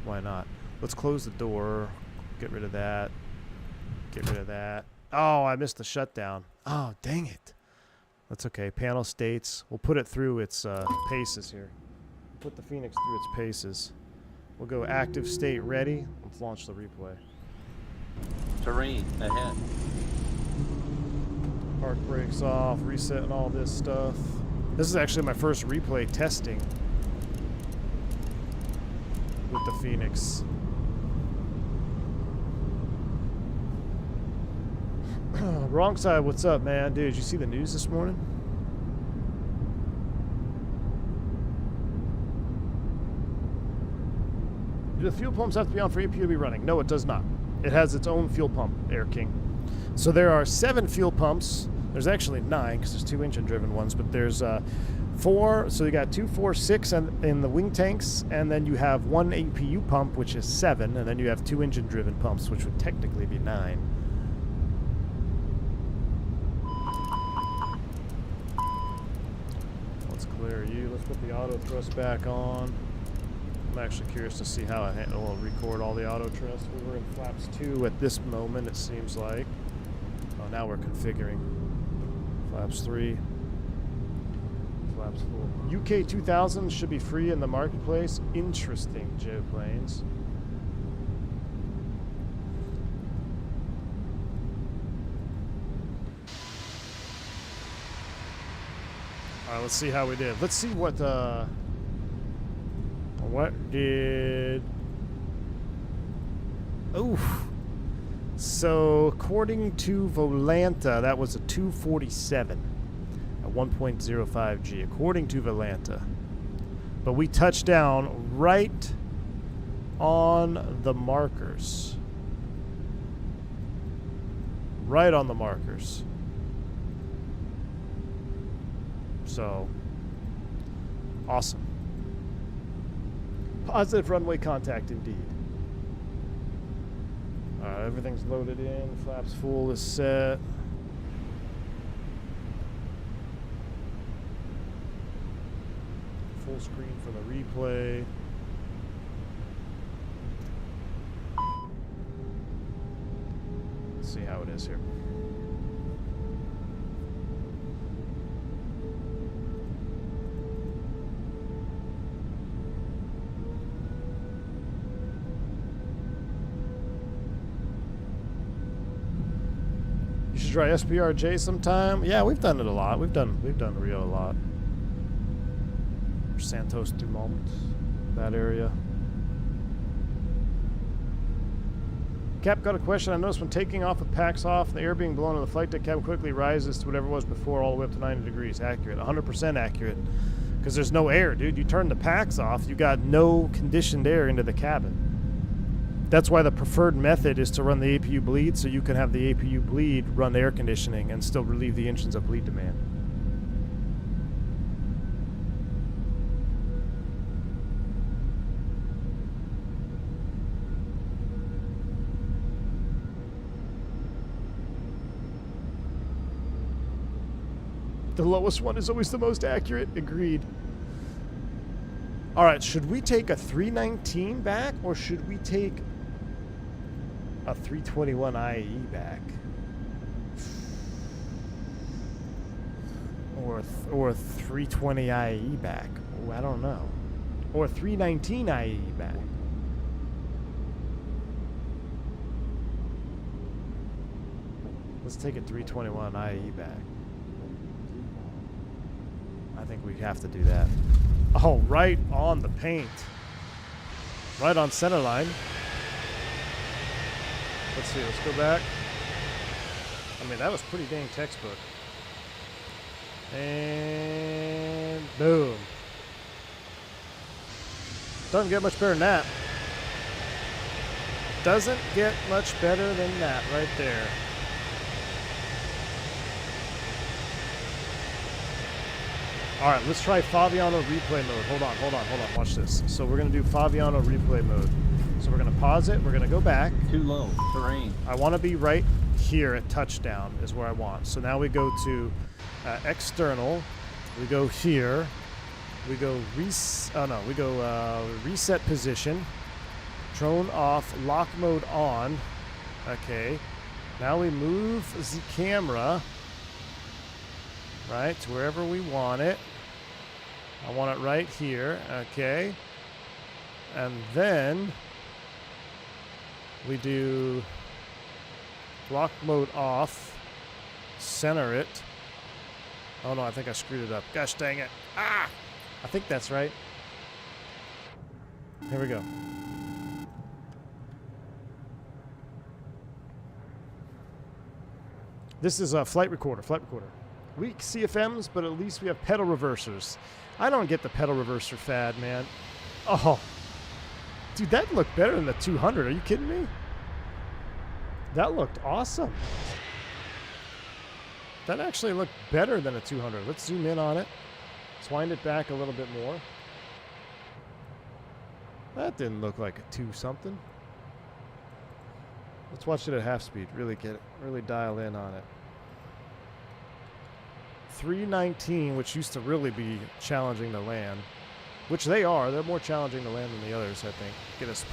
Why not? Let's close the door. Get rid of that. Get rid of that. Oh, I missed the shutdown. Oh, dang it. That's okay. Panel states. We'll put it through its paces here. Put the Fenix through its paces. We'll go active state ready. Let's launch the replay. Terrain ahead. Park brakes off. Resetting all this stuff. This is actually my first replay testing with the Fenix. Wrong side, what's up, man? Dude, did you see the news this morning? Do the fuel pumps have to be on for APU to be running? No, it does not. It has its own fuel pump, Air King. So there are 7 fuel pumps. There's actually 9 because there's 2 engine-driven ones, but there's 4. So you got 2, 4, 6 in the wing tanks, and then you have 1 APU pump, which is 7, and then you have 2 engine-driven pumps, which would technically be 9. Let's clear you. Let's put the auto thrust back on. I'm actually curious to see how it will record all the auto thrust. We were in flaps 2 at this moment, it seems like. Oh, now we're configuring. Flaps 3. flaps full. UK 2000 should be free in the marketplace. Interesting, Joe Planes. All right, let's see how we did. Let's see what did... Oof. So, according to Volanta, that was a 247 at 1.05 G, according to Volanta. But we touched down right on the markers. Right on the markers. So, awesome. Positive runway contact indeed. Everything's loaded in. Flaps full is set. Full screen for the replay. Let's see how it is here. Try SPRJ sometime. Yeah, we've done it a lot. We've done Rio a lot. Santos Dumont, that area. Cap, got a question. I noticed when taking off with packs off, the air being blown in the flight deck cabin quickly rises to whatever it was before, all the way up to 90 degrees. Accurate, 100% accurate. Because there's no air, dude. You turn the packs off, you got no conditioned air into the cabin. That's why the preferred method is to run the APU bleed, so you can have the APU bleed run air conditioning and still relieve the engines of bleed demand. The lowest one is always the most accurate. Agreed. All right, should we take a 319 back, or should we take a 321 IE back? Or a 320 IE back? Oh, I don't know. Or a 319 IE back? Let's take a 321 IE back. I think we have to do that. Oh, right on the paint. Right on center line. Let's see, let's go back. I mean, that was pretty dang textbook. And boom. Doesn't get much better than that. Doesn't get much better than that right there. All right, let's try Faviano replay mode. Hold on. Watch this. So we're going to do Faviano replay mode. So we're going to pause it. We're going to go back. Too low. Terrain. I want to be right here at touchdown is where I want. So now we go to external. We go here. We go reset position. Drone off. Lock mode on. Okay. Now we move the camera right to wherever we want it. I want it right here. Okay. And then we do lock mode off, center it. Oh no, I think I screwed it up. Gosh dang it. Ah! I think that's right. Here we go. This is a flight recorder. Weak CFMs, but at least we have pedal reversers. I don't get the pedal reverser fad, man. Oh. Dude, that looked better than the 200. Are you kidding me? That looked awesome. That actually looked better than a 200. Let's zoom in on it. Let's wind it back a little bit more. That didn't look like a 2-something. Let's watch it at half speed. Really get it. Really dial in on it. 319, which used to really be challenging to land. Which they are. They're more challenging to land than the others, I think. Get us...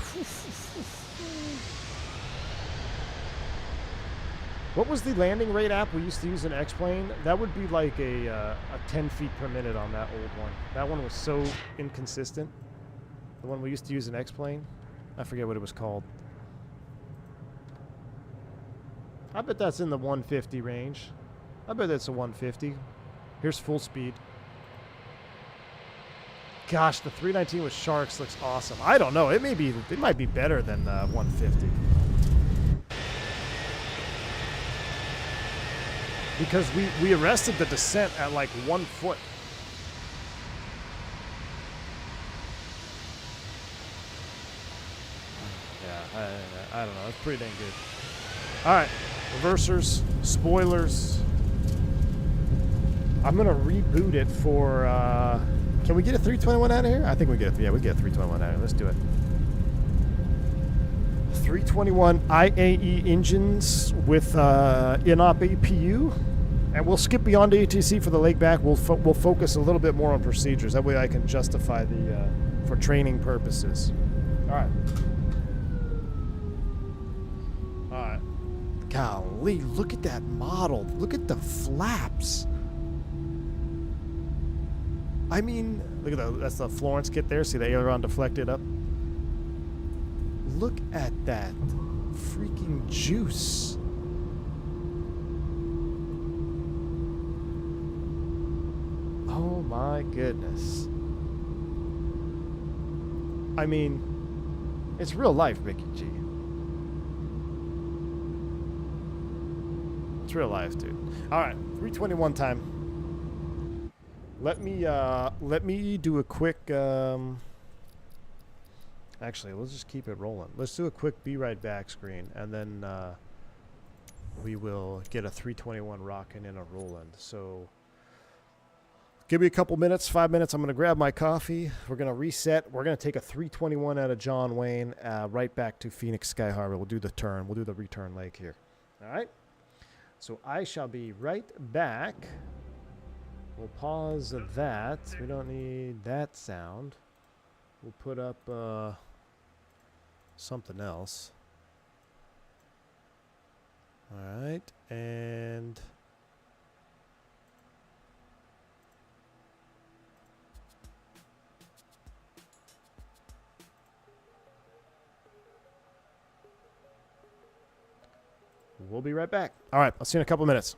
What was the landing rate app we used to use in X-Plane? That would be like a 10 feet per minute on that old one. That one was so inconsistent. The one we used to use in X-Plane. I forget what it was called. I bet that's in the 150 range. I bet that's a 150. Here's full speed. Gosh, the 319 with sharks looks awesome. I don't know. It might be better than 150. Because we arrested the descent at like 1 foot. Yeah, I don't know. It's pretty dang good. All right, reversers, spoilers. I'm gonna reboot it for. Can we get a 321 out of here? I think we get. Yeah, we get a 321 out of here. Let's do it. 321 IAE engines with in-op APU, and we'll skip beyond ATC for the leg back. We'll focus a little bit more on procedures. That way I can justify the for training purposes. All right. All right. Golly, look at that model. Look at the flaps. I mean, look at that's the Florence kit there. See the aileron deflected up? Look at that freaking juice. Oh my goodness. I mean, it's real life, Mickey G. It's real life, dude. All right, 321 time. Let me do a quick. Actually, let's just keep it rolling. Let's do a quick be right back screen, and then we will get a 321 rocking and a rolling. So give me a couple minutes, 5 minutes. I'm going to grab my coffee. We're going to reset. We're going to take a 321 out of John Wayne right back to Phoenix Sky Harbor. We'll do the turn. We'll do the return leg here. All right? So I shall be right back. We'll pause that. We don't need that sound. We'll put up something else. All right, and we'll be right back. All right, I'll see you in a couple minutes.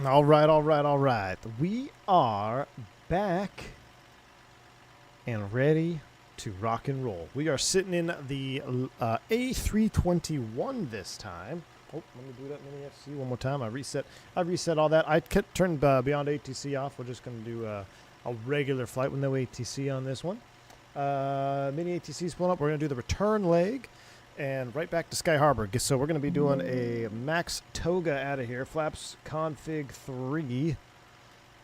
All right, all right, all right. We are back and ready to rock and roll. We are sitting in the A321 this time. Oh, let me do that mini FC one more time. I reset all that. I turned Beyond ATC off. We're just going to do a regular flight with no ATC on this one. Mini ATC's pulling up. We're going to do the return leg and right back to Sky Harbor. So we're going to be doing a max Toga out of here. Flaps config 3.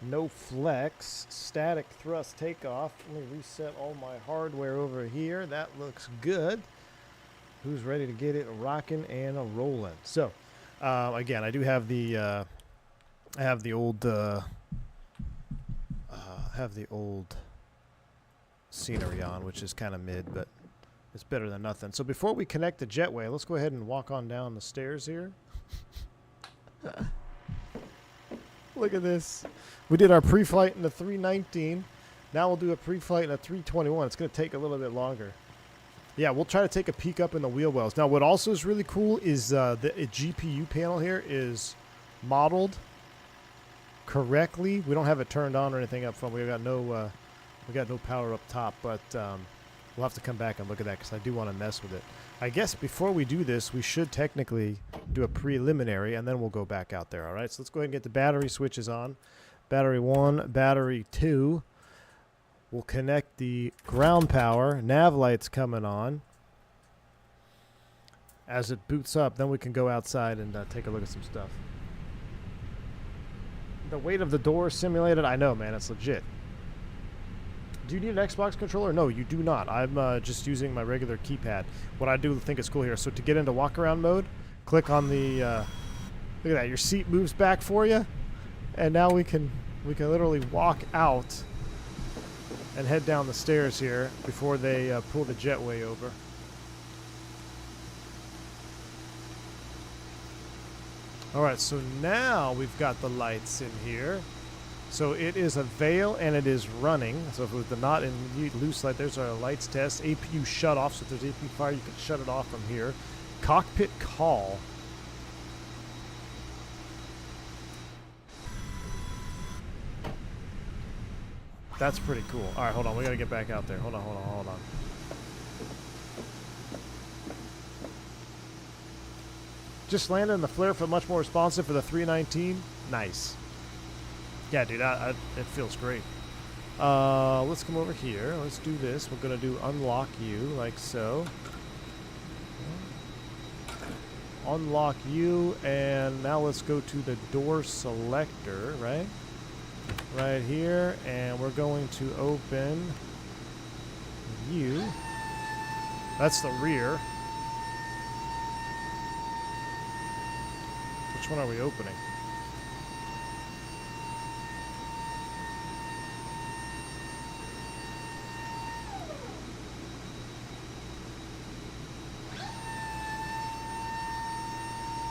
No flex. Static thrust takeoff. Let me reset all my hardware over here. That looks good. Who's ready to get it rocking and rolling? So, again, I do have the old scenery on, which is kind of mid, but it's better than nothing. So before we connect the jetway, let's go ahead and walk on down the stairs here. Look at this. We did our pre-flight in the 319. Now we'll do a pre-flight in a 321. It's going to take a little bit longer. Yeah, we'll try to take a peek up in the wheel wells. Now, what also is really cool is the GPU panel here is modeled correctly. We don't have it turned on or anything up front. We got no power up top, but we'll have to come back and look at that because I do want to mess with it. I guess before we do this, we should technically do a preliminary, and then we'll go back out there. All right, so let's go ahead and get the battery switches on. Battery 1, battery 2. We'll connect the ground power. Nav lights coming on. As it boots up, then we can go outside and take a look at some stuff. The weight of the door simulated. I know, man. It's legit. Do you need an Xbox controller? No, you do not. I'm just using my regular keypad. What I do think is cool here. So to get into walk-around mode, click on the... look at that. Your seat moves back for you. And now we can literally walk out and head down the stairs here before they pull the jetway over. All right, so now we've got the lights in here. So it is a veil and it is running. So if it was the not in loose light, there's our lights test. APU shut off, so if there's APU fire, you can shut it off from here. Cockpit call. That's pretty cool. All right, hold on. We got to get back out there. Hold on. Just landed in the flare foot, much more responsive for the 319. Nice. Yeah, dude, it feels great. Let's come over here. Let's do this. We're going to do unlock you, like so. Unlock you, and now let's go to the door selector, right? Right here, and we're going to open you. That's the rear. Which one are we opening?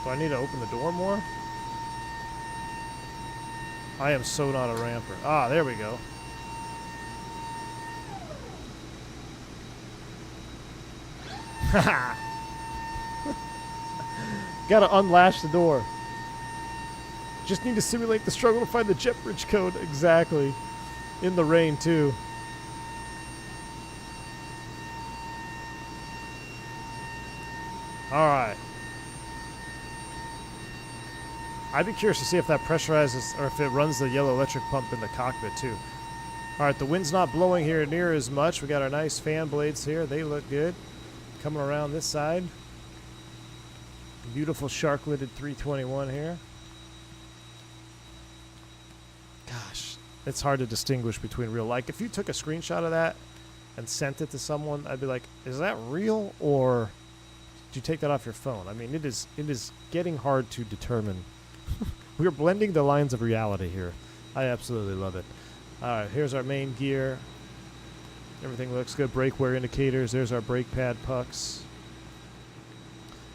Do I need to open the door more? I am so not a ramper. Ah, there we go. Haha. Gotta unlash the door. Just need to simulate the struggle to find the jet bridge code. Exactly. In the rain, too. Alright. I'd be curious to see if that pressurizes or if it runs the yellow electric pump in the cockpit too. Alright, the wind's not blowing here near as much. We got our nice fan blades here. They look good. Coming around this side. Beautiful shark-lidded 321 here. Gosh, it's hard to distinguish between real. Like, if you took a screenshot of that and sent it to someone, I'd be like, is that real or did you take that off your phone? I mean, it is getting hard to determine. We're blending the lines of reality here. I absolutely love it. All right, here's our main gear. Everything looks good. Brake wear indicators. There's our brake pad pucks.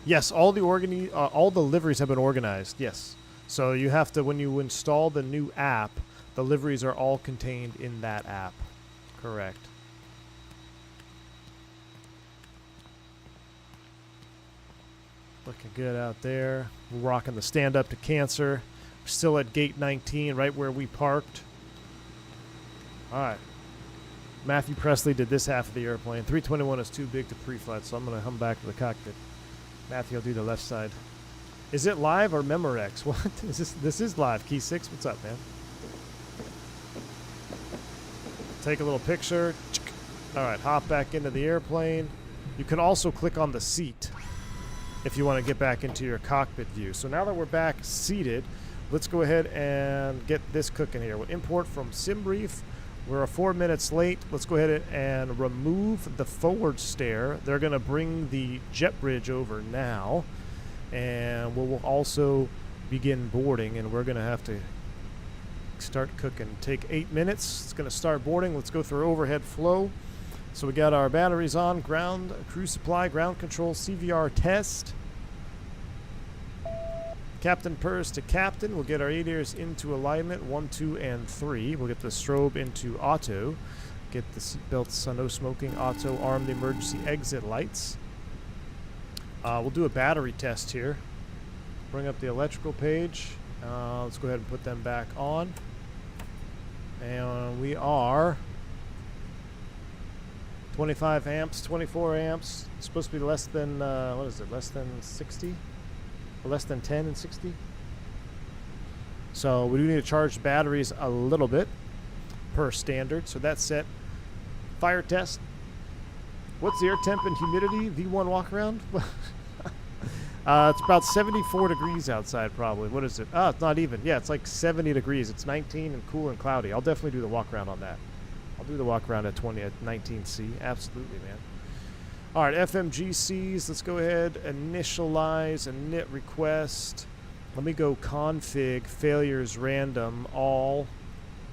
Yes, all the liveries have been organized. Yes. So you have to, when you install the new app, the liveries are all contained in that app. Correct. Looking good out there. We're rocking the stand up to cancer. Still at gate 19, right where we parked. All right. Matthew Presley did this half of the airplane. 321 is too big to pre-flight, so I'm going to come back to the cockpit. Matthew will do the left side. Is it live or Memorex? What? This is live. Key 6, what's up, man? Take a little picture. All right, hop back into the airplane. You can also click on the seat if you want to get back into your cockpit view. So now that we're back seated, let's go ahead and get this cooking here. We'll import from SimBrief. We're 4 minutes late. Let's go ahead and remove the forward stair. They're going to bring the jet bridge over now. And we'll also begin boarding, and we're going to have to start cooking. Take 8 minutes. It's going to start boarding. Let's go through overhead flow. So we got our batteries on, ground, cruise supply, ground control, CVR test. Captain purse to captain. We'll get our ADIRs into alignment, 1, 2, and 3. We'll get the strobe into auto. Get the seatbelts, no smoking, auto, arm the emergency exit lights. We'll do a battery test here. Bring up the electrical page. Let's go ahead and put them back on. And we are 25 amps, 24 amps. It's supposed to be less than, what is it, less than 60? Or less than 10 and 60? So we do need to charge the batteries a little bit per standard. So that's set. Fire test. What's the air temp and humidity? V1 walk around? It's about 74 degrees outside probably. What is it? Oh, it's not even. Yeah, it's like 70 degrees. It's 19 and cool and cloudy. I'll definitely do the walk around on that. I'll do the walk around at 19C. Absolutely, man. All right, FMGCs. Let's go ahead, initialize, init request. Let me go config, failures random, all.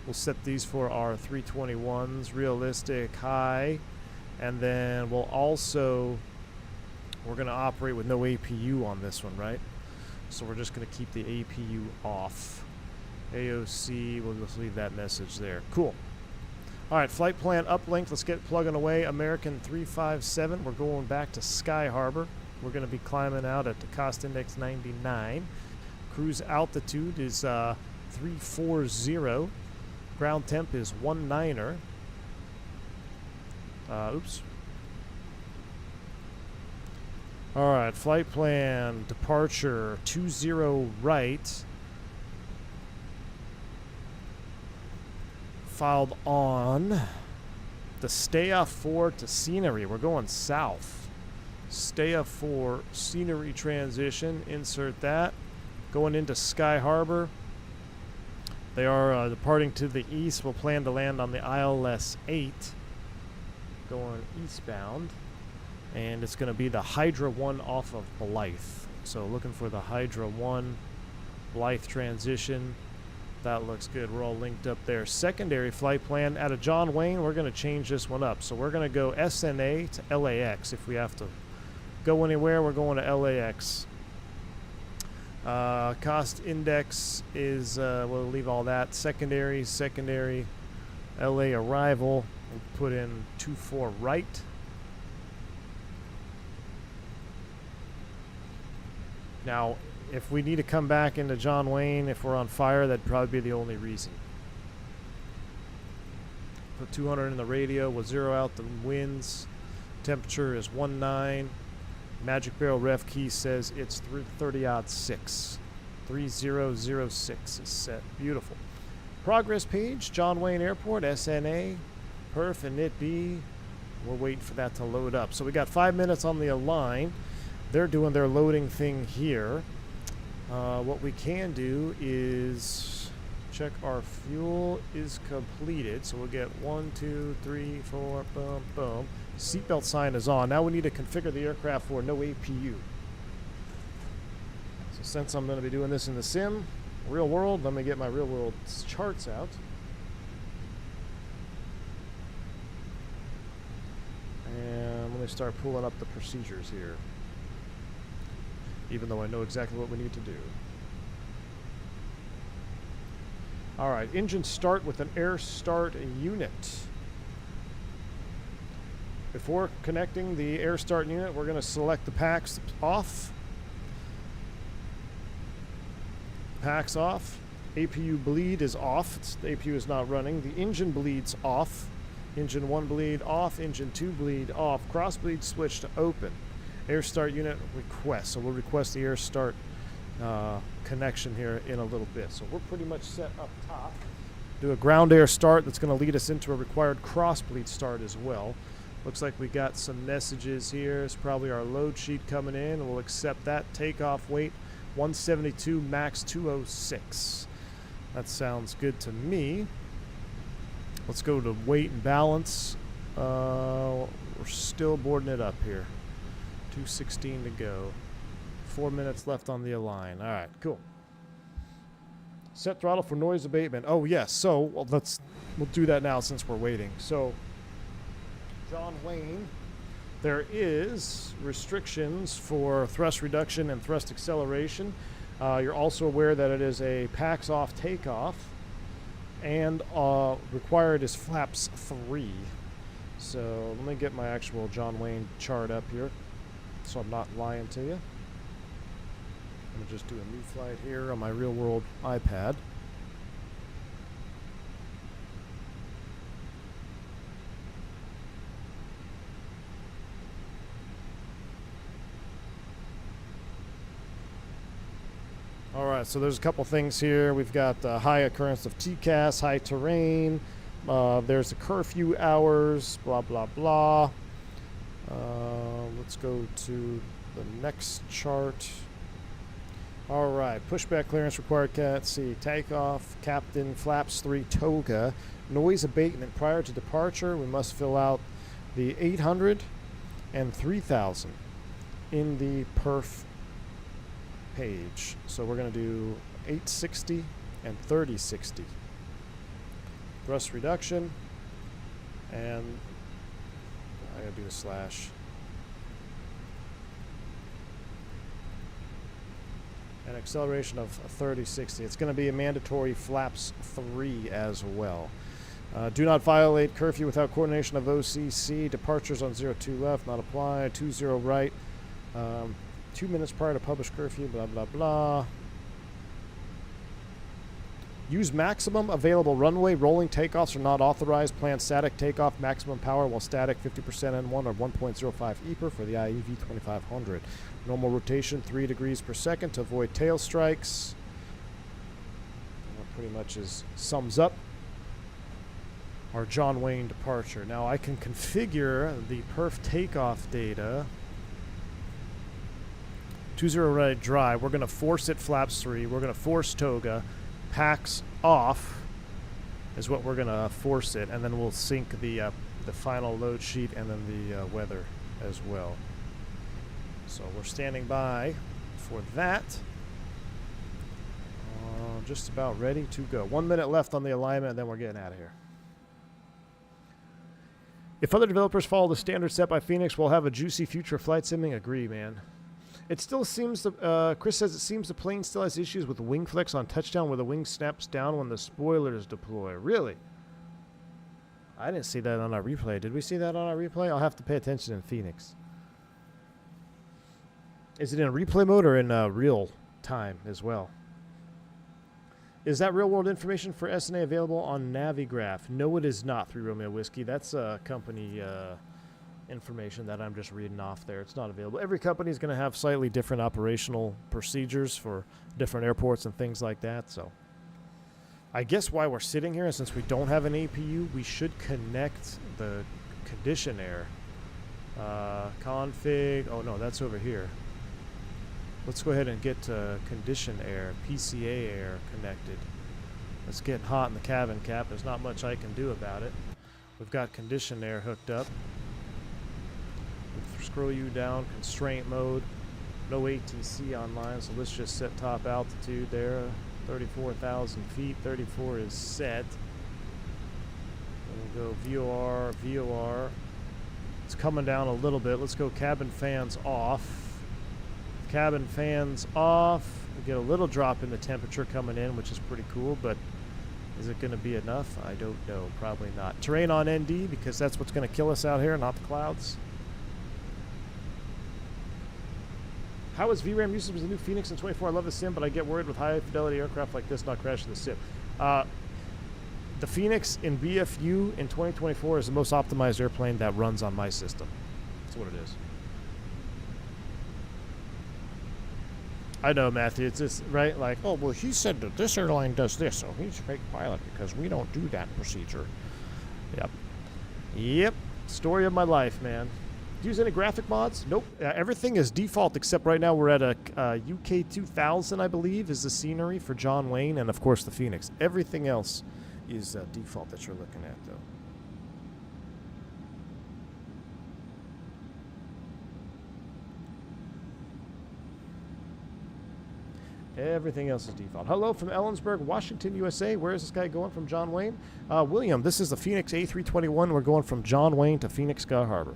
We'll set these for our 321s, realistic, high. And then we'll also, we're going to operate with no APU on this one, right? So we're just going to keep the APU off. AOC, we'll just leave that message there. Cool. All right, flight plan uplink. Let's get plugging away. American 357. We're going back to Sky Harbor. We're going to be climbing out at the cost index 99. Cruise altitude is 340. Ground temp is 19er. Oops. All right, flight plan, departure 20 right. Filed on the stay off 4 to scenery. We're going south. Stay off 4 scenery transition. Insert that. Going into Sky Harbor. They are departing to the east. We'll plan to land on the ILS 8. Going eastbound. And it's going to be the Hydra 1 off of Blythe. So looking for the Hydra 1 Blythe transition. That looks good. We're all linked up there. Secondary flight plan out of John Wayne. We're going to change this one up. So we're going to go SNA to LAX. If we have to go anywhere, we're going to LAX. Cost index is, we'll leave all that. Secondary, LA arrival. We'll put in 24 right. Now, if we need to come back into John Wayne, if we're on fire, that'd probably be the only reason. Put 200 in the radio. We'll zero out the winds. Temperature is 19. Magic Barrel ref key says it's 30-6. 3006 is set. Beautiful. Progress page, John Wayne Airport, SNA, perf and NIT-B. We're waiting for that to load up. So we got 5 minutes on the align. They're doing their loading thing here. What we can do is check our fuel is completed. So we'll get 1, 2, 3, 4, boom, boom. Seatbelt sign is on. Now we need to configure the aircraft for no APU. So since I'm going to be doing this in the sim, real world, let me get my real world charts out. And let me start pulling up the procedures here. Even though I know exactly what we need to do. Alright, engine start with an air start unit. Before connecting the air start unit, we're going to select the packs off. packs off. APU bleed is off. The APU is not running. The engine bleed's off. Engine 1 bleed off. Engine 2 bleed off. Cross bleed switch to open. Air start unit request. So we'll request the air start connection here in a little bit. So we're pretty much set up top. Do a ground air start that's going to lead us into a required cross bleed start as well. Looks like we got some messages here. It's probably our load sheet coming in, and we'll accept that. Takeoff weight 172, max 206. That sounds good to me. Let's go to weight and balance. We're still boarding it up here. 2:16 to go. 4 minutes left on the align. All right, cool. Set throttle for noise abatement. Oh yes. So we'll do that now since we're waiting. So John Wayne, there is restrictions for thrust reduction and thrust acceleration. You're also aware that it is a packs off takeoff, and required is flaps 3. So let me get my actual John Wayne chart up here so I'm not lying to you. I'm going to just do a new flight here on my real world iPad. All right, so there's a couple things here. We've got high occurrence of TCAS, high terrain. There's the curfew hours, blah, blah, blah. Let's go to the next chart. All right, pushback clearance required, Cat C. Takeoff, Captain, flaps 3, Toga. Noise abatement prior to departure. We must fill out the 800 and 3000 in the perf page. So we're going to do 860 and 3060. Thrust reduction, and I gotta do a slash. And acceleration of 3060. It's going to be a mandatory flaps 3 as well. Do not violate curfew without coordination of OCC. Departures on 02 left, not apply. 20 right. 2 minutes prior to published curfew, blah, blah, blah. Use maximum available runway. Rolling takeoffs are not authorized. Plan static takeoff, maximum power while static 50% N1 or 1.05 EPR for the IEV 2500. Normal rotation 3 degrees per second to avoid tail strikes. That pretty much sums up our John Wayne departure. Now I can configure the perf takeoff data. 20 right dry. We're going to force it flaps 3. We're going to force Toga. Packs off is what we're going to force it, and then we'll sync the final load sheet and then the weather as well. So we're standing by for that. Just about ready to go. 1 minute left on the alignment, and then we're getting out of here. If other developers follow the standard set by Fenix, we'll have a juicy future flight simming. Agree, man. It still seems, Chris says it seems the plane still has issues with wing flex on touchdown where the wing snaps down when the spoilers deploy. Really? I didn't see that on our replay. Did we see that on our replay? I'll have to pay attention in Phoenix. Is it in replay mode or in real time as well? Is that real world information for SNA available on Navigraph? No, it is not, 3 Romeo Whiskey. That's company information that I'm just reading off there. It's not available. Every company is going to have slightly different operational procedures for different airports and things like that. So I guess why we're sitting here, since we don't have an APU, we should connect the condition air. Config. Oh, no, that's over here. Let's go ahead and get condition air, PCA air connected. It's getting hot in the cabin cap. There's not much I can do about it. We've got condition air hooked up. Scroll you down, constraint mode, no ATC online, so let's just set top altitude there, 34,000 feet, 34 is set. We'll go VOR, VOR. It's coming down a little bit. Let's go cabin fans off. Cabin fans off. We get a little drop in the temperature coming in, which is pretty cool, but is it going to be enough? I don't know. Probably not. Terrain on ND, because that's what's going to kill us out here, not the clouds. How is VRAM usage with the new Fenix in 24? I love the sim, but I get worried with high fidelity aircraft like this not crashing the sim. The Fenix in BFU in 2024 is the most optimized airplane that runs on my system. That's what it is. I know, Matthew. It's just, right? Like, oh, well, he said that this airline does this, so he's a fake pilot because we don't do that procedure. Yep. Yep. Story of my life, man. Do you use any graphic mods? Nope. Everything is default except right now we're at a UK 2000, I believe, is the scenery for John Wayne and, of course, the Fenix. Everything else is default that you're looking at, though. Everything else is default. Hello from Ellensburg, Washington, USA. Where is this guy going from John Wayne? William, this is the Fenix A321. We're going from John Wayne to Phoenix Sky Harbor.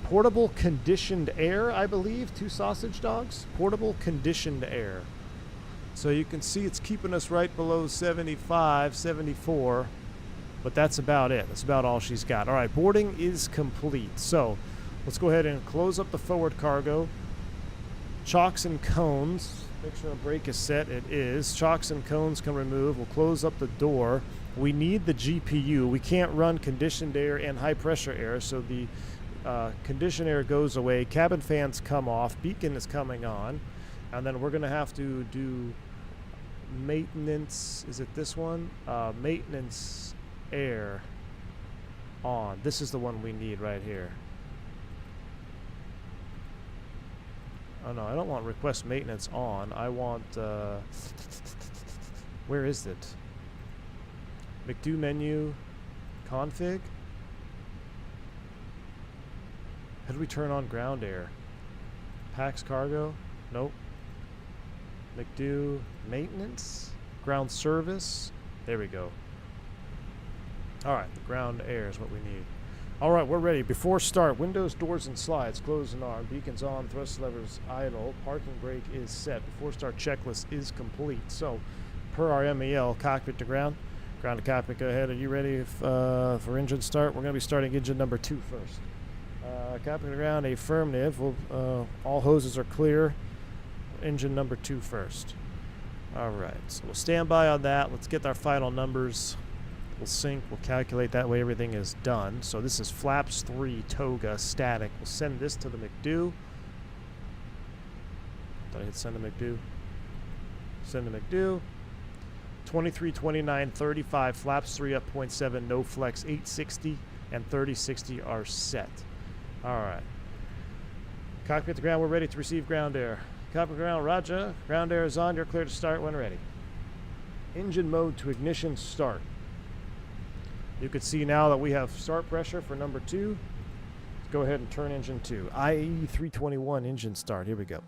Portable conditioned air, I believe. 2 sausage dogs. Portable conditioned air. So you can see it's keeping us right below 75, 74. But that's about it. That's about all she's got. All right, boarding is complete. So let's go ahead and close up the forward cargo. Chocks and cones. Make sure the brake is set. It is. Chocks and cones can remove. We'll close up the door. We need the GPU. We can't run conditioned air and high pressure air, so the conditioned air goes away. Cabin fans come off. Beacon is coming on. And then we're going to have to do maintenance. Is it this one? Maintenance air on. This is the one we need right here. Oh no, I don't want request maintenance on. I want, where is it? McDo menu, config. How do we turn on ground air? Pax cargo? Nope. McDo maintenance, ground service. There we go. All right, the ground air is what we need. All right, we're ready. Before start, windows, doors, and slides closed and armed. Beacons on, thrust levers idle. Parking brake is set. Before start checklist is complete. So, per our MEL, cockpit to ground. Ground to cockpit, go ahead. Are you ready for engine start? We're going to be starting engine number 2 first. Cockpit to ground, affirmative. All hoses are clear. Engine number 2 first. All right, so we'll stand by on that. Let's get our final numbers. We'll sync, we'll calculate, that way everything is done. So this is flaps 3, Toga, static. We'll send this to the McDo. Did I hit send to McDo? Send to McDo. 23, 29, 35, flaps 3 up 0.7, no flex, 860 and 3060 are set. All right. Cockpit to ground, we're ready to receive ground air. Cockpit to ground, roger. Ground air is on, you're clear to start when ready. Engine mode to ignition start. You can see now that we have start pressure for number 2. Let's go ahead and turn engine 2. IAE 321 engine start. Here we go.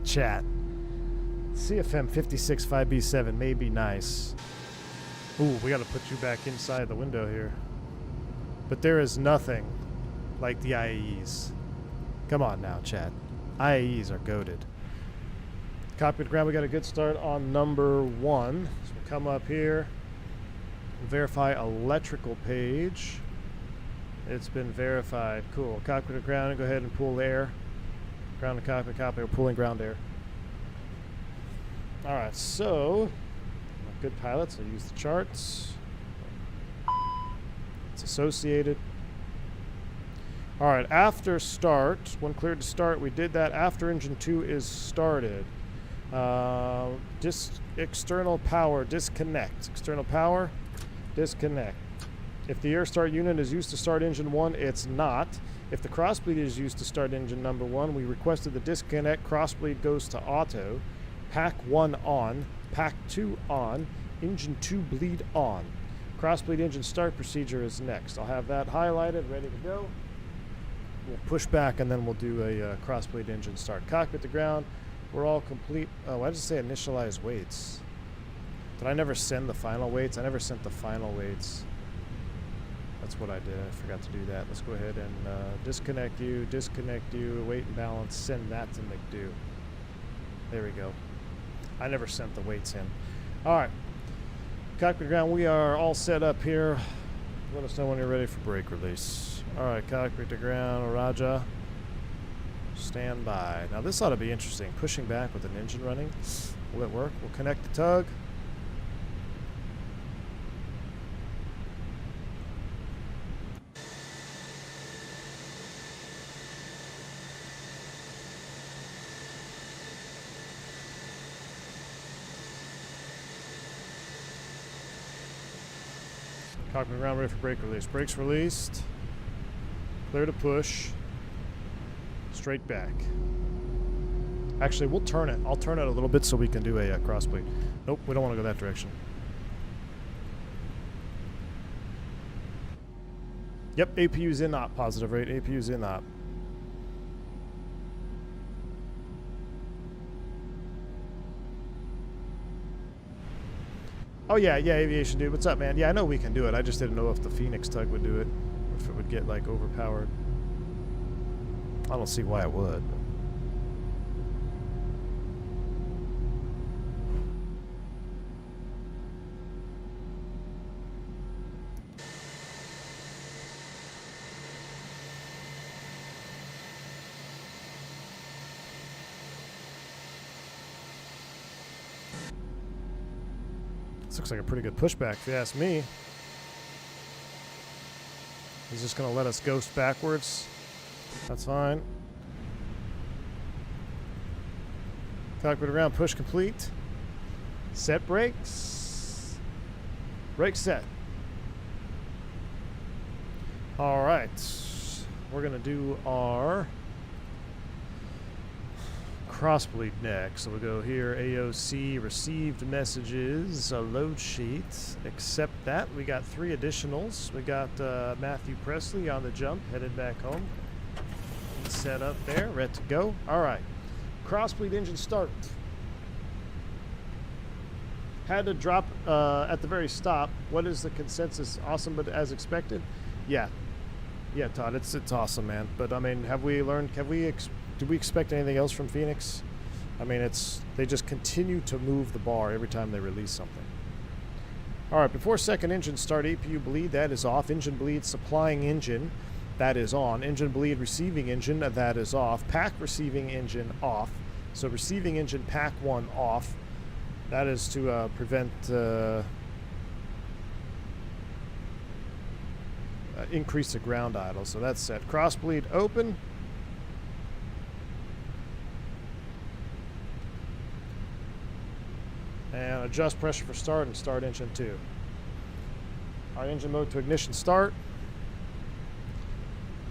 Chat. CFM 56 5B7 may be nice. Ooh, we got to put you back inside the window here. But there is nothing like the IAEs. Come on now, chat. IAEs are goated. Cockpit ground, we got a good start on number 1. So we'll come up here, verify electrical page. It's been verified. Cool. Cockpit to ground, go ahead and pull air. Ground to cockpit, cockpit, we're pulling ground air. All right, so good pilots, I use the charts. It's associated. All right, after start, when cleared to start, we did that after engine 2 is started. External power, disconnect. External power, disconnect. If the air start unit is used to start engine 1, it's not. If the crossbleed is used to start engine number 1, we requested the disconnect. Crossbleed goes to auto. Pack 1 on, pack 2 on, engine 2 bleed on. Crossbleed engine start procedure is next. I'll have that highlighted, ready to go. We'll push back and then we'll do a crossbleed engine start. Cockpit to ground. We're all complete. Oh, why does it say initialize weights? Did I never send the final weights? I never sent the final weights. That's what I did. I forgot to do that. Let's go ahead and disconnect you, weight and balance, send that to McDo. There we go. I never sent the weights in. All right. Cockpit ground, we are all set up here. Let us know when you're ready for brake release. All right, cockpit to ground, Raja. Stand by. Now this ought to be interesting. Pushing back with an engine running. Will it work? We'll connect the tug. Cockpit ground ready for brake release. Brakes released. Clear to push. Straight back. Actually, we'll turn it. I'll turn it a little bit so we can do a crossbleed. Nope, we don't want to go that direction. Yep, APU's in op. Positive rate. APU's in op. Oh yeah, aviation dude. What's up, man? Yeah, I know we can do it. I just didn't know if the Fenix tug would do it, or if it would get like overpowered. I don't see why it would. This looks like a pretty good pushback, if you ask me. He's just going to let us ghost backwards. That's fine. Cockpit around, push complete. Set brakes. Brake set. All right. We're going to do our crossbleed next. So we'll go here, AOC, received messages, a load sheet. Accept that. We got 3 additionals. We got Matthew Presley on the jump, headed back home. Set up there, ready to go. All right. Crossbleed engine start. Had to drop at the very stop. What is the consensus? Awesome, but as expected? Yeah. Yeah, Todd, it's awesome, man. But I mean, have we learned, do we expect anything else from Fenix? I mean, they just continue to move the bar every time they release something. All right, before second engine start, APU bleed, that is off. Engine bleed, supplying engine, that is on. Engine bleed, receiving engine, that is off. Pack receiving engine, off. So receiving engine, pack 1, off. That is to prevent increase of ground idle. So that's set. Cross bleed open. And adjust pressure for start and start engine 2. Our engine mode to ignition start.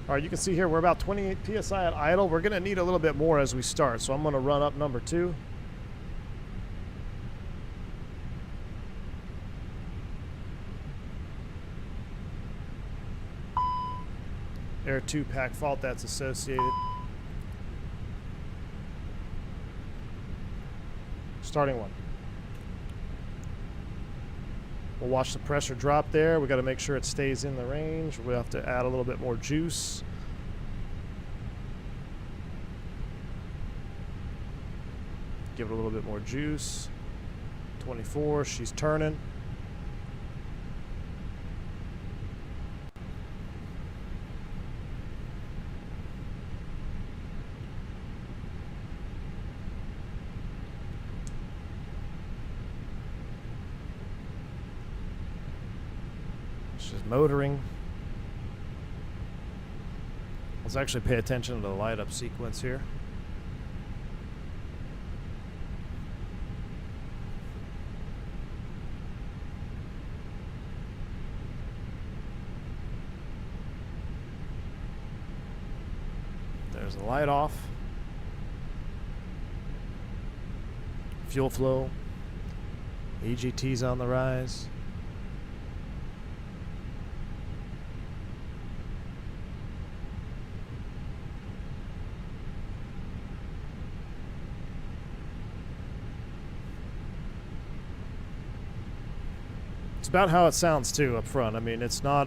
All right, you can see here we're about 28 PSI at idle. We're going to need a little bit more as we start, so I'm going to run up number 2. Air 2 pack fault, that's associated. Starting 1. We'll watch the pressure drop there. We got to make sure it stays in the range. We'll have to add a little bit more juice. Give it a little bit more juice. 24, she's turning. She's motoring. Let's actually pay attention to the light up sequence here. There's the light off. Fuel flow. EGT's on the rise. It's about how it sounds too up front. I mean, it's not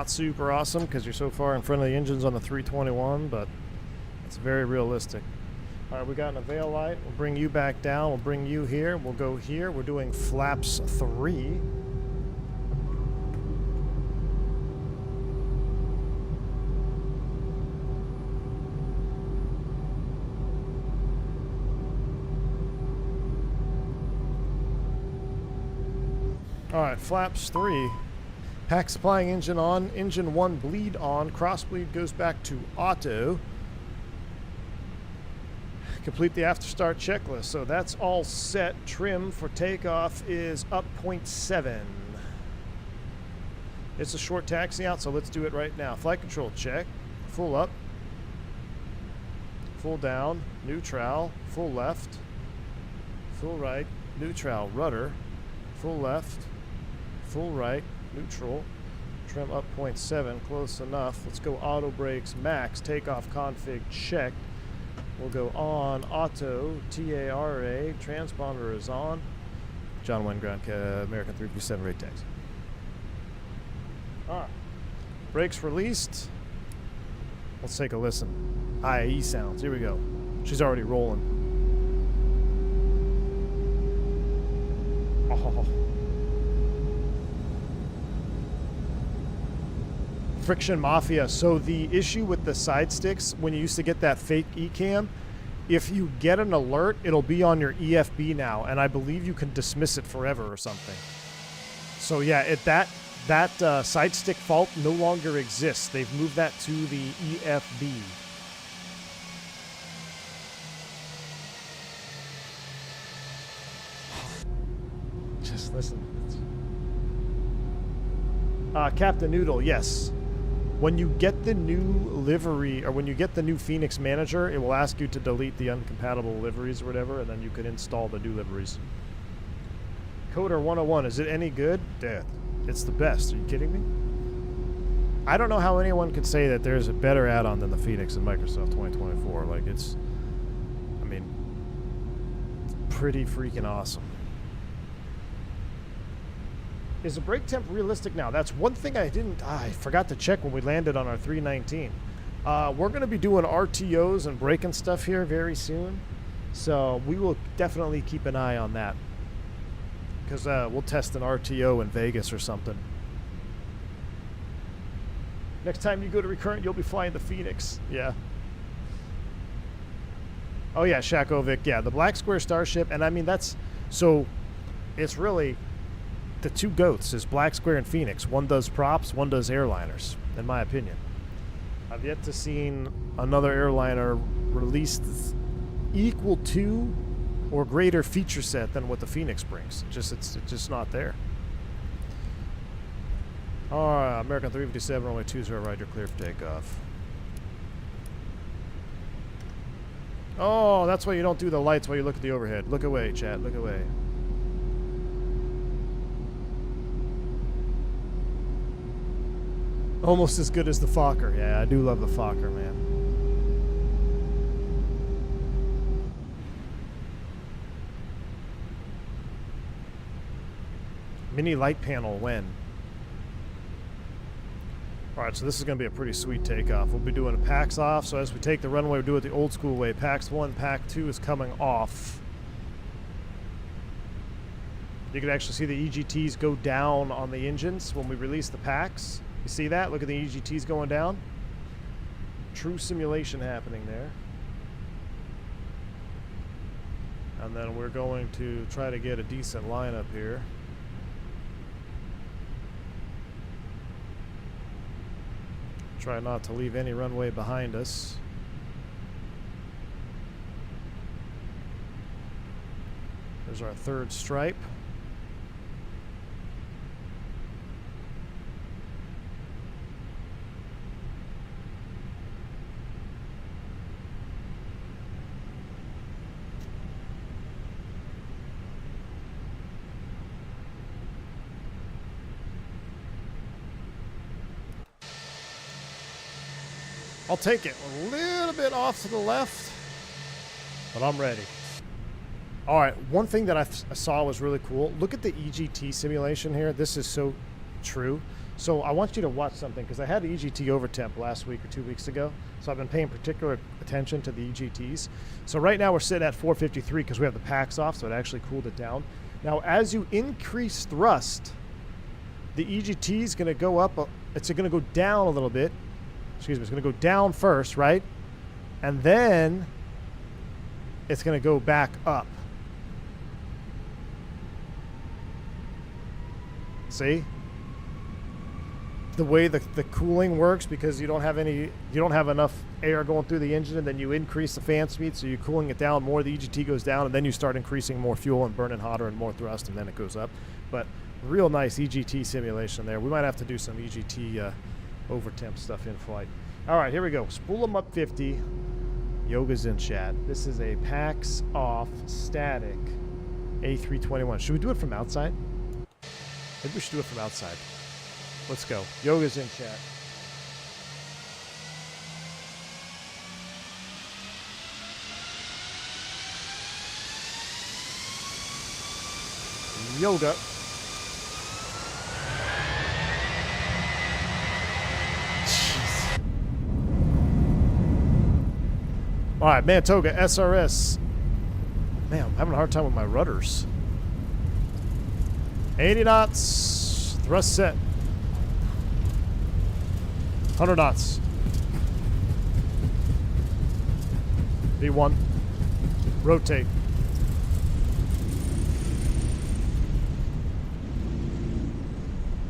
super awesome because you're so far in front of the engines on the 321, but it's very realistic. All right, we got an avail light. We'll bring you back down. We'll bring you here. We'll go here. We're doing flaps 3. All right, flaps 3. Pack supplying engine on. Engine 1 bleed on. Cross bleed goes back to auto. Complete the after start checklist. So that's all set. Trim for takeoff is up 0.7. It's a short taxi out, so let's do it right now. Flight control check. Full up. Full down. Neutral. Full left. Full right. Neutral. Rudder. Full left. Full right. Neutral. Trim up 0.7. Close enough. Let's go auto brakes max. Takeoff config checked. We'll go on auto, TARA, transponder is on. John Wayne Ground, American 337 rate taxi. All right, brakes released. Let's take a listen. IAE sounds, here we go. She's already rolling. Oh. Friction Mafia. So the issue with the side sticks, when you used to get that fake eCam, if you get an alert, it'll be on your EFB now, and I believe you can dismiss it forever or something. So yeah, that side stick fault no longer exists. They've moved that to the EFB. Just listen. Captain Noodle, yes. When you get the new livery, or when you get the new Fenix manager, it will ask you to delete the uncompatible liveries or whatever, and then you can install the new liveries. Coder 101, is it any good? Dude, it's the best. Are you kidding me? I don't know how anyone could say that there's a better add-on than the Fenix in Microsoft 2024. Like, it's, I mean, it's pretty freaking awesome. Is the brake temp realistic now? That's one thing I forgot to check when we landed on our 319. We're going to be doing RTOs and braking stuff here very soon. So we will definitely keep an eye on that. Because we'll test an RTO in Vegas or something. Next time you go to Recurrent, you'll be flying the Fenix. Yeah. Oh yeah, Shakovic. Yeah, the Black Square Starship. And I mean, that's... So, it's really... The two goats is Black Square and Fenix. One does props, one does airliners, in my opinion. I've yet to seen another airliner released equal to or greater feature set than what the Fenix brings. It's just not there. Alright, American 357, runway 20, right, you're clear for takeoff. Oh, that's why you don't do the lights while you look at the overhead. Look away, chat, look away. Almost as good as the Fokker. Yeah, I do love the Fokker, man. Mini light panel when? Alright, so this is going to be a pretty sweet takeoff. We'll be doing packs off, so as we take the runway, we'll do it the old school way. Packs 1, pack 2 is coming off. You can actually see the EGTs go down on the engines when we release the packs. You see that? Look at the EGTs going down. True simulation happening there. And then we're going to try to get a decent lineup here. Try not to leave any runway behind us. There's our third stripe. I'll take it a little bit off to the left, but I'm ready. All right, one thing that I saw was really cool. Look at the EGT simulation here. This is so true. So I want you to watch something because I had the EGT overtemp last week or 2 weeks ago. So I've been paying particular attention to the EGTs. So right now we're sitting at 453 because we have the packs off, so it actually cooled it down. Now as you increase thrust, the EGT is going to go up. It's going to go down a little bit. Excuse me, it's going to go down first, right? And then it's going to go back up. See? The way the cooling works, because you don't have enough air going through the engine, and then you increase the fan speed, so you're cooling it down more, the EGT goes down, and then you start increasing more fuel and burning hotter and more thrust, and then it goes up. But real nice EGT simulation there. We might have to do some EGT overtemp stuff in flight. All right, here we go. Spool them up 50. Yoga's in chat. This is a packs off static A321. Should we do it from outside? Maybe we should do it from outside. Let's go. Yoga's in chat. Yoga. All right, man, Toga, SRS. Man, I'm having a hard time with my rudders. 80 knots, thrust set. 100 knots. V1, rotate.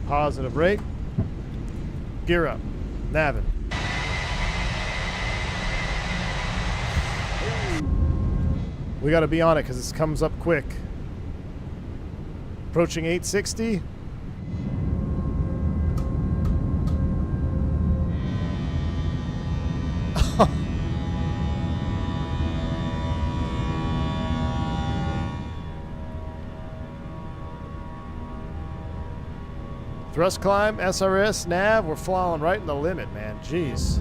Positive rate. Gear up, navin. We got to be on it because this comes up quick. Approaching 860. Thrust climb, SRS, nav. We're flying right in the limit, man. Jeez.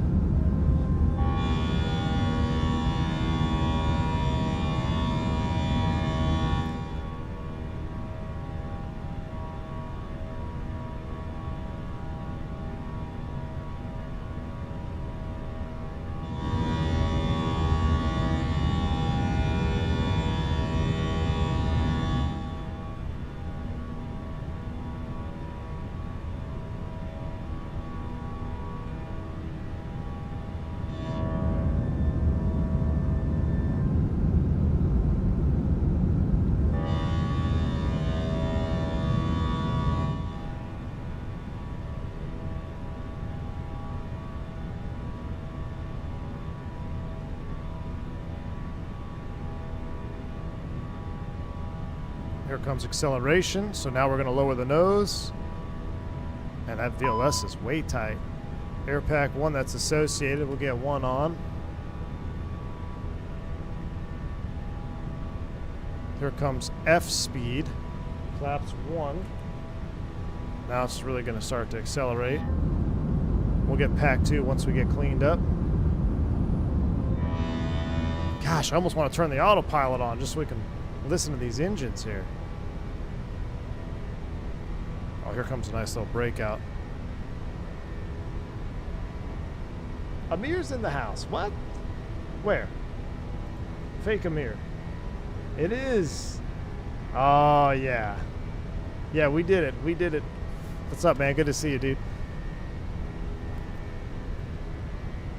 Here comes acceleration, so now we're going to lower the nose. And that VLS is way tight. Air pack 1 that's associated, we'll get 1 on. Here comes F speed. Flaps 1. Now it's really going to start to accelerate. We'll get pack 2 once we get cleaned up. Gosh, I almost want to turn the autopilot on just so we can listen to these engines here. Oh, here comes a nice little breakout. Amir's in the house. What? Where? Fake Amir. It is. Oh, yeah. Yeah, we did it. We did it. What's up, man? Good to see you, dude.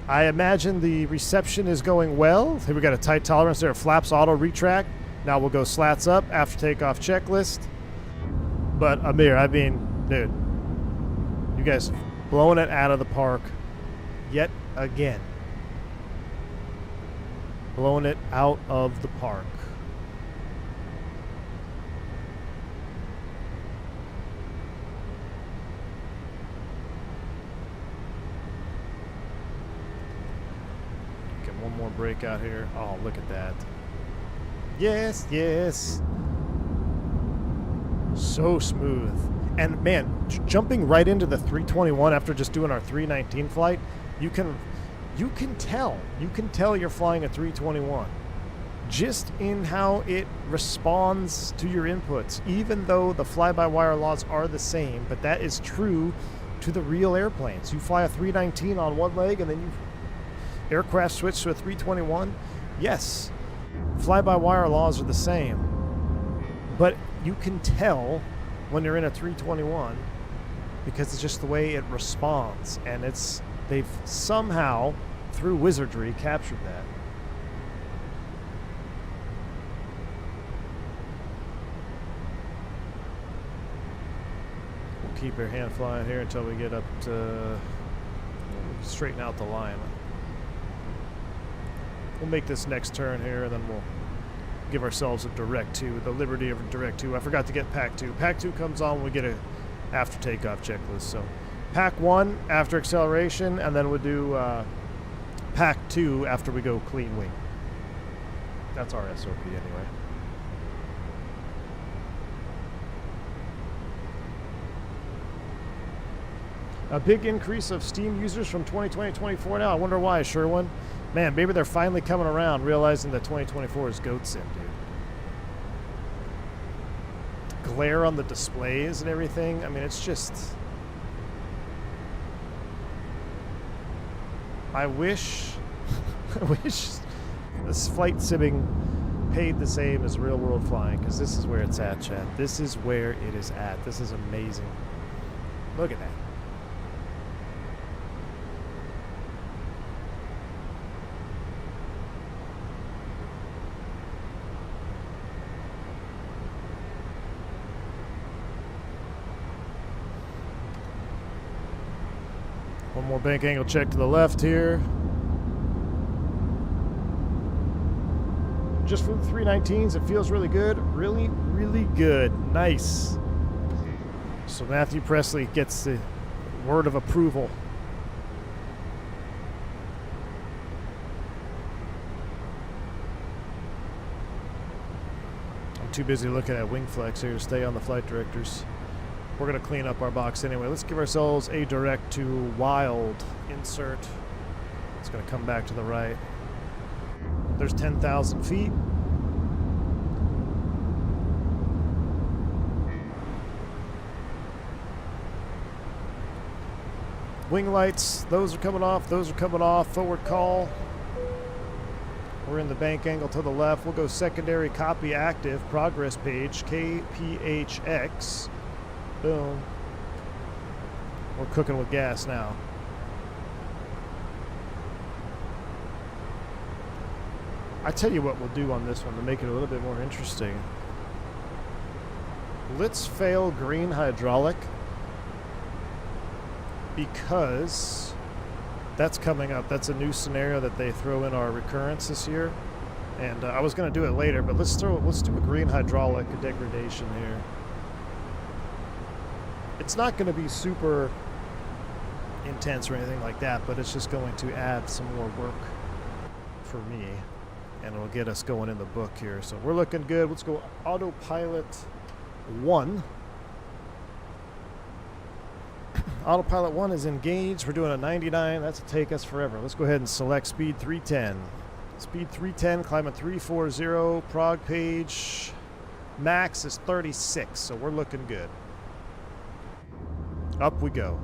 I imagine the reception is going well. Here we got a tight tolerance there. Flaps auto retract. Now we'll go slats up after takeoff checklist. But Amir, I mean, dude, you guys blowing it out of the park. yet again. Blowing it out of the park. Get one more break out here. Oh, look at that. Yes, yes. So smooth. And man, jumping right into the 321 after just doing our 319 flight, you can tell you're flying a 321 just in how it responds to your inputs, even though the fly-by-wire laws are the same. But that is true to the real airplanes. You fly a 319 on one leg and then you aircraft switch to a 321. Yes, fly-by-wire laws are the same, but you can tell when you're in a 321 because it's just the way it responds, and they've somehow through wizardry captured that. We'll keep our hand flying here until we get up to straighten out the line. We'll make this next turn here, and then we'll give ourselves a direct 2, the liberty of a direct 2. I forgot to get Pack 2. Pack 2 comes on when we get a after takeoff checklist. So Pack 1 after acceleration, and then we'll do Pack 2 after we go clean wing. That's our SOP anyway. A big increase of Steam users from 2020 to 24 now. I wonder why, Sherwin. Man, maybe they're finally coming around, realizing that 2024 is goat sim, dude. Glare on the displays and everything. I mean, it's just... I wish this flight simming paid the same as real world flying, because this is where it's at, Chad. This is where it is at. This is amazing. Look at that. One more bank angle check to the left here. Just for the 319s, it feels really good. Really, really good. Nice. So Matthew Presley gets the word of approval. I'm too busy looking at wing flex here to stay on the flight directors. We're going to clean up our box anyway. Let's give ourselves a direct to wild insert. It's going to come back to the right. There's 10,000 feet. Wing lights, those are coming off, those are coming off. Forward call. We're in the bank angle to the left. We'll go secondary copy active, progress page, KPHX. Boom. We're cooking with gas now. I tell you what we'll do on this one to make it a little bit more interesting. Let's fail green hydraulic, because that's coming up. That's a new scenario that they throw in our recurrence this year. And I was going to do it later, but let's do a green hydraulic, a degradation here. It's not going to be super intense or anything like that, but it's just going to add some more work for me, and it'll get us going in the book here. So we're looking good. Let's go autopilot 1. Autopilot 1 is engaged. We're doing a 99. That's to take us forever. Let's go ahead and select speed 310. Speed 310, climb at 340, prog page. Max is 36, so we're looking good. Up we go.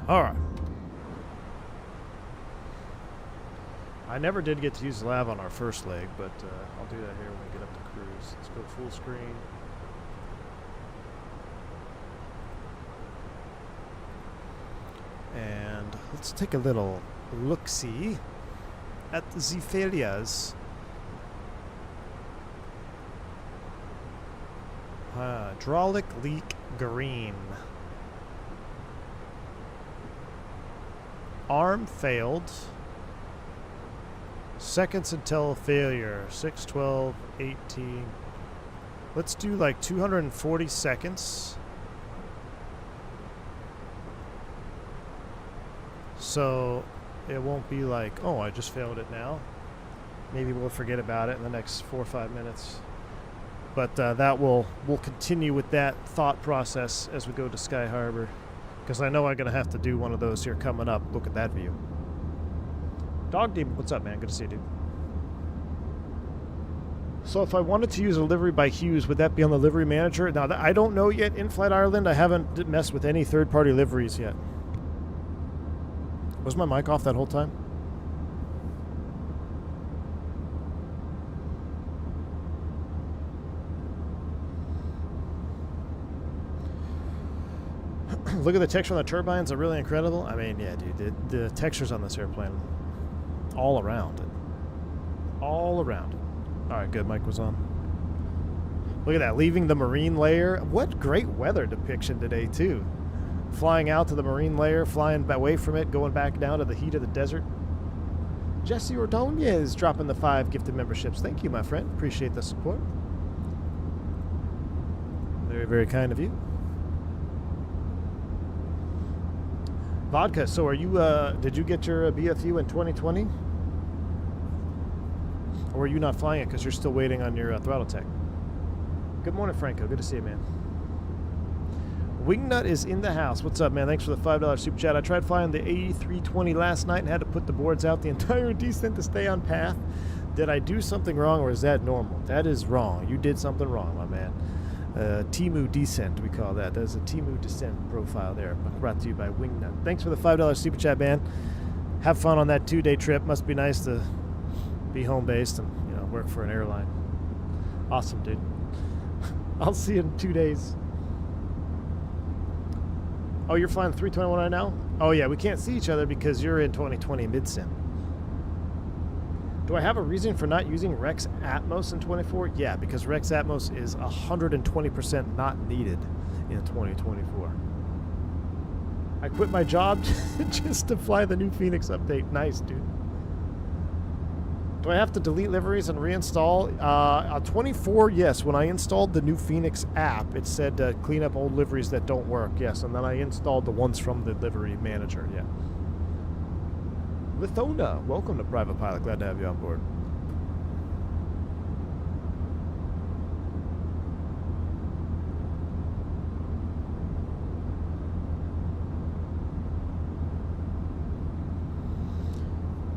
All right. I never did get to use the lav on our first leg, but I'll do that here when we get up to cruise. Let's go full screen. And let's take a little look-see at the failures. Hydraulic leak green. Arm failed. Seconds until failure. 6, 12, 18. Let's do like 240 seconds. So it won't be like, oh, I just failed it now. Maybe we'll forget about it in the next 4 or 5 minutes. But that we'll continue with that thought process as we go to Sky Harbor. Because I know I'm going to have to do one of those here coming up. Look at that view. Dog Demon, what's up, man? Good to see you, dude. So if I wanted to use a livery by Hughes, would that be on the livery manager? Now, I don't know yet. In Flight Ireland, I haven't messed with any third-party liveries yet. Was my mic off that whole time? Look at the texture on the turbines. They're really incredible. I mean, yeah, dude. The textures on this airplane, all around it. All around it. All right, good. Mic was on. Look at that. Leaving the marine layer. What great weather depiction today, too. Flying out to the marine layer, flying away from it, going back down to the heat of the desert. Jesse Ordonez dropping the 5 gifted memberships. Thank you, my friend. Appreciate the support. Very, very kind of you. Vodka, so are you, did you get your BFU in 2020? Or are you not flying it because you're still waiting on your Throttletek? Good morning, Franco. Good to see you, man. Wingnut is in the house. What's up, man? Thanks for the $5 super chat. I tried flying the A320 last night and had to put the boards out the entire descent to stay on path. Did I do something wrong or is that normal? That is wrong. You did something wrong, my man. Timu Descent, we call that. That's a Timu Descent profile there. Brought to you by Wingnut. Thanks for the $5 super chat, man. Have fun on that 2-day trip. Must be nice to be home-based and, you know, work for an airline. Awesome, dude. I'll see you in 2 days. Oh, you're flying 321 right now? Oh, yeah, we can't see each other because you're in 2020 mid-sim. Do I have a reason for not using Rex Atmos in 24? Yeah, because Rex Atmos is 120% not needed in 2024. I quit my job just to fly the new Fenix update. Nice, dude. Do I have to delete liveries and reinstall? On 24, yes. When I installed the new Fenix app, it said clean up old liveries that don't work. Yes, and then I installed the ones from the livery manager. Yeah. Lithona, welcome to Private Pilot. Glad to have you on board.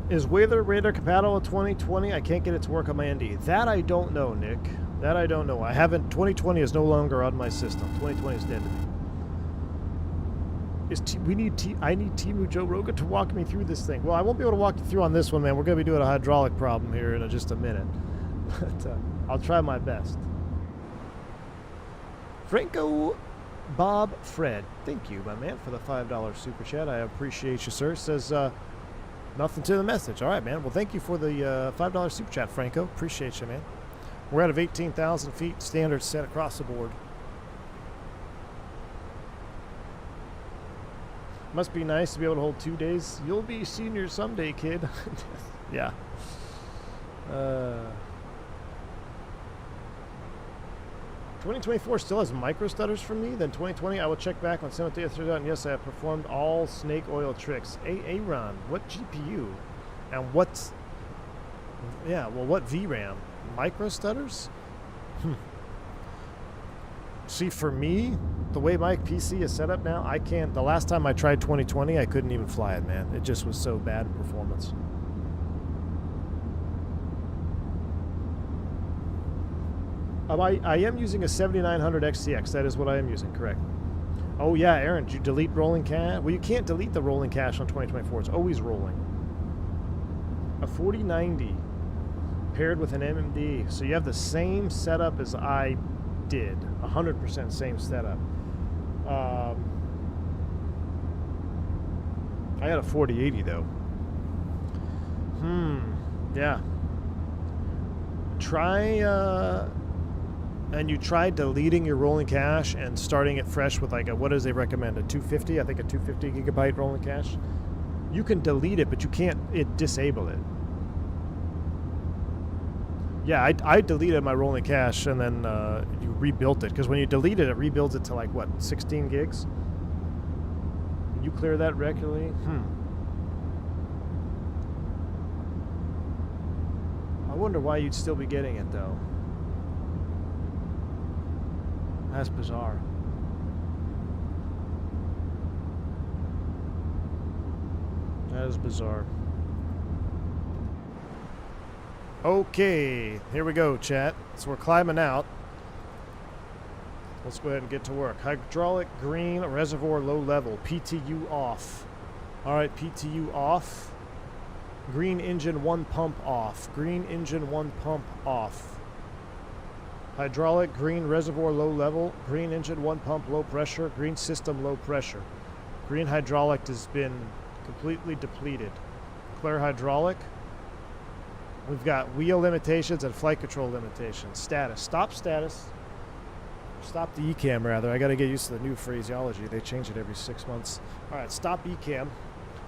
Is Weather Radar compatible with 2020? I can't get it to work on my ND. That I don't know, Nick. That I don't know. I haven't. 2020 is no longer on my system. 2020 is dead to me. I need Timu Joe Rogan to walk me through this thing. Well, I won't be able to walk you through on this one, man. We're going to be doing a hydraulic problem here in just a minute. But I'll try my best. Franco Bob Fred. Thank you, my man, for the $5 super chat. I appreciate you, sir. Says, nothing to the message. All right, man. Well, thank you for the $5 super chat, Franco. Appreciate you, man. We're out of 18,000 feet. Standard set across the board. Must be nice to be able to hold 2 days. You'll be senior someday, kid. Yeah. 2024 still has micro stutters for me. Then 2020, I will check back on Senate yesterday. And yes, I have performed all snake oil tricks. Aaron, what GPU? And what? Yeah, well, what VRAM? Micro stutters? See, for me, the way my PC is set up now, I can't. The last time I tried 2020, I couldn't even fly it, man. It just was so bad in performance. I am using a 7900 XTX. That is what I am using, correct. Oh yeah, Aaron, did you delete rolling cache? Well, you can't delete the rolling cache on 2024. It's always rolling. A 4090 paired with an MMD. So you have the same setup as I did. 100% same setup. I had a 4080 though. Yeah. And you tried deleting your rolling cache and starting it fresh with like a, what does they recommend? A 250? I think a 250 gigabyte rolling cache. You can delete it, but you can't disable it. Yeah, I deleted my rolling cache and then you rebuilt it. Because when you delete it, it rebuilds it to like, what, 16 gigs? You clear that regularly? I wonder why you'd still be getting it, though. That's bizarre. That is bizarre. Okay, here we go, chat. So we're climbing out. Let's go ahead and get to work. Hydraulic green reservoir low level. PTU off. All right, PTU off. Green engine 1 pump off. Green engine 1 pump off. Hydraulic green reservoir low level. Green engine 1 pump low pressure. Green system low pressure. Green hydraulic has been completely depleted. Clear hydraulic. We've got wheel limitations and flight control limitations. Status. Stop status. Stop the ECAM, rather. I got to get used to the new phraseology. They change it every 6 months. All right, stop ECAM.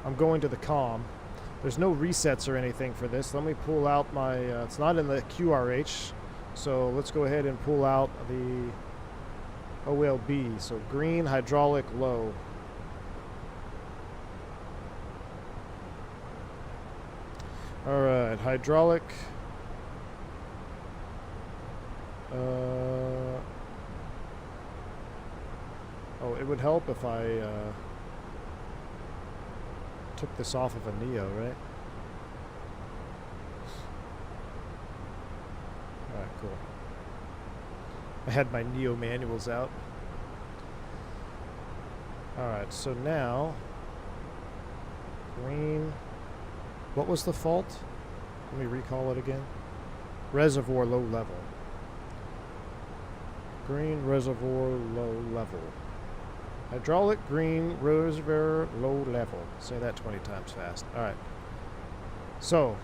I'm going to the COM. There's no resets or anything for this. Let me pull out my... it's not in the QRH, so let's go ahead and pull out the OLB. So green, hydraulic, low. All right, hydraulic. Oh, it would help if I took this off of a Neo, right? Alright, cool. I had my Neo manuals out. Alright, so now... Green... What was the fault? Let me recall it again. Reservoir low level. Green reservoir low level. Hydraulic green reservoir low level. Say that 20 times fast. Alright. So,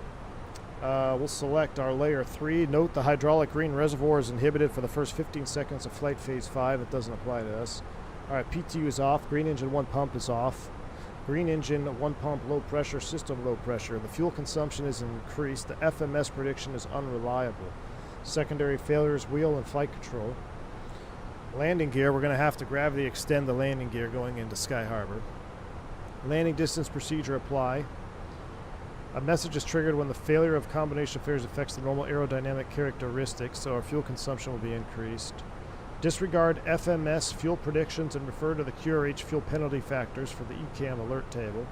we'll select our layer 3. Note the hydraulic green reservoir is inhibited for the first 15 seconds of flight phase 5. It doesn't apply to us. Alright, PTU is off. Green engine 1 pump is off. Green engine 1 pump low pressure, system low pressure. The fuel consumption is increased. The FMS prediction is unreliable. Secondary failures, wheel and flight control. Landing gear, we're going to have to gravity extend the landing gear going into Sky Harbor. Landing distance procedure apply. A message is triggered when the failure of combination of failures affects the normal aerodynamic characteristics, so our fuel consumption will be increased. Disregard FMS fuel predictions and refer to the QRH fuel penalty factors for the ECAM alert table.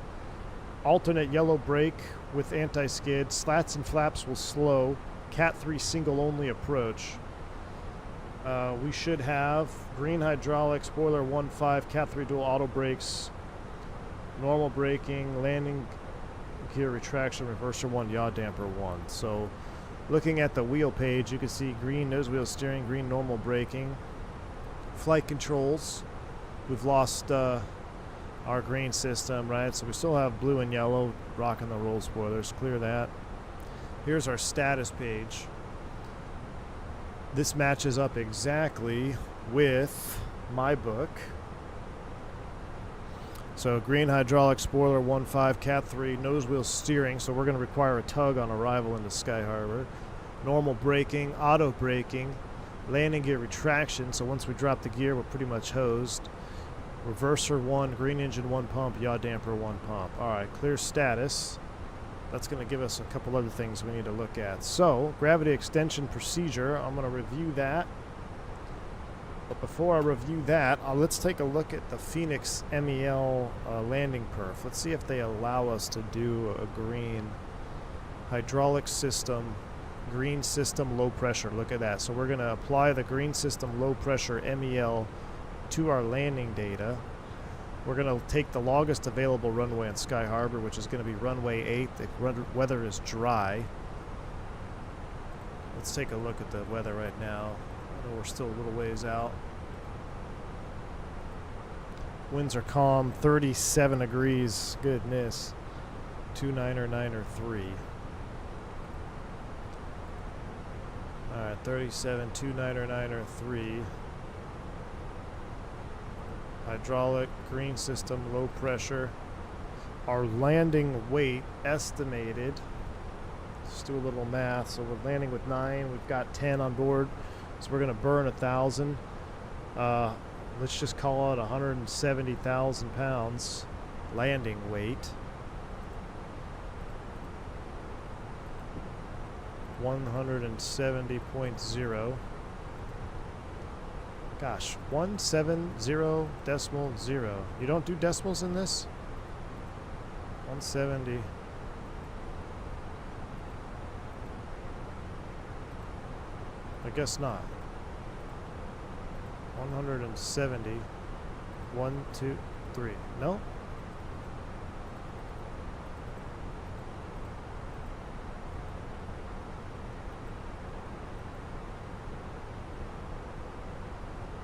Alternate yellow brake with anti-skid. Slats and flaps will slow. Cat 3 single only approach. We should have green hydraulic, spoiler 1.5, Cat 3 dual auto brakes, normal braking, landing gear retraction, reverser 1, yaw damper 1. So looking at the wheel page, you can see green nose wheel steering, green normal braking. Flight controls, we've lost our green system, right? So we still have blue and yellow rocking the roll spoilers. Clear that. Here's our status page. This matches up exactly with my book. So green hydraulic, spoiler 1.5, Cat 3, nose wheel steering. So we're going to require a tug on arrival into Sky Harbor. Normal braking, auto braking, landing gear retraction. So once we drop the gear, we're pretty much hosed. Reverser 1, green engine 1 pump, yaw damper 1 pump. All right, clear status. That's going to give us a couple other things we need to look at. So, gravity extension procedure, I'm going to review that. But before I review that, let's take a look at the Fenix MEL landing perf. Let's see if they allow us to do a green hydraulic system, green system low pressure. Look at that. So we're going to apply the green system low pressure MEL to our landing data. We're going to take the longest available runway in Sky Harbor, which is going to be runway 8. The weather is dry. Let's take a look at the weather right now. I know we're still a little ways out. Winds are calm, 37 degrees. Goodness. 293. Alright, 37, 293. Hydraulic, green system, low pressure. Our landing weight estimated. Let's do a little math. So we're landing with 9. We've got 10 on board. So we're going to burn 1,000. Let's just call it 170,000 pounds landing weight. 170.0. Gosh, 170.0. You don't do decimals in this? 170. I guess not. 170. 1, 2, 3. No?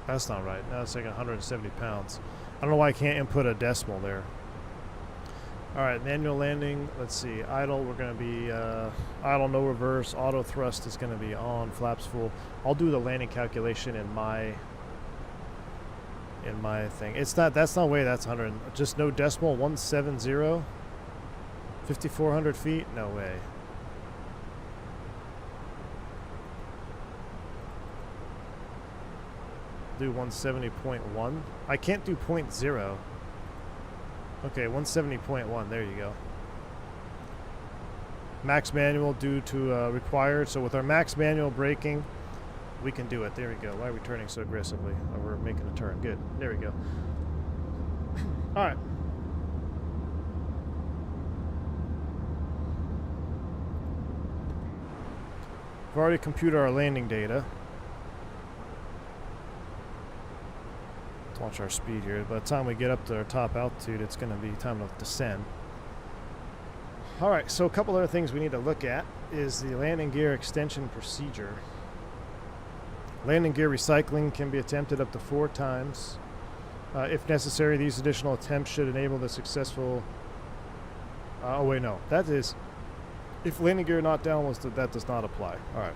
That's not right. Now it's like 170 pounds. I don't know why I can't input a decimal there. Alright, manual landing. Let's see. Idle, we're going to be idle, no reverse. Auto thrust is going to be on. Flaps full. I'll do the landing calculation in my thing. It's not, that's not way, that's 100. Just no decimal. 170. 5,400 feet? No way. Do 170.1. I can't do 0.0. Okay, 170.1. There you go. Max manual due to required. So with our max manual braking, we can do it. There we go. Why are we turning so aggressively? Oh, we're making a turn. Good. There we go. All right. We've already computed our landing data. Let's watch our speed here. By the time we get up to our top altitude, it's going to be time to descend. Alright, so a couple other things we need to look at is the landing gear extension procedure. Landing gear recycling can be attempted up to 4 times. If necessary, these additional attempts should enable the successful... oh wait, no. That is... If landing gear not down, that does not apply. Alright.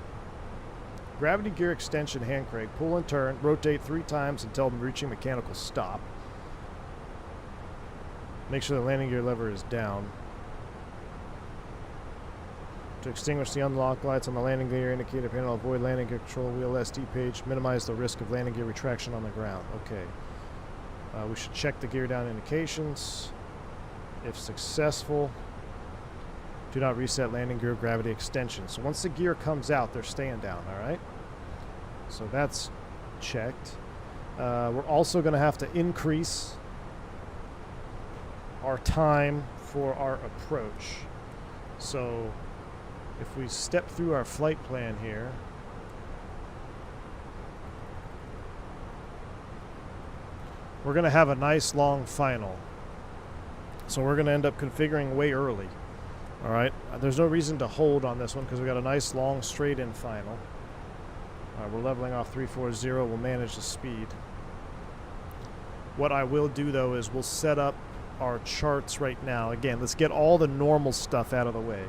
Gravity gear extension hand crank. Pull and turn. Rotate 3 times until reaching mechanical stop. Make sure the landing gear lever is down. To extinguish the unlock lights on the landing gear indicator panel, avoid landing gear control wheel SD page. Minimize the risk of landing gear retraction on the ground. Okay. We should check the gear down indications. If successful, do not reset landing gear gravity extension. So once the gear comes out, they're staying down, alright? So that's checked. We're also going to have to increase our time for our approach. So if we step through our flight plan here, we're going to have a nice long final. So we're going to end up configuring way early. Alright, there's no reason to hold on this one because we got a nice long straight in final. Alright, we're leveling off 340. We'll manage the speed. What I will do though is we'll set up our charts right now. Again, let's get all the normal stuff out of the way.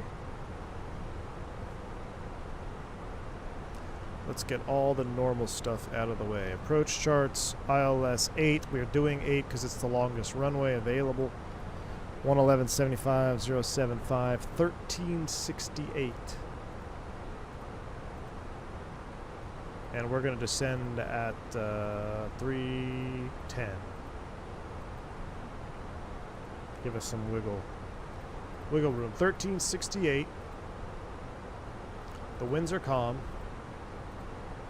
Let's get all the normal stuff out of the way. Approach charts, ILS 8. We're doing 8 because it's the longest runway available. 111.75, 075, 1368. And we're going to descend at 310. Give us some wiggle room. 1368. The winds are calm.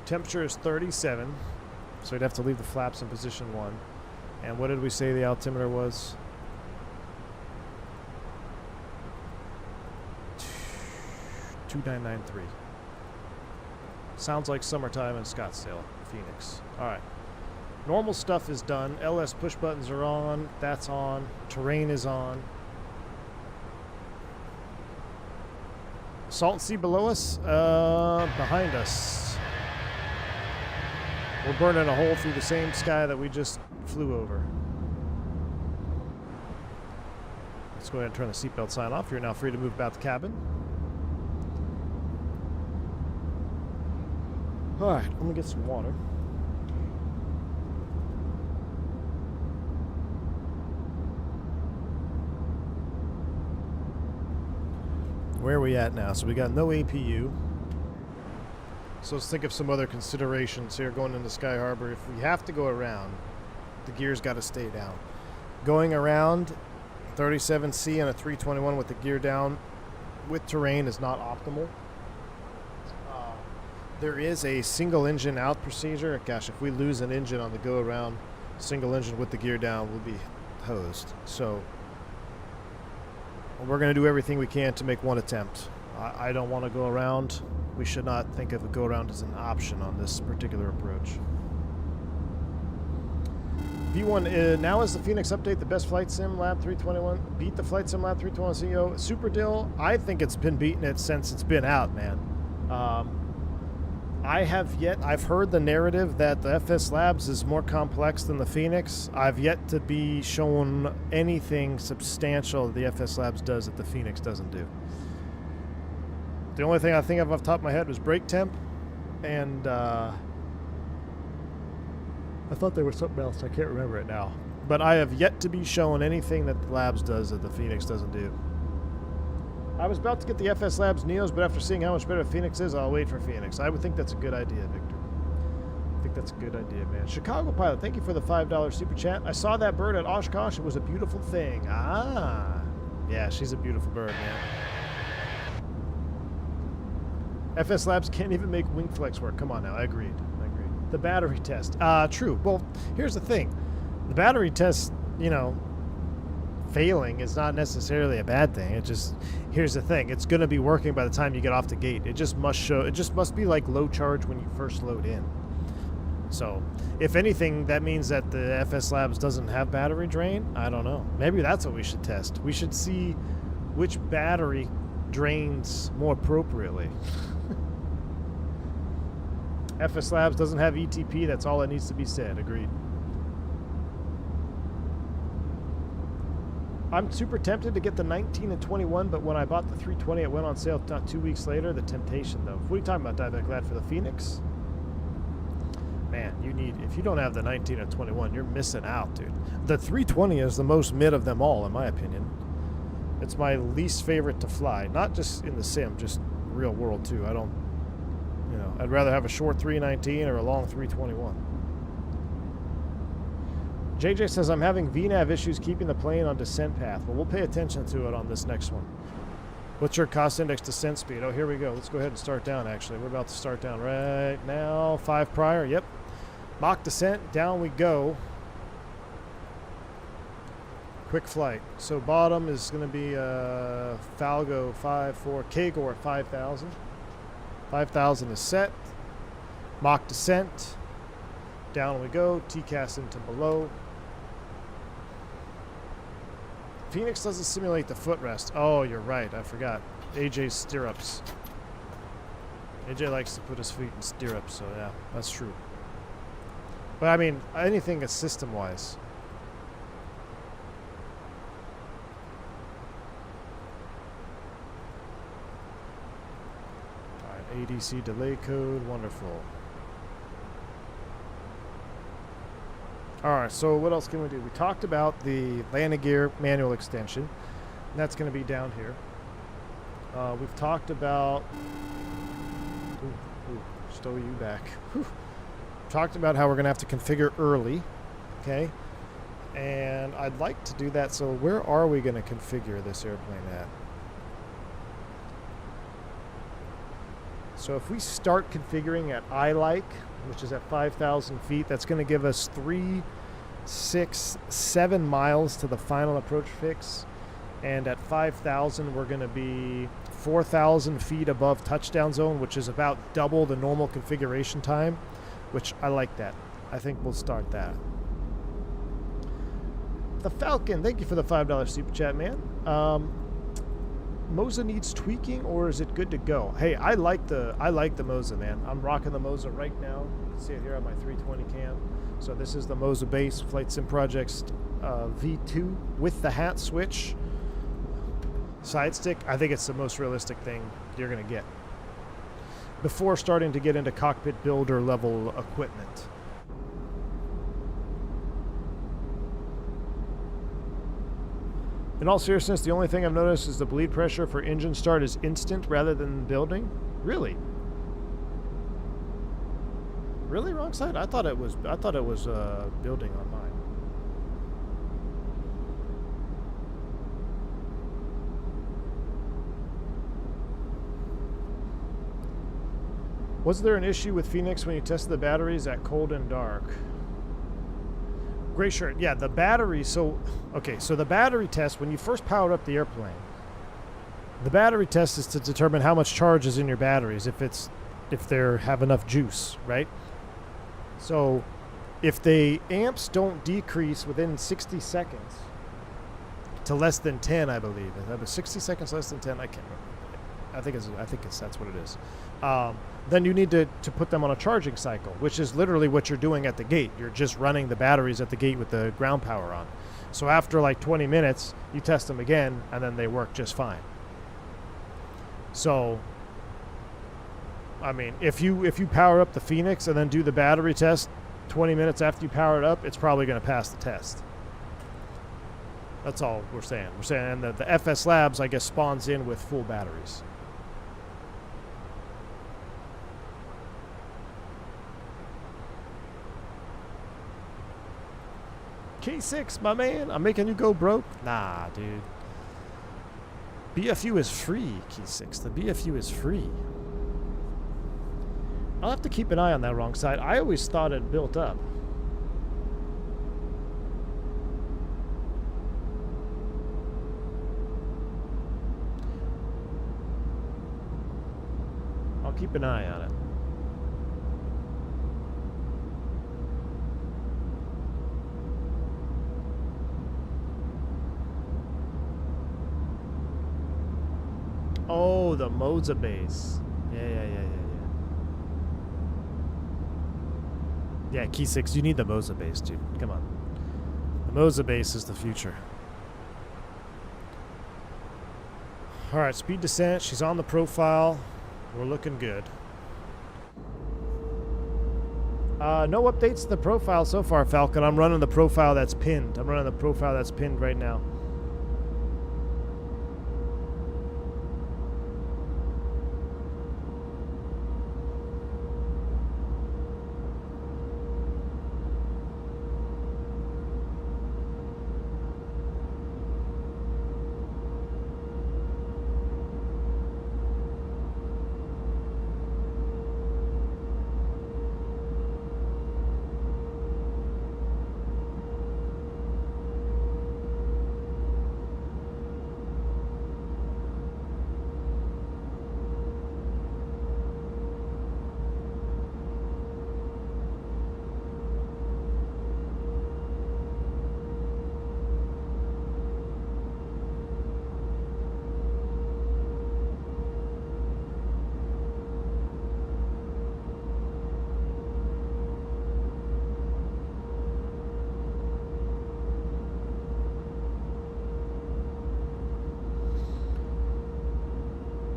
Temperature is 37, so we'd have to leave the flaps in position 1. And what did we say the altimeter was? 2993. Sounds like summertime in Scottsdale, Phoenix. Alright. Normal stuff is done. LS push buttons are on. That's on. Terrain is on. Salt sea below us? Behind us. We're burning a hole through the same sky that we just flew over. Let's go ahead and turn the seatbelt sign off. You're now free to move about the cabin. All right, let me get some water. Where are we at now? So we got no APU. So let's think of some other considerations here going into Sky Harbor. If we have to go around, the gear's got to stay down. Going around 37C on a 321 with the gear down with terrain is not optimal. There is a single engine out procedure. Gosh, if we lose an engine on the go around, single engine with the gear down, we'll be hosed. So we're going to do everything we can to make one attempt. I don't want to go around. We should not think of a go around as an option on this particular approach. V1, now is the Fenix update the best flight sim Lab 321? Beat the flight sim Lab 321 CEO? Super deal. I think it's been beating it since it's been out, man. I've heard the narrative that the FS Labs is more complex than the Fenix. I've yet to be shown anything substantial the FS Labs does that the Fenix doesn't do. The only thing I think of off the top of my head was brake temp, and I thought there was something else. I can't remember it now. But I have yet to be shown anything that the Labs does that the Fenix doesn't do. I was about to get the FS Labs Neos, but after seeing how much better Fenix is, I'll wait for Fenix. I would think that's a good idea, Victor. I think that's a good idea, man. Chicago Pilot, thank you for the $5 super chat. I saw that bird at Oshkosh. It was a beautiful thing. Ah. Yeah, she's a beautiful bird, man. FS Labs can't even make wing flex work. Come on now. I agreed. The battery test. True. Well, here's the thing. The battery test, you know, failing is not necessarily a bad thing. It just, here's the thing. It's going to be working by the time you get off the gate. It just must be like low charge when you first load in. So, if anything, that means that the FS Labs doesn't have battery drain. I don't know. Maybe that's what we should test. We should see which battery drains more appropriately. FS Labs doesn't have ETP. That's all that needs to be said. Agreed. I'm super tempted to get the 19 and 21, but when I bought the 320, it went on sale not 2 weeks later. The temptation, though. What are you talking about, Diabetic Lad, for the Fenix? Man, if you don't have the 19 and 21, you're missing out, dude. The 320 is the most mid of them all, in my opinion. It's my least favorite to fly. Not just in the sim, just real world, too. I'd rather have a short 319 or a long 321. JJ says, I'm having VNAV issues keeping the plane on descent path. Well, we'll pay attention to it on this next one. What's your cost index descent speed? Oh, here we go. Let's go ahead and start down, actually. We're about to start down right now. 5 prior. Yep. Mach descent. Down we go. Quick flight. So bottom is going to be Falgo 5-4. Kagor at 5,000. 5,000 is set. Mach descent. Down we go. TCAS into below. Fenix doesn't simulate the footrest. Oh, you're right. I forgot. AJ's stirrups. AJ likes to put his feet in stirrups, so yeah, that's true. But I mean, anything is system-wise. ADC delay code, wonderful. Alright, so what else can we do? We talked about the landing gear manual extension. And that's going to be down here. We've talked about... stow you back. Whew. Talked about how we're going to have to configure early. Okay? And I'd like to do that, so where are we going to configure this airplane at? So if we start configuring at I-like, which is at 5,000 feet, that's going to give us 3, 6, 7 miles to the final approach fix. And at 5,000, we're going to be 4,000 feet above touchdown zone, which is about double the normal configuration time, which I like that. I think we'll start that. The Falcon, thank you for the $5 super chat, man. Moza needs tweaking, or is it good to go? Hey, I like the Moza, man. I'm rocking the Moza right now. You can see it here on my 320 cam. So this is the Moza base Flight Sim Projects V2 with the hat switch. Side stick, I think it's the most realistic thing you're going to get before starting to get into cockpit builder level equipment. In all seriousness, the only thing I've noticed is the bleed pressure for engine start is instant rather than building. Really? Really, wrong side? I thought it was building on mine. Was there an issue with Fenix when you tested the batteries at cold and dark? Gray shirt. Yeah, the battery. So the battery test, when you first power up the airplane, the battery test is to determine how much charge is in your batteries, if they have enough juice, right? So if the amps don't decrease within 60 seconds to less than 10, I believe. That was 60 seconds less than 10. I can't remember. I think that's what it is. Then you need to put them on a charging cycle, which is literally what you're doing at the gate. You're just running the batteries at the gate with the ground power on. So after like 20 minutes, you test them again, and then they work just fine. So, I mean, if you power up the Fenix and then do the battery test 20 minutes after you power it up, it's probably going to pass the test. That's all we're saying. We're saying that the FS Labs, I guess, spawns in with full batteries. K6, my man. I'm making you go broke. Nah, dude. BFU is free, K6. The BFU is free. I'll have to keep an eye on that wrong side. I always thought it built up. I'll keep an eye on it. Oh, the Moza base. Yeah, Key 6, you need the Moza base, dude. Come on. The Moza base is the future. Alright, speed descent. She's on the profile. We're looking good. No updates to the profile so far, Falcon. I'm running the profile that's pinned. Right now.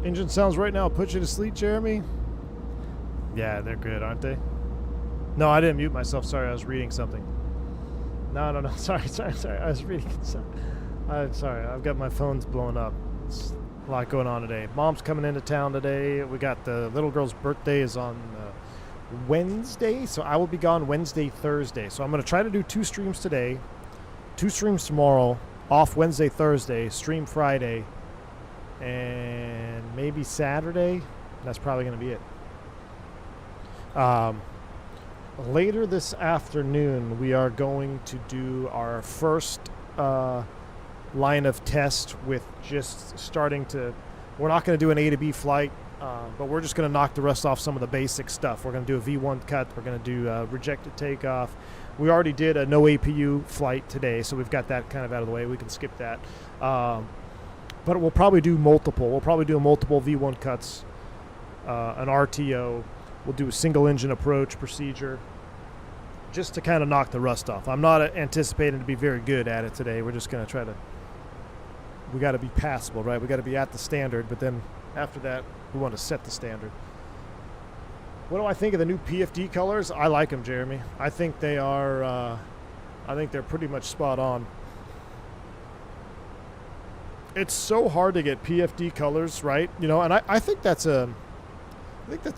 Engine sounds right now. Put you to sleep, Jeremy. Yeah, they're good, aren't they? No, I didn't mute myself. Sorry, I was reading something. No. Sorry. I was reading something. I'm sorry. I've got my phone's blowing up. It's a lot going on today. Mom's coming into town today. We got the little girl's birthday is on Wednesday, so I will be gone Wednesday, Thursday. So I'm going to try to do 2 streams today, 2 streams tomorrow, off Wednesday, Thursday, stream Friday, and maybe Saturday. That's probably going to be it. Later this afternoon, we are going to do our first line of test with just starting to... We're not going to do an A to B flight But we're just going to knock the rust off some of the basic stuff. We're going to do a V1 cut. We're going to do rejected takeoff. We already did a no APU flight today, so we've got that kind of out of the way. We can skip that. But we'll probably do multiple. We'll probably do multiple V1 cuts, an RTO. We'll do a single engine approach procedure just to kind of knock the rust off. I'm not anticipating to be very good at it today. We're just going to try to, we got to be passable, right? We got to be at the standard, but then after that, we want to set the standard. What do I think of the new PFD colors? I like them, Jeremy. I think they are, I think they're pretty much spot on. It's so hard to get PFD colors right, you know, and I think that's a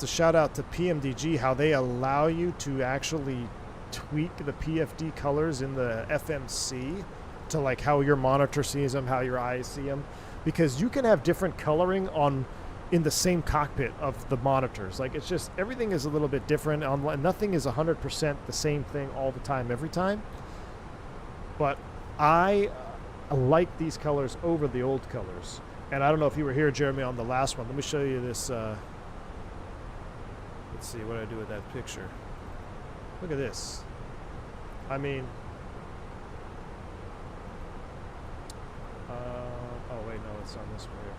shout out to PMDG, how they allow you to actually tweak the PFD colors in the FMC to like how your monitor sees them, how your eyes see them, because you can have different coloring in the same cockpit of the monitors. Like, it's just, everything is a little bit different. Nothing is 100% the same thing all the time, every time. But I like these colors over the old colors. And I don't know if you were here, Jeremy, on the last one. Let me show you this. Let's see what I do with that picture. Look at this. I mean, oh wait, no, it's on this one here.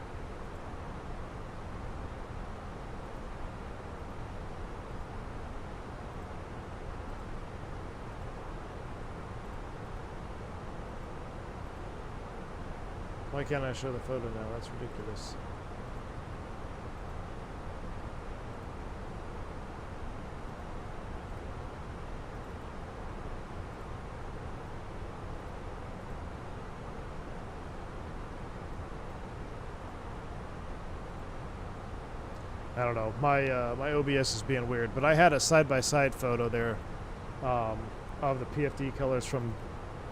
Why can't I show the photo now? That's ridiculous. I don't know. My OBS is being weird, but I had a side-by-side photo there of the PFD colors from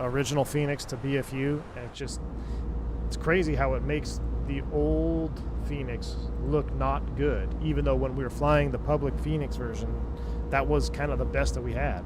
original Fenix to BFU, and it's crazy how it makes the old Fenix look not good, even though when we were flying the public Fenix version, that was kind of the best that we had.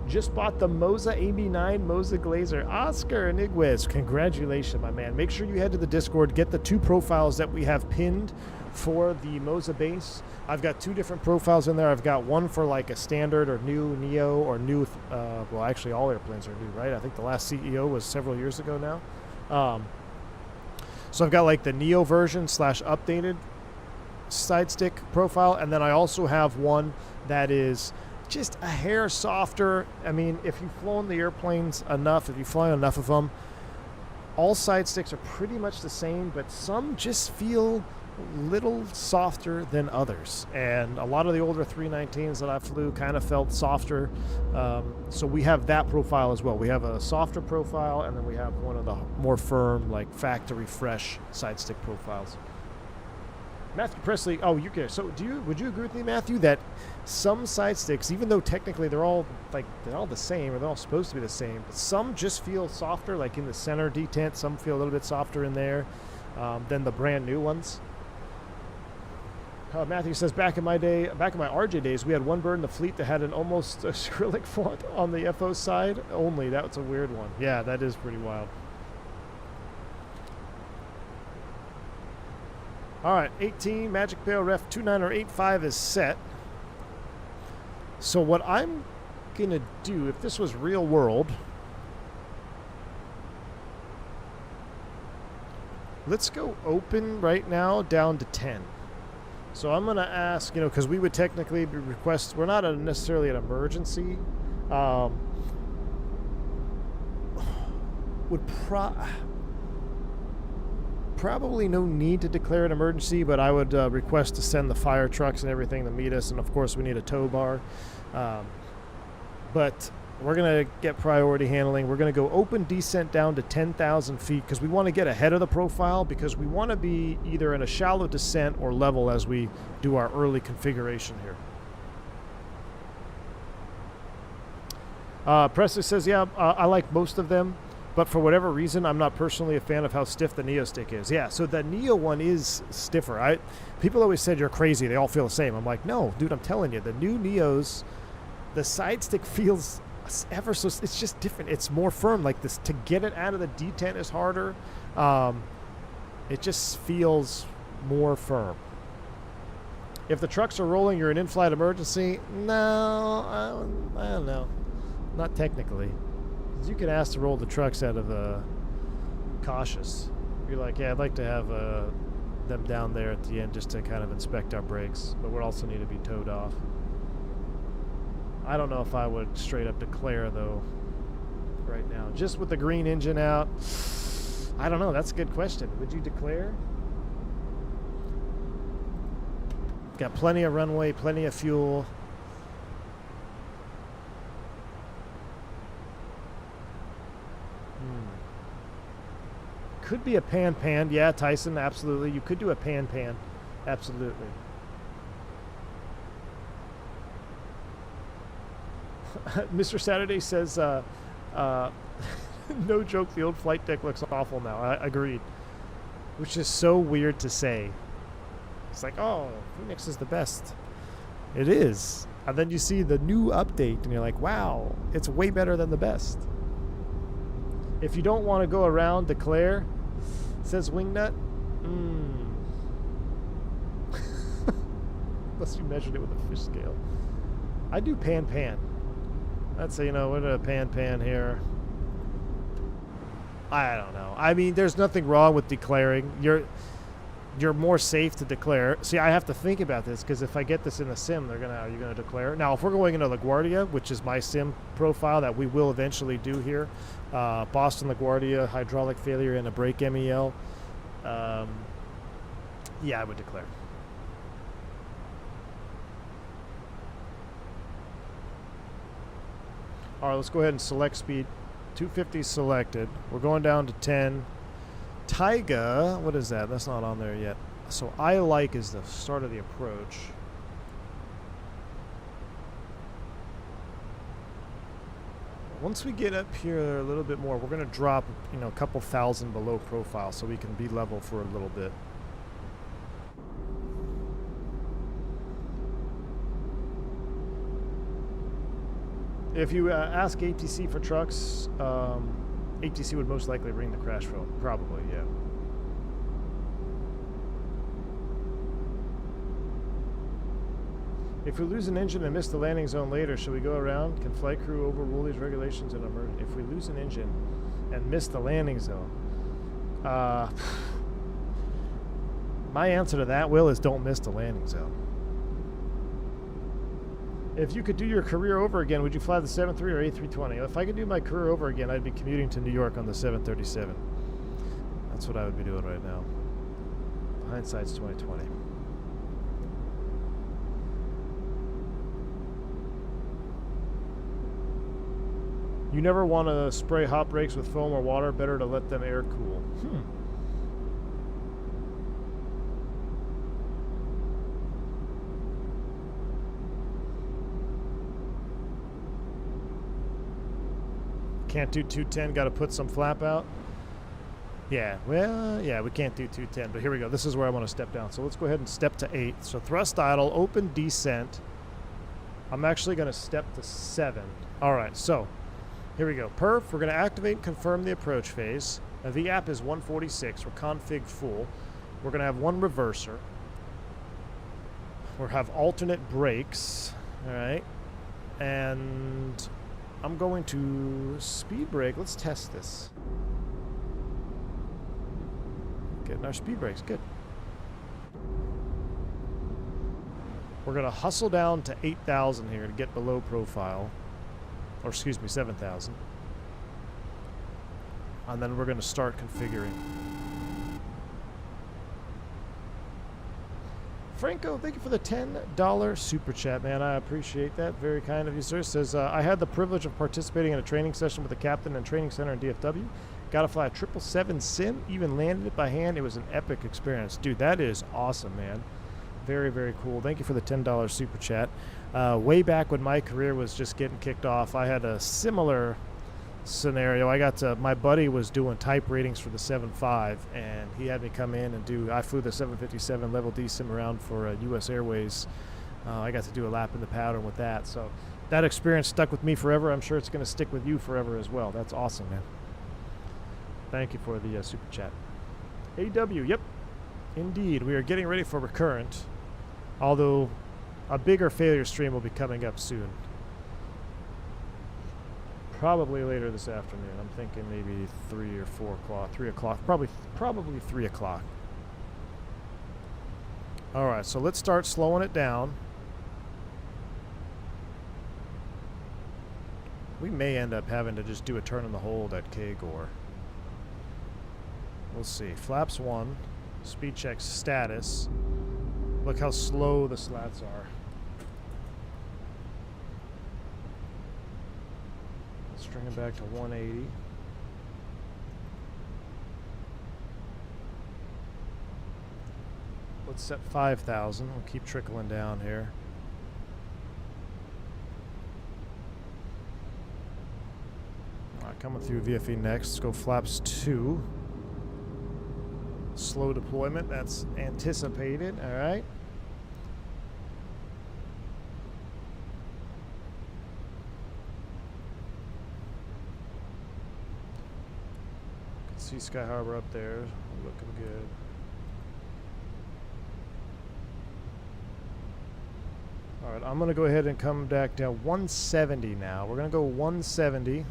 Just bought the Moza AB9 Moza Glazer. Oscar Niguez, congratulations, my man. Make sure you head to the Discord, get the 2 profiles that we have pinned for the Moza base. I've got 2 different profiles in there. I've got one for like a standard or new Neo or new, well, actually all airplanes are new, right? I think the last CEO was several years ago now. So I've got like the Neo version / updated side stick profile, and then I also have one that is just a hair softer. I mean, if you've flown the airplanes enough, if you fly enough of them, all side sticks are pretty much the same, but some just feel a little softer than others. And a lot of the older 319s that I flew kind of felt softer. So we have that profile as well. We have a softer profile, and then we have one of the more firm, like factory fresh side stick profiles. Matthew Presley, oh, you care. So would you agree with me, Matthew, that some side sticks, even though technically they're all the same, or they're all supposed to be the same, but some just feel softer, like in the center detent, some feel a little bit softer in there than the brand new ones? Matthew says, back in my RJ days, we had one bird in the fleet that had an almost Cyrillic font on the FO side only. That's a weird one. Yeah, that is pretty wild. All right, 18 Magic Bale Ref 29085 is set. So what I'm going to do, if this was real world, let's go open right now down to 10. So I'm going to ask, you know, because we would technically be we're not necessarily an emergency. Probably no need to declare an emergency, but I would request to send the fire trucks and everything to meet us, and of course we need a tow bar. But we're going to get priority handling. We're going to go open descent down to 10,000 feet because we want to get ahead of the profile, because we want to be either in a shallow descent or level as we do our early configuration here. Presley says, yeah, I like most of them, but for whatever reason, I'm not personally a fan of how stiff the Neo stick is. Yeah, so the Neo one is stiffer. People always said you're crazy. They all feel the same. I'm like, no, dude, I'm telling you, the new Neos, the side stick feels it's just different. It's more firm. Like this, to get it out of the detent is harder. It just feels more firm. If the trucks are rolling, you're an in-flight emergency. No, I don't know. Not technically. 'Cause you can ask to roll the trucks out of cautious. You're like, yeah, I'd like to have them down there at the end just to kind of inspect our brakes, but we also need to be towed off. I don't know if I would straight up declare though right now. Just with the green engine out, I don't know. That's a good question. Would you declare? Got plenty of runway, plenty of fuel. Could be a pan. Yeah, Tyson, absolutely. You could do a pan. Absolutely. Mr. Saturday says, no joke, the old flight deck looks awful now. I agreed. Which is so weird to say. It's like, oh, Fenix is the best. It is. And then you see the new update and you're like, wow, it's way better than the best. If you don't want to go around, declare, says Wingnut. Unless you measured it with a fish scale. I do pan. Let's say, we're at a pan here. I don't know. I mean, there's nothing wrong with declaring. You're more safe to declare. See, I have to think about this because if I get this in the sim, are you gonna declare? Now, if we're going into LaGuardia, which is my sim profile that we will eventually do here, Boston LaGuardia, hydraulic failure and a brake MEL, yeah, I would declare. All right, let's go ahead and select speed. 250 selected. We're going down to 10. Toga, what is that? That's not on there yet. So I like is the start of the approach. Once we get up here a little bit more, we're going to drop, a couple thousand below profile so we can be level for a little bit. If you ask ATC for trucks, ATC would most likely ring the crash phone. Probably, yeah. If we lose an engine and miss the landing zone later, should we go around? Can flight crew overrule these regulations in emergency? If we lose an engine and miss the landing zone, my answer to that, Will, is don't miss the landing zone. If you could do your career over again, would you fly the 73 or A320? If I could do my career over again, I'd be commuting to New York on the 737. That's what I would be doing right now. Hindsight's 2020. You never want to spray hot brakes with foam or water. Better to let them air cool. Can't do 210, got to put some flap out. Yeah, well, yeah, we can't do 210, but here we go. This is where I want to step down. So let's go ahead and step to 8. So thrust idle, open descent. I'm actually going to step to 7. All right, so here we go. Perf, we're going to activate and confirm the approach phase. Now, the app is 146. We're config full. We're going to have one reverser. We'll have alternate brakes. All right, and I'm going to speed brake. Let's test this. Getting our speed brakes. Good. We're going to hustle down to 8,000 here to get below profile. Or excuse me, 7,000. And then we're going to start configuring. Franco, thank you for the $10 super chat, man. I appreciate that. Very kind of you, sir. Says, I had the privilege of participating in a training session with the captain and training center in DFW. Got to fly a 777 sim, even landed it by hand. It was an epic experience. Dude, that is awesome, man. Very, very cool. Thank you for the $10 super chat. Way back when my career was just getting kicked off, I had a similar scenario. My buddy was doing type ratings for the 7.5, and he had me come in and I flew the 757 level D sim around for US Airways. I got to do a lap in the pattern with that. So That experience stuck with me forever. I'm sure it's going to stick with you forever as well. That's awesome, man. Thank you for the super chat. AW, yep. Indeed, we are getting ready for recurrent, although a bigger failure stream will be coming up soon. Probably later this afternoon. I'm thinking maybe 3 or 4 o'clock. 3 o'clock. Probably 3 o'clock. All right, so let's start slowing it down. We may end up having to just do a turn in the hold at K-Gore. We'll see. Flaps 1. Speed check status. Look how slow the slats are. String it back to 180. Let's set 5,000. We'll keep trickling down here. All right, coming through VFE next. Let's go flaps 2. Slow deployment. That's anticipated. All right. See Sky Harbor up there, looking good. All right, I'm gonna go ahead and come back down 170 now. We're gonna go 170.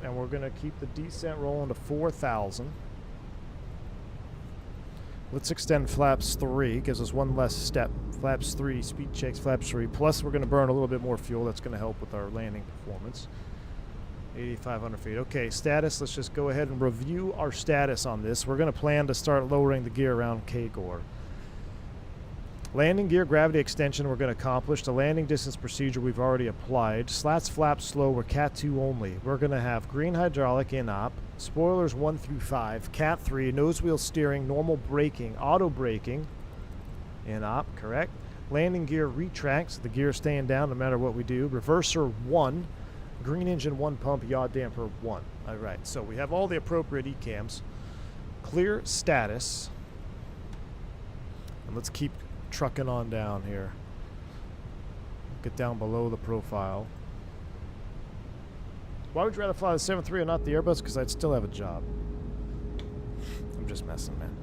And we're gonna keep the descent rolling to 4,000. Let's extend flaps 3, gives us one less step. Flaps 3, speed checks, flaps 3. Plus we're gonna burn a little bit more fuel. That's gonna help with our landing performance. 8,500 feet. Okay, status. Let's just go ahead and review our status on this. We're going to plan to start lowering the gear around K-Gore. Landing gear gravity extension we're going to accomplish. The landing distance procedure we've already applied. Slats, flaps, slow. We're Cat 2 only. We're going to have green hydraulic in op. Spoilers 1 through 5. Cat 3. Nose wheel steering. Normal braking. Auto braking. In op. Correct. Landing gear retracts. The gear staying down no matter what we do. Reverser 1. Green engine 1 pump, yaw damper 1. All right, so we have all the appropriate ECAMs. Clear status. And let's keep trucking on down here. Get down below the profile. Why would you rather fly the 737 and not the Airbus? Because I'd still have a job. I'm just messing, man.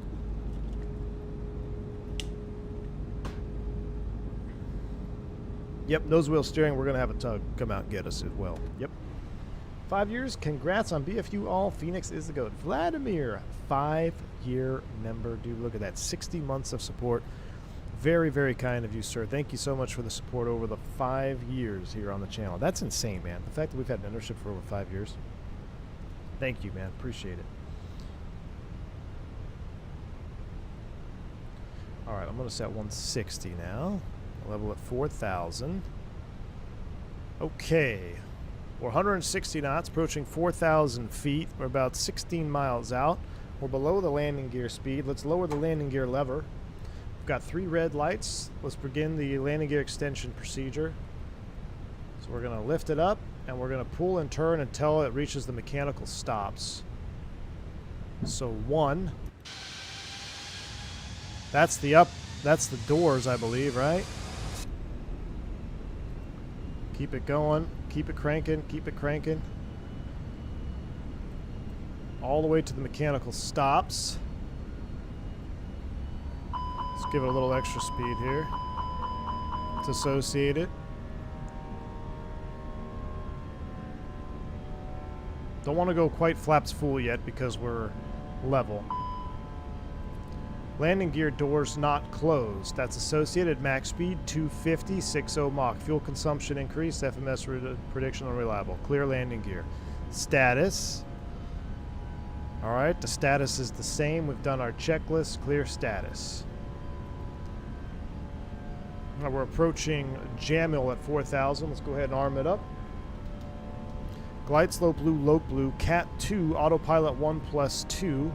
Yep, nose wheel steering. We're going to have a tug come out and get us as well. Yep. 5 years. Congrats on BFU all. Phoenix is the GOAT. Vladimir, 5-year member. Dude, look at that. 60 months of support. Very, very kind of you, sir. Thank you so much for the support over the 5 years here on the channel. That's insane, man. The fact that we've had membership for over 5 years. Thank you, man. Appreciate it. All right, I'm going to set 160 now. Level at 4,000. Okay. We're 160 knots, approaching 4,000 feet. We're about 16 miles out. We're below the landing gear speed. Let's lower the landing gear lever. We've got 3 red lights. Let's begin the landing gear extension procedure. So we're going to lift it up, and we're going to pull and turn until it reaches the mechanical stops. So 1. That's the up. That's the doors, I believe, right? Keep it going. Keep it cranking. Keep it cranking. All the way to the mechanical stops. Let's give it a little extra speed here. It's associated. Don't want to go quite flaps full yet because we're level. Landing gear doors not closed. That's associated. Max speed 250, 60 Mach. Fuel consumption increased. FMS prediction unreliable. Clear landing gear. Status. All right, the status is the same. We've done our checklist. Clear status. Now we're approaching Jamil at 4,000. Let's go ahead and arm it up. Glide slope blue, lope blue. Cat 2, autopilot 1+2.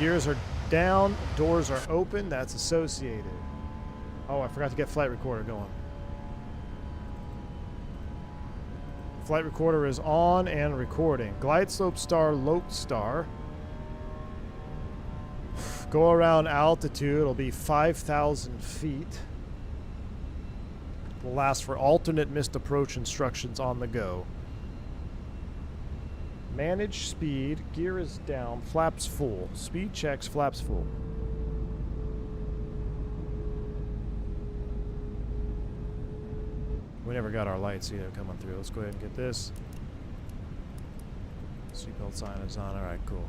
Gears are down, doors are open. That's associated. Oh, I forgot to get flight recorder going. Flight recorder is on and recording. Glide slope star, lope star. Go around altitude. It'll be 5,000 feet. Will ask for alternate missed approach instructions on the go. Manage speed. Gear is down. Flaps full. Speed checks. Flaps full. We never got our lights either coming through. Let's go ahead and get this. Seatbelt sign is on. Alright, cool.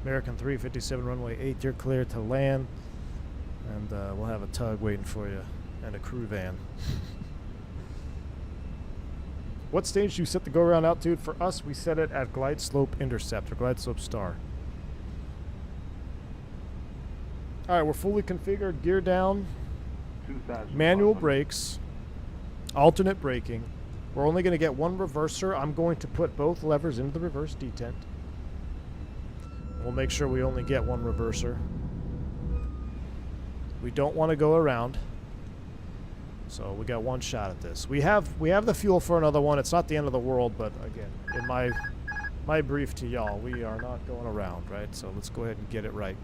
American 357 runway 8, you're clear to land. And we'll have a tug waiting for you. And a crew van. What stage do you set the go-around altitude? For us, we set it at glide slope intercept, or glide slope star. Alright, we're fully configured. Gear down. Manual brakes. Alternate braking. We're only going to get one reverser. I'm going to put both levers into the reverse detent. We'll make sure we only get one reverser. We don't want to go around. So we got one shot at this. We have the fuel for another one. It's not the end of the world, but again, in my brief to y'all, we are not going around, right? So let's go ahead and get it right.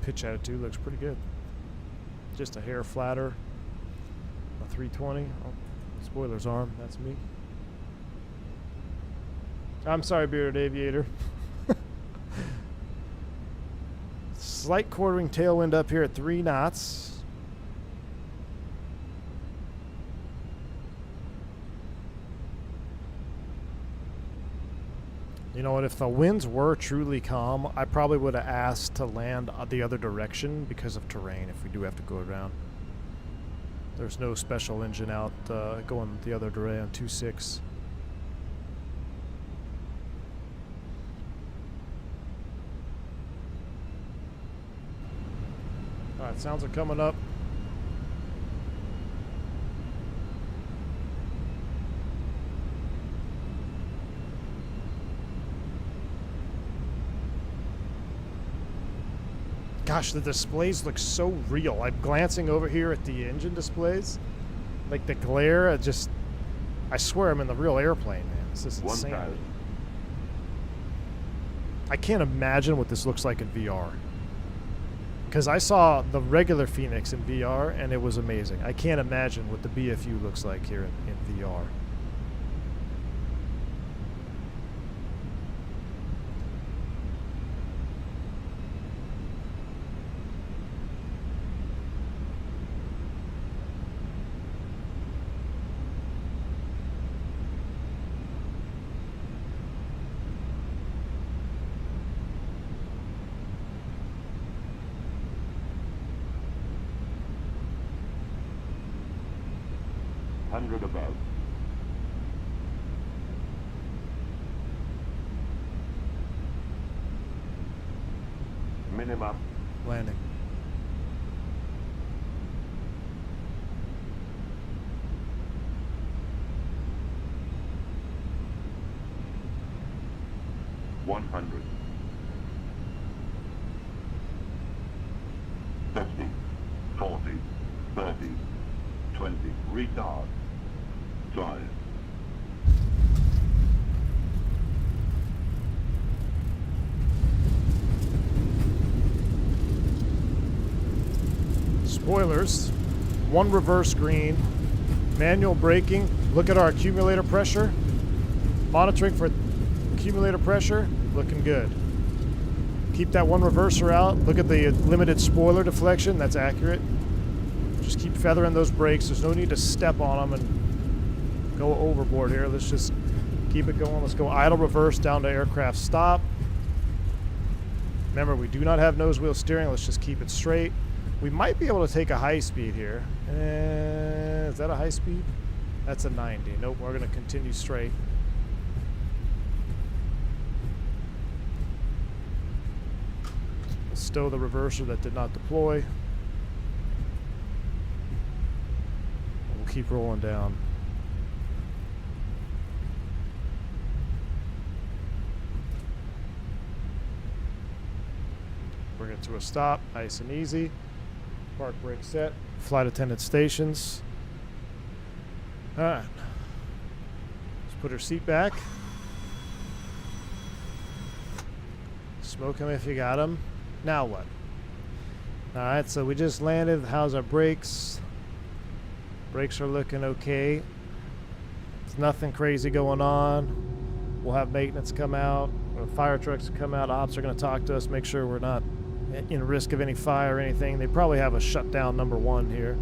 Pitch attitude looks pretty good. Just a hair flatter. A 320. Oh, spoiler's arm. That's me. I'm sorry, Bearded Aviator. Slight quartering tailwind up here at 3 knots. You know what, if the winds were truly calm, I probably would have asked to land the other direction because of terrain if we do have to go around. There's no special engine out going the other direction on 2.6. Alright, sounds are coming up. Gosh, the displays look so real. I'm glancing over here at the engine displays. Like the glare, I swear I'm in the real airplane, man. This is insane. I can't imagine what this looks like in VR. Because I saw the regular Fenix in VR, and it was amazing. I can't imagine what the BFU looks like here in VR. Above. Minimum. Landing. $100. 50, 40, 30, 20. Retard. Drive. Spoilers. One reverse green. Manual braking. Look at our accumulator pressure. Monitoring for accumulator pressure. Looking good. Keep that one reverser out. Look at the limited spoiler deflection. That's accurate. Just keep feathering those brakes. There's no need to step on them and go overboard here. Let's just keep it going. Let's go idle reverse down to aircraft stop. Remember, we do not have nose wheel steering. Let's just keep it straight. We might be able to take a high speed here. Is that a high speed? That's a 90. Nope, we're going to continue straight. We'll stow the reverser that did not deploy. We'll keep rolling down. Bring it to a stop, nice and easy. Park brake set. Flight attendant stations. Alright. Let's put her seat back. Smoke him if you got him. Now what? Alright, so we just landed. How's our brakes? Brakes are looking okay. There's nothing crazy going on. We'll have maintenance come out. Or fire trucks come out. Ops are going to talk to us, make sure we're not in risk of any fire or anything. They probably have a shutdown number 1 here.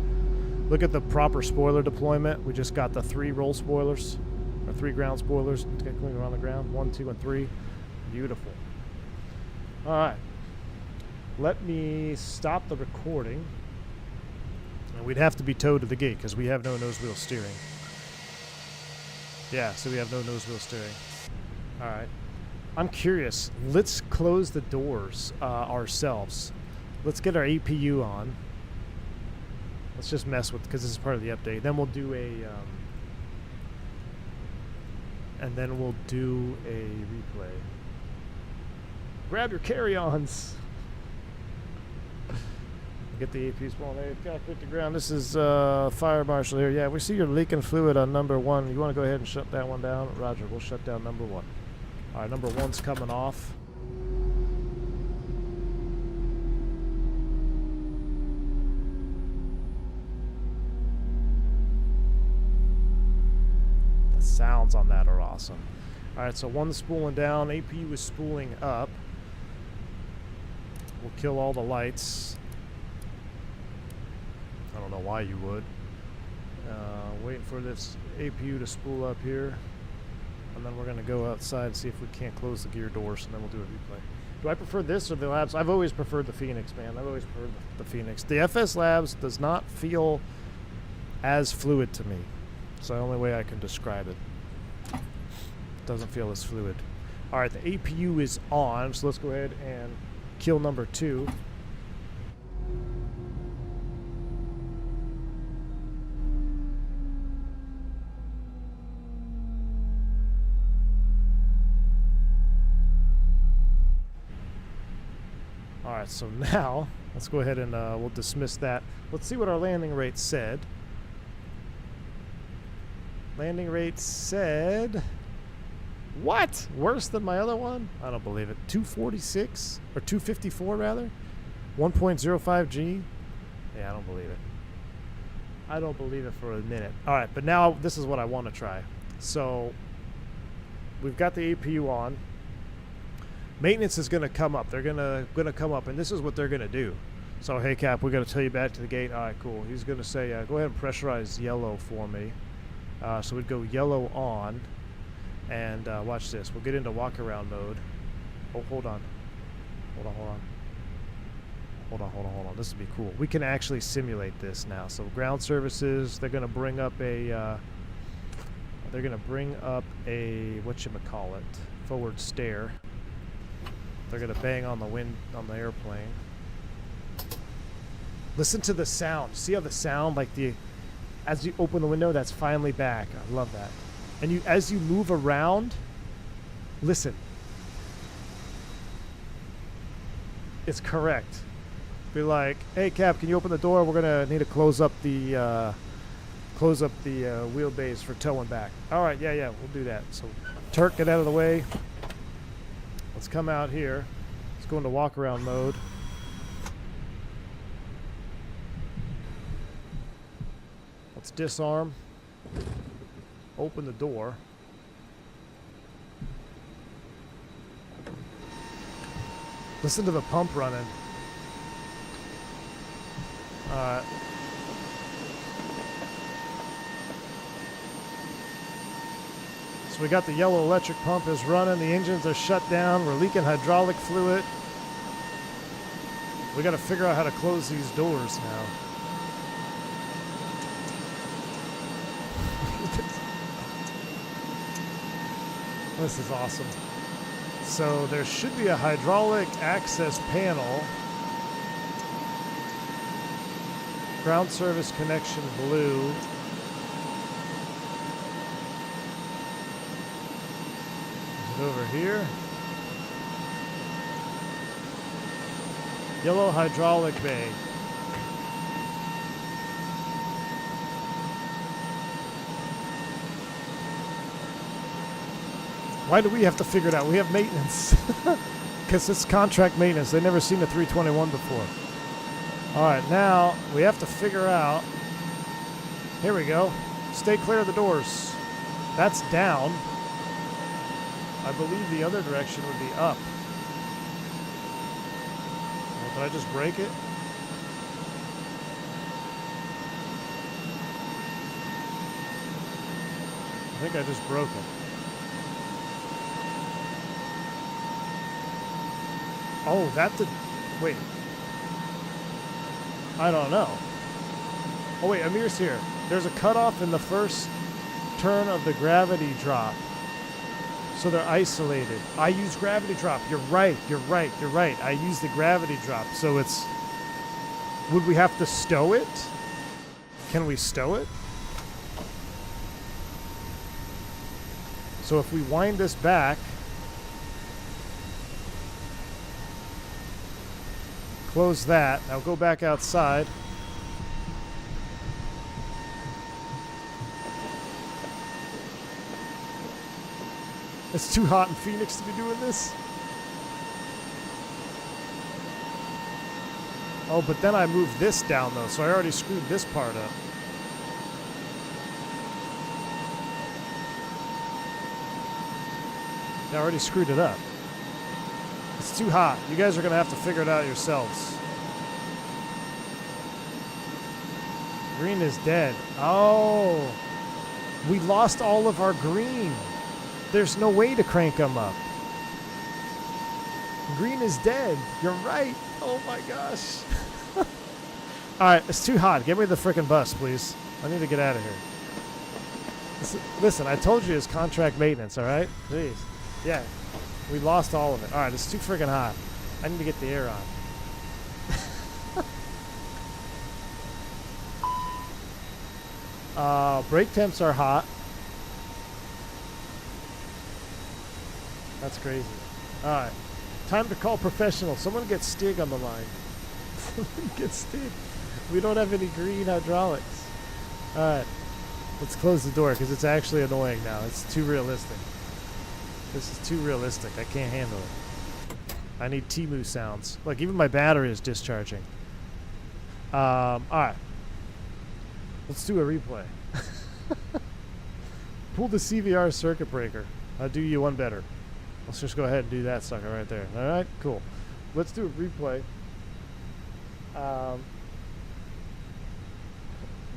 Look at the proper spoiler deployment. We just got the 3 roll spoilers, or 3 ground spoilers going around the ground. 1, 2, and 3. Beautiful. All right. Let me stop the recording. And we'd have to be towed to the gate because we have no nose wheel steering. Yeah, so we have no nose wheel steering. All right. I'm curious. Let's close the doors ourselves. Let's get our APU on. Let's just mess with, because this is part of the update. Then we'll do a replay. Grab your carry-ons. Get the APU spawn there. Cockpit to ground. This is Fire Marshal here. Yeah, we see you're leaking fluid on number 1. You want to go ahead and shut that one down? Roger, we'll shut down number 1. All right, number 1's coming off. The sounds on that are awesome. All right, so 1's spooling down. APU is spooling up. We'll kill all the lights. I don't know why you would. Waiting for this APU to spool up here. And then we're going to go outside and see if we can't close the gear doors, and then we'll do a replay. Do I prefer this or the Labs? I've always preferred the Fenix, man. I've always preferred the Fenix. The FS Labs does not feel as fluid to me. It's the only way I can describe it. Doesn't feel as fluid. All right, the APU is on, so let's go ahead and kill number 2. Alright, so now, let's go ahead and we'll dismiss that. Let's see what our landing rate said. Landing rate said... What? Worse than my other one? I don't believe it. 246? Or 254, rather? 1.05 G? Yeah, I don't believe it. I don't believe it for a minute. Alright, but now this is what I want to try. So, we've got the APU on. Maintenance is going to come up. They're going to come up, and this is what they're going to do. So, hey, Cap, we're going to tell you back to the gate. All right, cool. He's going to say, go ahead and pressurize yellow for me. So we'd go yellow on, and watch this. We'll get into walk-around mode. Oh, hold on. Hold on. This would be cool. We can actually simulate this now. So ground services, they're going to bring up a, whatchamacallit, forward stair. They're going to bang on the airplane. Listen to the sound. See how the sound, like as you open the window, that's finally back. I love that. And as you move around, listen. It's correct. Be like, hey Cap, can you open the door? We're going to need to close up the wheelbase for towing back. All right, yeah, we'll do that. So Turk, get out of the way. Let's come out here. Let's go into walk-around mode. Let's disarm. Open the door. Listen to the pump running. Alright. So we got the yellow electric pump is running. The engines are shut down. We're leaking hydraulic fluid. We got to figure out how to close these doors now. This is awesome. So there should be a hydraulic access panel. Ground service connection blue. Is it over here? Yellow hydraulic bay. Why do we have to figure it out? We have maintenance. Because it's contract maintenance. They've never seen a 321 before. All right, now we have to figure out. Here we go. Stay clear of the doors. That's down. I believe the other direction would be up. Well, did I just break it? I think I just broke it. Oh, that did... Wait. I don't know. Oh, wait, Amir's here. There's a cutoff in the first turn of the gravity drop. So they're isolated. I use gravity drop. You're right. I use the gravity drop. So it's... Would we have to stow it? Can we stow it? So if we wind this back... Close that. Now go back outside. It's too hot in Phoenix to be doing this. Oh, but then I moved this down though, so I already screwed this part up. I already screwed it up. It's too hot. You guys are going to have to figure it out yourselves. Green is dead. Oh. We lost all of our green. There's no way to crank them up. Green is dead. You're right. Oh my gosh. Alright, it's too hot. Give me the frickin' bus, please. I need to get out of here. Listen, I told you it's contract maintenance, alright? Jeez. Yeah. We lost all of it. Alright, it's too freaking hot. I need to get the air on. Brake temps are hot. That's crazy. Alright. Time to call professional. Someone get Stig on the line. Someone get Stig. We don't have any green hydraulics. Alright. Let's close the door because it's actually annoying now. It's too realistic. This is too realistic. I can't handle it. I need Temu sounds. Look, even my battery is discharging. Alright. Let's do a replay. Pull the CVR circuit breaker. I'll do you one better. Let's just go ahead and do that sucker right there. Alright, cool. Let's do a replay.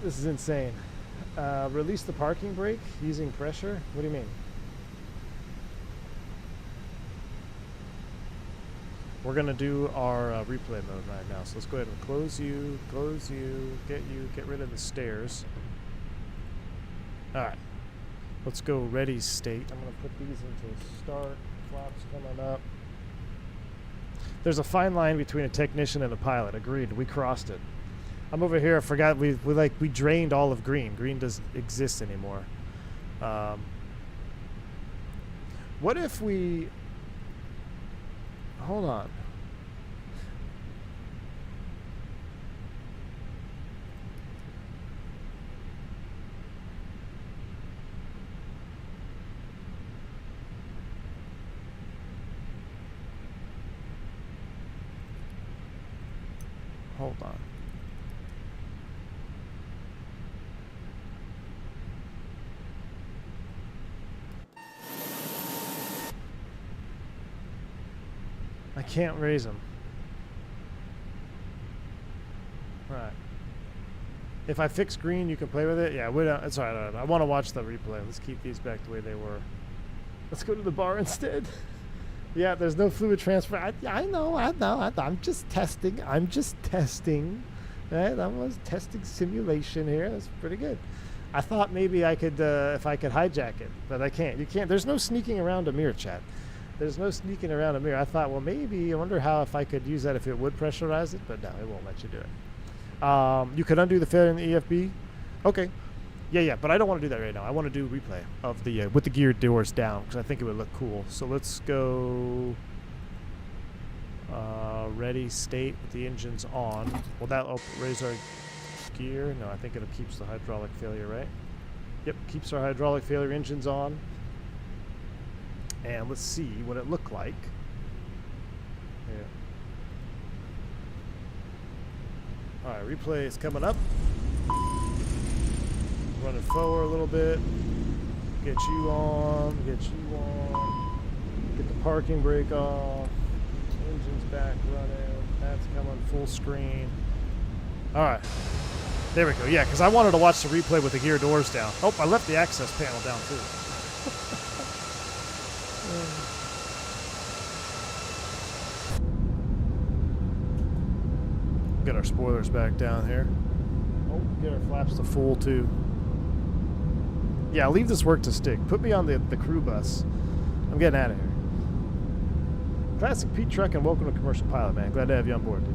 This is insane. Release the parking brake using pressure? What do you mean? We're going to do our replay mode right now. So let's go ahead and close you, get rid of the stairs. Alright. Let's go ready state. I'm going to put these into start. Flaps coming up. There's a fine line between a technician and a pilot. Agreed. We crossed it. I'm over here. I forgot we drained all of green. Green doesn't exist anymore. What if we... Hold on. Hold on. I can't raise them. Right. If I fix green, you can play with it? Yeah, we don't, it's alright. I want to watch the replay. Let's keep these back the way they were. Let's go to the bar instead. Yeah, there's no fluid transfer. I know. I'm just testing. Right? I was testing simulation here. That's pretty good. I thought maybe I could, if I could hijack it, but I can't. You can't. There's no sneaking around a mirror, chat. There's no sneaking around a mirror. I thought, well, maybe, I wonder how if I could use that if it would pressurize it, but no, it won't let you do it. You could undo the failure in the EFB. Okay. Yeah, but I don't want to do that right now. I want to do replay of the with the gear doors down because I think it would look cool. So let's go ready state with the engines on. Will that raise our gear? No, I think it keeps the hydraulic failure, right? Yep, keeps our hydraulic failure engines on. And let's see what it looked like All right, replay is coming up. Running forward a little bit. Get you on. Get you on. Get the parking brake off. Engine's back running. That's coming full screen. All right. There we go. Yeah, because I wanted to watch the replay with the gear doors down. Oh, I left the access panel down too. Get our spoilers back down here. Oh, get our flaps to full too. Yeah, leave this work to stick. Put me on the crew bus. I'm getting out of here. Classic Pete Truck and welcome to Commercial Pilot, man. Glad to have you on board, dude.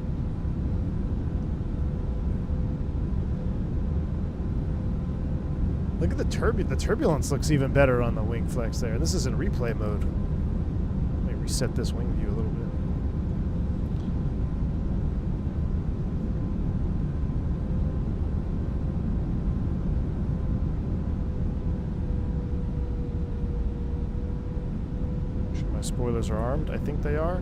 Look at the turbulence. The turbulence looks even better on the wing flex there. This is in replay mode. Let me reset this wing view a little bit. My spoilers are armed. I think they are.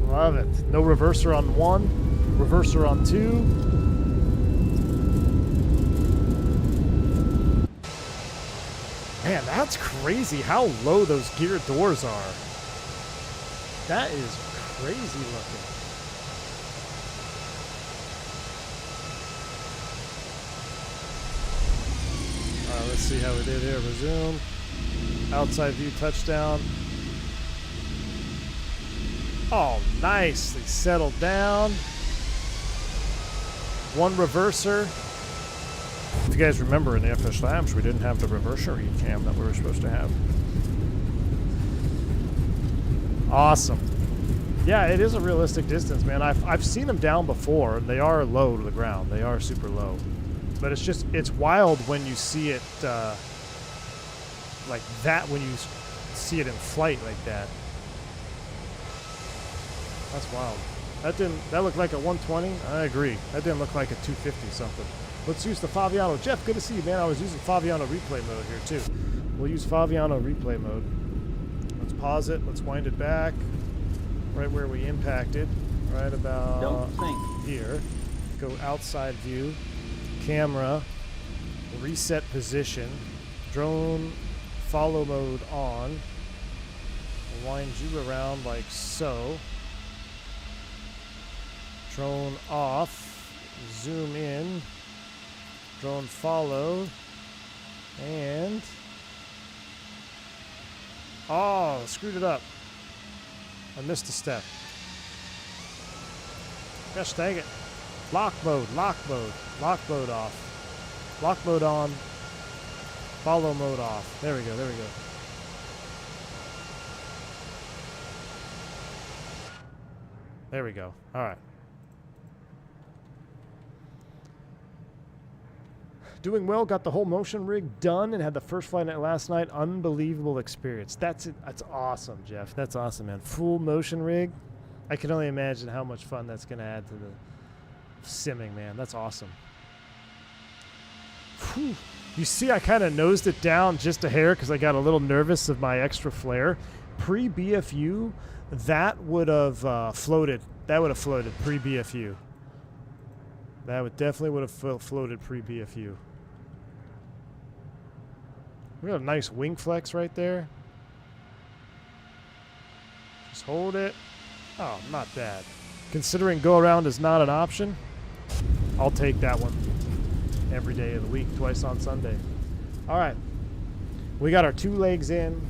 Love it. No reverser on 1, reverser on 2. Man, that's crazy how low those gear doors are. That is crazy looking. Let's see how we did here. Resume. Outside view touchdown. Oh, nicely settled down. One reverser. If you guys remember in the FS Labs, we didn't have the reverser cam that we were supposed to have. Awesome. Yeah, it is a realistic distance, man. I've seen them down before. They are low to the ground. They are super low. But it's wild when you see it like that, when you see it in flight like that. That's wild. That looked like a 120. I agree. That didn't look like a 250 something. Let's use the Faviano. Jeff, good to see you, man. I was using Faviano replay mode here too. We'll use Faviano replay mode. Let's pause it. Let's wind it back. Right where we impacted. Right about here. Go outside view. Camera. Reset position. Drone follow mode on. Wind you around like so. Drone off, zoom in, drone follow, and oh, screwed it up. I missed a step. Gosh dang it. Lock mode, lock mode, lock mode off. Lock mode on, follow mode off. There we go, there we go. There we go. All right. Doing well, got the whole motion rig done and had the first flight last night. Unbelievable experience. That's it. That's awesome, Jeff. That's awesome, man. Full motion rig. I can only imagine how much fun that's going to add to the simming, man. That's awesome. Whew. You see, I kind of nosed it down just a hair because I got a little nervous of my extra flare. Pre-BFU, that would have floated. That would have floated pre-BFU. That would definitely have floated pre-BFU. We got a nice wing flex right there. Just hold it. Oh, not bad. Considering go around is not an option, I'll take that one every day of the week, twice on Sunday. All right. We got our 2 legs in.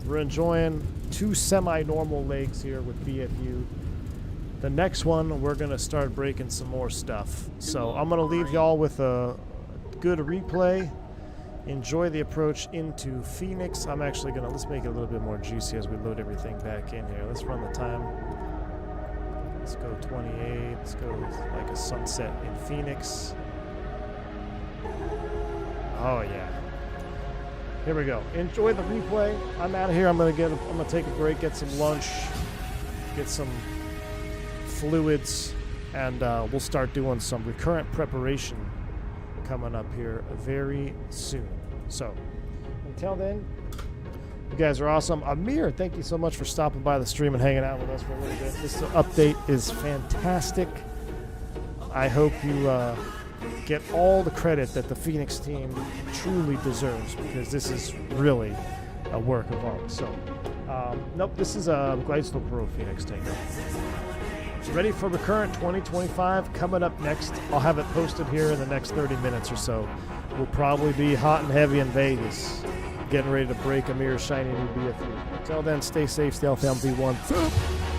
We're enjoying 2 semi-normal legs here with BFU. The next one, we're going to start breaking some more stuff. So I'm going to leave y'all with a good replay. Enjoy the approach into Phoenix. I'm actually going to, let's make it a little bit more juicy as we load everything back in here. Let's run the time. Let's go 28. Let's go like a sunset in Phoenix. Oh, yeah. Here we go. Enjoy the replay. I'm out of here. I'm going to take a break, get some lunch, get some fluids, And we'll start doing some recurrent preparation coming up here very soon. So until then, you guys are awesome. Amir, thank you so much for stopping by the stream and hanging out with us for a little bit. This update is fantastic. I hope you get all the credit that the Fenix team truly deserves, because this is really a work of art. So, nope, this is a Glideslope Pro Fenix tanker. Ready for recurrent 2025 coming up next. I'll have it posted here in the next 30 minutes or so. We'll probably be hot and heavy in Vegas, getting ready to break Amir's shiny new BFU. Until then, stay safe, stay healthy, I'm V1.